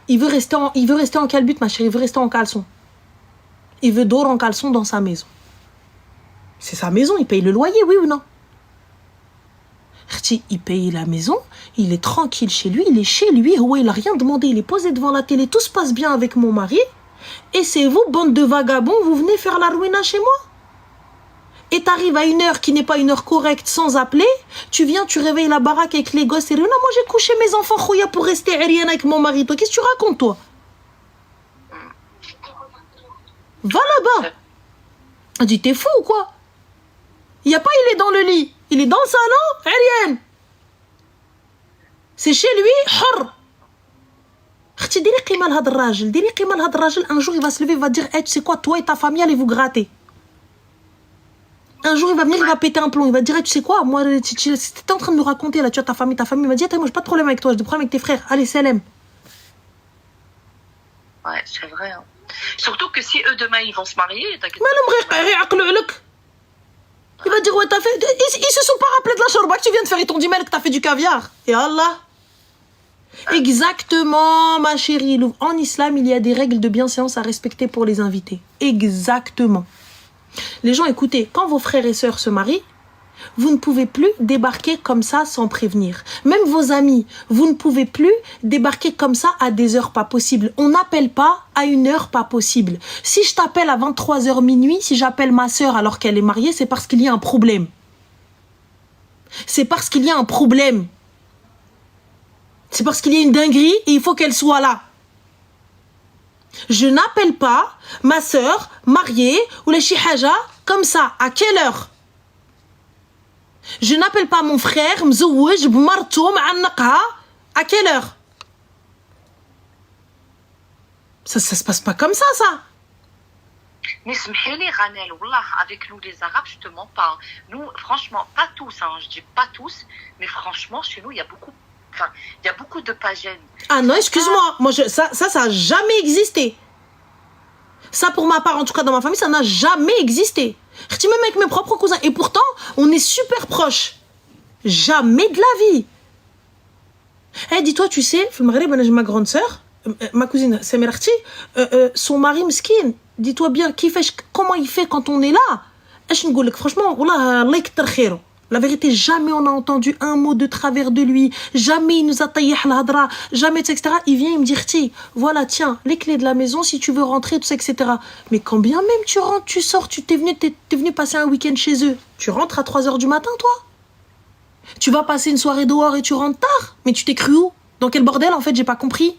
Il veut rester en calbut, ma chérie, il veut rester en caleçon. Il veut dormir en caleçon dans sa maison. C'est sa maison, il paye le loyer, oui ou non? Il paye la maison, il est tranquille chez lui, il est chez lui, il n'a rien demandé, il est posé devant la télé, tout se passe bien avec mon mari. Et c'est vous, bande de vagabonds, vous venez faire la ruina chez moi. Et t'arrives à une heure qui n'est pas une heure correcte sans appeler, tu viens, tu réveilles la baraque avec les gosses et non, moi j'ai couché mes enfants Khouya pour rester aérienne avec mon mari. Toi, qu'est-ce que tu racontes, toi? Va là-bas. Elle dit, t'es fou ou quoi? Il n'y a pas, il est dans le lit. Il est dans le salon, aérienne. C'est chez lui, hor. Un jour, il va se lever, il va dire, hey, tu sais quoi, toi et ta famille, allez vous gratter. Un jour, il va venir, il va péter un plomb. Il va dire, hey, tu sais quoi, moi, tu étais en train de me raconter, là, tu as ta famille. Il m'a dit, attends, moi, j'ai pas de problème avec toi, j'ai des problèmes avec tes frères. Allez, salam. Ouais, c'est vrai. Hein. Surtout que si eux, demain, ils vont se marier, t'inquiète pas. Il va dire, ouais, t'as fait. Ils se sont pas rappelés de la shorba que tu viens de faire. Ils t'ont dit, mais que t'as fait du caviar. Et Allah. Exactement, ma chérie. En islam, il y a des règles de bienséance à respecter pour les invités. Exactement. Les gens, écoutez, quand vos frères et sœurs se marient, vous ne pouvez plus débarquer comme ça sans prévenir. Même vos amis, vous ne pouvez plus débarquer comme ça à des heures pas possibles. On n'appelle pas à une heure pas possible. Si je t'appelle à 23h minuit, si j'appelle ma sœur alors qu'elle est mariée, c'est parce qu'il y a un problème. C'est parce qu'il y a un problème. C'est parce qu'il y a une dinguerie et il faut qu'elle soit là. Je n'appelle pas ma sœur mariée ou les chihaja comme ça. À quelle heure? Je n'appelle pas mon frère mzouj b'martou ma'annaqha. À quelle heure? Ça se passe pas comme ça. Mais smhili Ranel, wallah, avec nous les Arabes, je te mens pas. Nous, franchement, pas tous, hein, je dis pas tous, mais franchement, chez nous, il y a beaucoup de pagènes. Ah non, excuse-moi, moi ça a jamais existé. Ça, pour ma part, en tout cas dans ma famille, ça n'a jamais existé. Même avec mes propres cousins. Et pourtant, on est super proches. Jamais de la vie. Eh, dis-toi, tu sais, j'ai ma grande sœur, ma cousine Samirarti, son mari meskin, dis-toi bien, comment il fait quand on est là. Franchement, wallah, Allah yaktar khairu. La vérité, jamais on a entendu un mot de travers de lui, jamais il nous a taillé l'hadra, jamais, etc. Il vient, il me dit, voilà, tiens, les clés de la maison, si tu veux rentrer, tout ça, etc. Mais quand bien même tu rentres, tu sors, t'es venu passer un week-end chez eux, tu rentres à 3h du matin, toi? Tu vas passer une soirée dehors et tu rentres tard? Mais tu t'es cru où? Dans quel bordel, en fait, j'ai pas compris.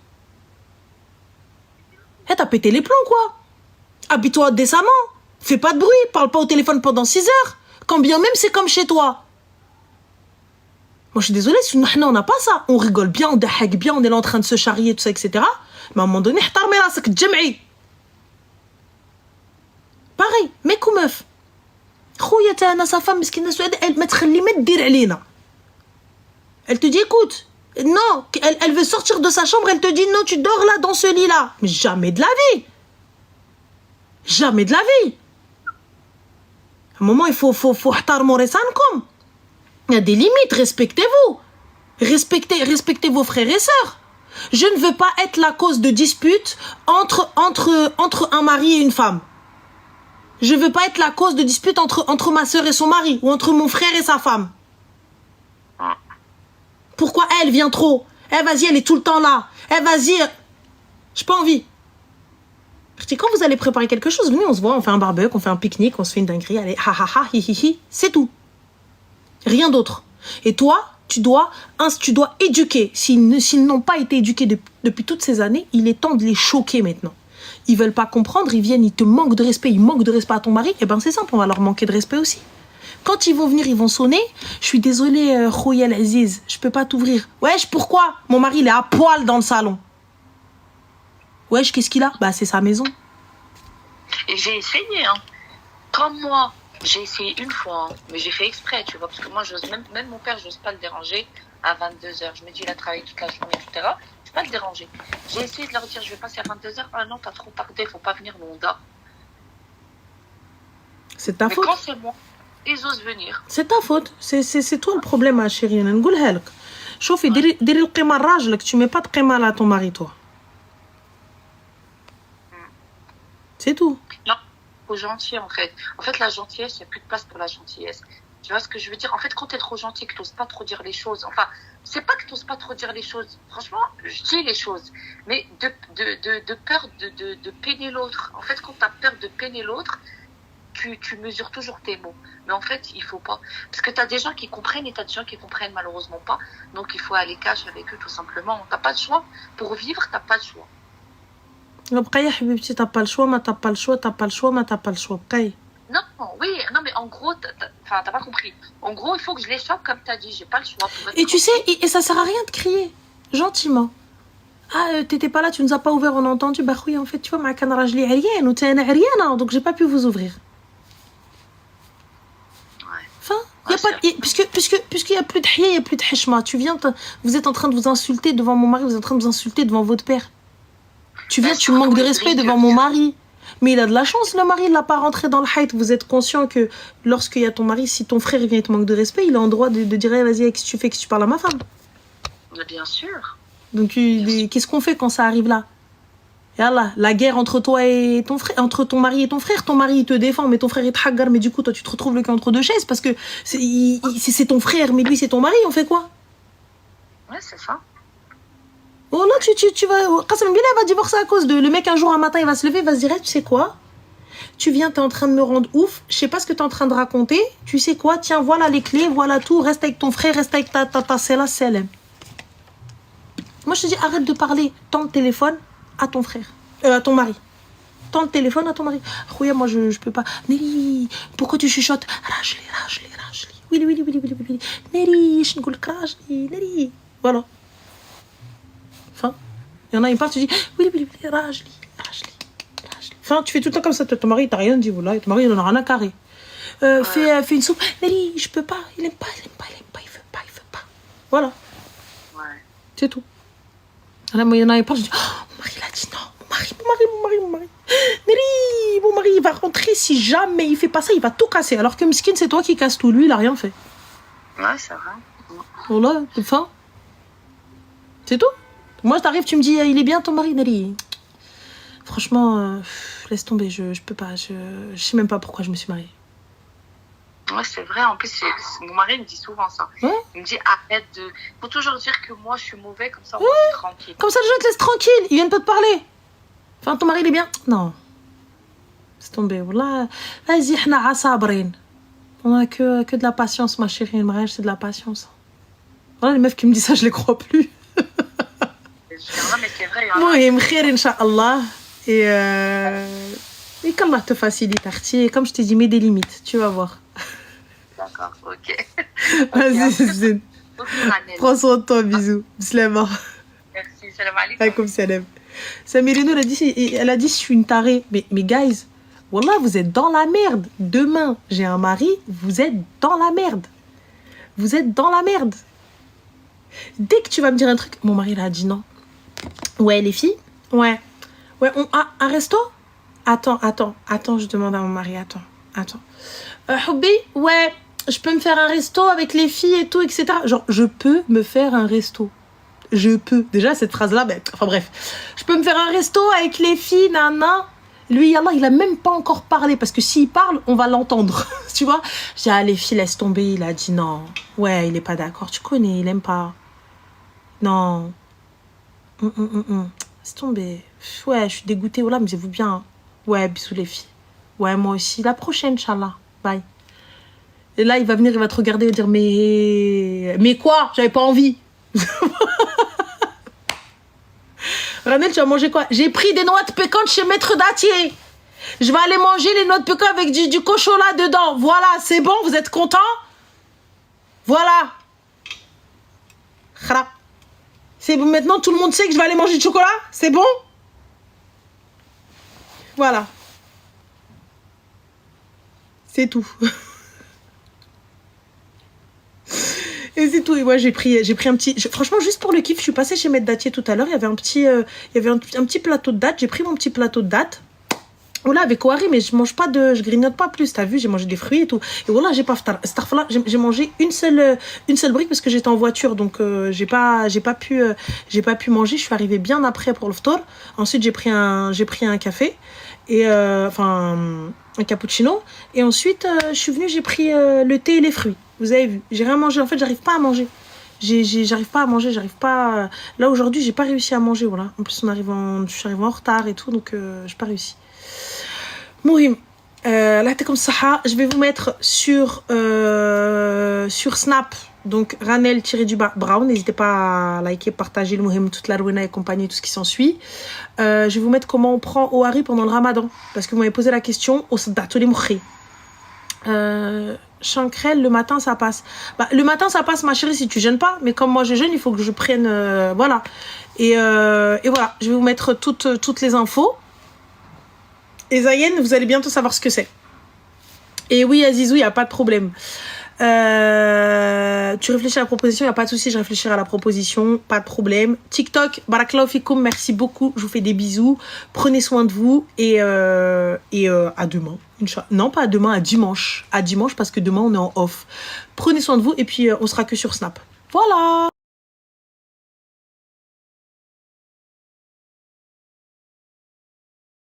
T'as pété les plombs, quoi. Habille-toi décemment, fais pas de bruit, parle pas au téléphone pendant 6 heures. Quand bien même c'est comme chez toi. Moi je suis désolée, si nous on n'a pas ça. On rigole bien, on dahak bien, on est là en train de se charrier, tout ça, etc. Mais à un moment donné, pareil, mec ou meuf. Sa femme, elle te dit écoute, non, elle veut sortir de sa chambre, elle te dit non, tu dors là dans ce lit là. Mais jamais de la vie. Jamais de la vie. À un moment, il faut comme. Il y a des limites, respectez-vous. Respectez vos frères et sœurs. Je ne veux pas être la cause de disputes entre un mari et une femme. Je ne veux pas être la cause de disputes entre ma sœur et son mari, ou entre mon frère et sa femme. Pourquoi elle vient trop? Vas-y, elle est tout le temps là. Vas-y. J'ai pas envie. Quand vous allez préparer quelque chose, venez, on se voit, on fait un barbecue, on fait un pique-nique, on se fait une dinguerie, allez, ha ha ha, hi hi hi, c'est tout. Rien d'autre. Et toi, tu dois éduquer. S'ils n'ont pas été éduqués depuis toutes ces années, il est temps de les choquer maintenant. Ils veulent pas comprendre, ils viennent, ils te manquent de respect, ils manquent de respect à ton mari, et ben c'est simple, on va leur manquer de respect aussi. Quand ils vont venir, ils vont sonner, je suis désolée, Khoyel Aziz, je peux pas t'ouvrir. Wesh, pourquoi? Mon mari, il est à poil dans le salon. Wesh, qu'est-ce qu'il a? Bah, c'est sa maison. Et j'ai essayé, hein. Comme moi, j'ai essayé une fois, hein, mais j'ai fait exprès, tu vois, parce que moi, même mon père, j'ose pas le déranger à 22h. Je me dis, il a travaillé toute la journée, etc. Je vais pas le déranger. J'ai essayé de leur dire, je vais passer à 22h. Ah non, t'as trop tardé, faut pas venir, mon gars. C'est ta faute. Mais quand c'est moi, ils osent venir. C'est ta faute. C'est toi le problème, ma chérie. نقولها لك. شوفي ديري القيمة لراجلك, tu mets pas de قيمة à ton mari, toi. C'est tout. Non, trop gentil en fait. En fait, la gentillesse, il n'y a plus de place pour la gentillesse. Tu vois ce que je veux dire? En fait, quand tu es trop gentil, que tu n'oses pas trop dire les choses, enfin, c'est pas que tu n'oses pas trop dire les choses. Franchement, je dis les choses. Mais de peur de peiner l'autre. En fait, quand tu as peur de peiner l'autre, tu mesures toujours tes mots. Mais en fait, il faut pas. Parce que tu as des gens qui comprennent et tu as des gens qui comprennent malheureusement pas. Donc, il faut aller cash avec eux tout simplement. Tu n'as pas de choix. Pour vivre, tu n'as pas de choix. بقى يا حبيبتي t'as pas le choix, ما t'as pas le choix, t'as pas le choix, ما t'as pas le choix. بقى. Non, mais en gros, t'as pas compris. En gros, il faut que je les chope comme t'as dit, j'ai pas le choix. Et tu sais, et ça sert à rien de crier, gentiment. Ah, t'étais pas là, tu nous as pas ouvert, on a entendu. Bah oui, en fait, tu vois, ma canne rajli عريان ou t'es عريانة, donc j'ai pas pu vous ouvrir. Enfin, y a pas, puisqu'il y a plus de hiya, il y a plus de hishma. Tu viens, vous êtes en train de vous insulter devant mon mari, vous êtes en train de vous insulter devant votre père. Tu viens, tu manques de respect devant mon mari. Mais il a de la chance, le mari, il l'a pas rentré dans le hate. Vous êtes conscient que lorsqu'il y a ton mari, si ton frère vient et te manque de respect, il a en droit de dire hey, vas-y, qu'est-ce que tu fais, que tu parles à ma femme. Bien sûr. Donc, qu'est-ce qu'on fait quand ça arrive là? Et là, la guerre entre toi et ton frère, entre ton mari et ton frère. Ton mari, il te défend, mais ton frère, il te haggar. Mais du coup, toi, tu te retrouves le cul entre deux chaises parce que c'est ton frère, mais lui, c'est ton mari. On fait quoi? Ouais, c'est ça. Oh là, tu vas... Qasem Billah va divorcer à cause de... Le mec, un jour, un matin, il va se lever, il va se dire, tu sais quoi? Tu viens, t'es en train de me rendre ouf. Je sais pas ce que t'es en train de raconter. Tu sais quoi? Tiens, voilà les clés, voilà tout. Reste avec ton frère, reste avec ta Sela Selem. Moi, je te dis, arrête de parler. Tends le téléphone à ton frère. À ton mari. Tends le téléphone à ton mari. Khouya, moi, je peux pas. Nelly, pourquoi tu chuchotes? Rajli. Oui. Nelly, je ne goule que rajli. Nelly. Voilà. Enfin, il y en a, il part, tu dis oui, rajli. Enfin, tu fais tout le temps comme ça, ton mari, il t'a rien dit, voilà, et ton mari, il en a rien à carrer. Fais une soupe. Nelly, je peux pas, il aime pas, il veut pas. Voilà. Ouais. C'est tout. Là, moi, il y en a, il part, je dis mon mari, il a dit non, mon mari. Nelly, mon mari, il va rentrer, si jamais il fait pas ça, il va tout casser. Alors que Miskin, c'est toi qui casse tout, lui, il a rien fait. Ouais, c'est vrai. Voilà, enfin. C'est tout. Moi, t'arrives, tu me dis, il est bien ton mari, Nali. Franchement, laisse tomber, je peux pas. Je sais même pas pourquoi je me suis mariée. Ouais, c'est vrai. En plus, mon mari me dit souvent ça. Ouais. Il me dit arrête de. Faut toujours dire que moi je suis mauvais, comme ça, moi, t'es tranquille. Comme ça, les gens te laissent tranquille. Ils viennent pas te parler. Enfin, ton mari, il est bien. Non. C'est tombé. Voilà. Vas-y, hna sabrin. On a que de la patience, ma chérie. Le mariage, c'est de la patience. Voilà, les meufs qui me disent ça, je les crois plus. Non, mais c'est vrai. Mohim, khair, Inch'Allah. Et qu'Allah te facilite, Arti. Et comme je t'ai dit, mets des limites. Tu vas voir. D'accord, ok. Vas-y, Zine. Prends soin de toi, bisous. Slema. Merci, salam alaikum. Alaykoum salam. Samirino, elle a dit, je suis une tarée. Mais guys, wallah, vous êtes dans la merde. Demain, j'ai un mari, vous êtes dans la merde. Vous êtes dans la merde. Dès que tu vas me dire un truc, mon mari, il a dit non. Ouais, les filles? Ouais, un resto? Attends, je demande à mon mari, attends. Hobby? Ouais, je peux me faire un resto avec les filles et tout, etc. Genre, je peux me faire un resto. Je peux. Déjà, cette phrase-là, enfin bref. Je peux me faire un resto avec les filles, nana. Lui, Allah, il a même pas encore parlé, parce que s'il parle, on va l'entendre. Tu vois? J'ai dit, les filles, laisse tomber. Il a dit non. Ouais, il est pas d'accord. Tu connais, il aime pas. Non. Laisse tomber. Ouais, je suis dégoûtée. Oh là, amusez-vous bien. Ouais, bisous les filles. Ouais, moi aussi. La prochaine, Inch'Allah. Bye. Et là, il va venir, il va te regarder et dire, mais quoi? J'avais pas envie. Ranel, tu vas manger quoi? J'ai pris des noix de pécan chez Maître Datier. Je vais aller manger les noix de pécan avec du cochola dedans. Voilà, c'est bon, vous êtes contents? Voilà. Khara. C'est bon, maintenant tout le monde sait que je vais aller manger du chocolat? C'est bon? Voilà. C'est tout. Et c'est tout. Et moi, j'ai pris un petit... Franchement, juste pour le kiff, je suis passée chez Maître Datier tout à l'heure. Il y avait un petit plateau de dattes. J'ai pris mon petit plateau de dattes. Voilà, avec Ouari, mais je grignote pas plus. T'as vu, j'ai mangé des fruits et tout. Et voilà, j'ai pas starfla, j'ai mangé une seule brique parce que j'étais en voiture, donc j'ai pas pu manger. Je suis arrivée bien après pour le ftor. Ensuite, j'ai pris un café et un cappuccino. Et ensuite, je suis venue, j'ai pris le thé et les fruits. Vous avez vu, j'ai rien mangé. En fait, j'arrive pas à manger. J'arrive pas à manger, Là, aujourd'hui, j'ai pas réussi à manger, voilà. En plus, je suis arrivée en retard et tout, donc j'ai pas réussi. Mohim, là, t'es comme ça. Je vais vous mettre sur Snap, donc Ranel-Brown. N'hésitez pas à liker, partager le Mohim, toute la Rouena et compagnie, tout ce qui s'ensuit. Je vais vous mettre comment on prend Ouari pendant le Ramadan, parce que vous m'avez posé la question au Saddatou les Moukhi. Chankrel, le matin ça passe. Le matin ça passe, ma chérie, si tu jeûnes pas, mais comme moi je jeûne, il faut que je prenne voilà. Et voilà, je vais vous mettre toutes les infos. Et Zayen, vous allez bientôt savoir ce que c'est. Et oui, Azizou, il n'y a pas de problème. Tu réfléchis à la proposition, il n'y a pas de souci, je réfléchirai à la proposition, pas de problème. TikTok, Barakallahu fikoum, merci beaucoup, je vous fais des bisous. Prenez soin de vous et à demain. Non, pas à demain, à dimanche. À dimanche parce que demain on est en off. Prenez soin de vous et puis on sera que sur Snap. Voilà.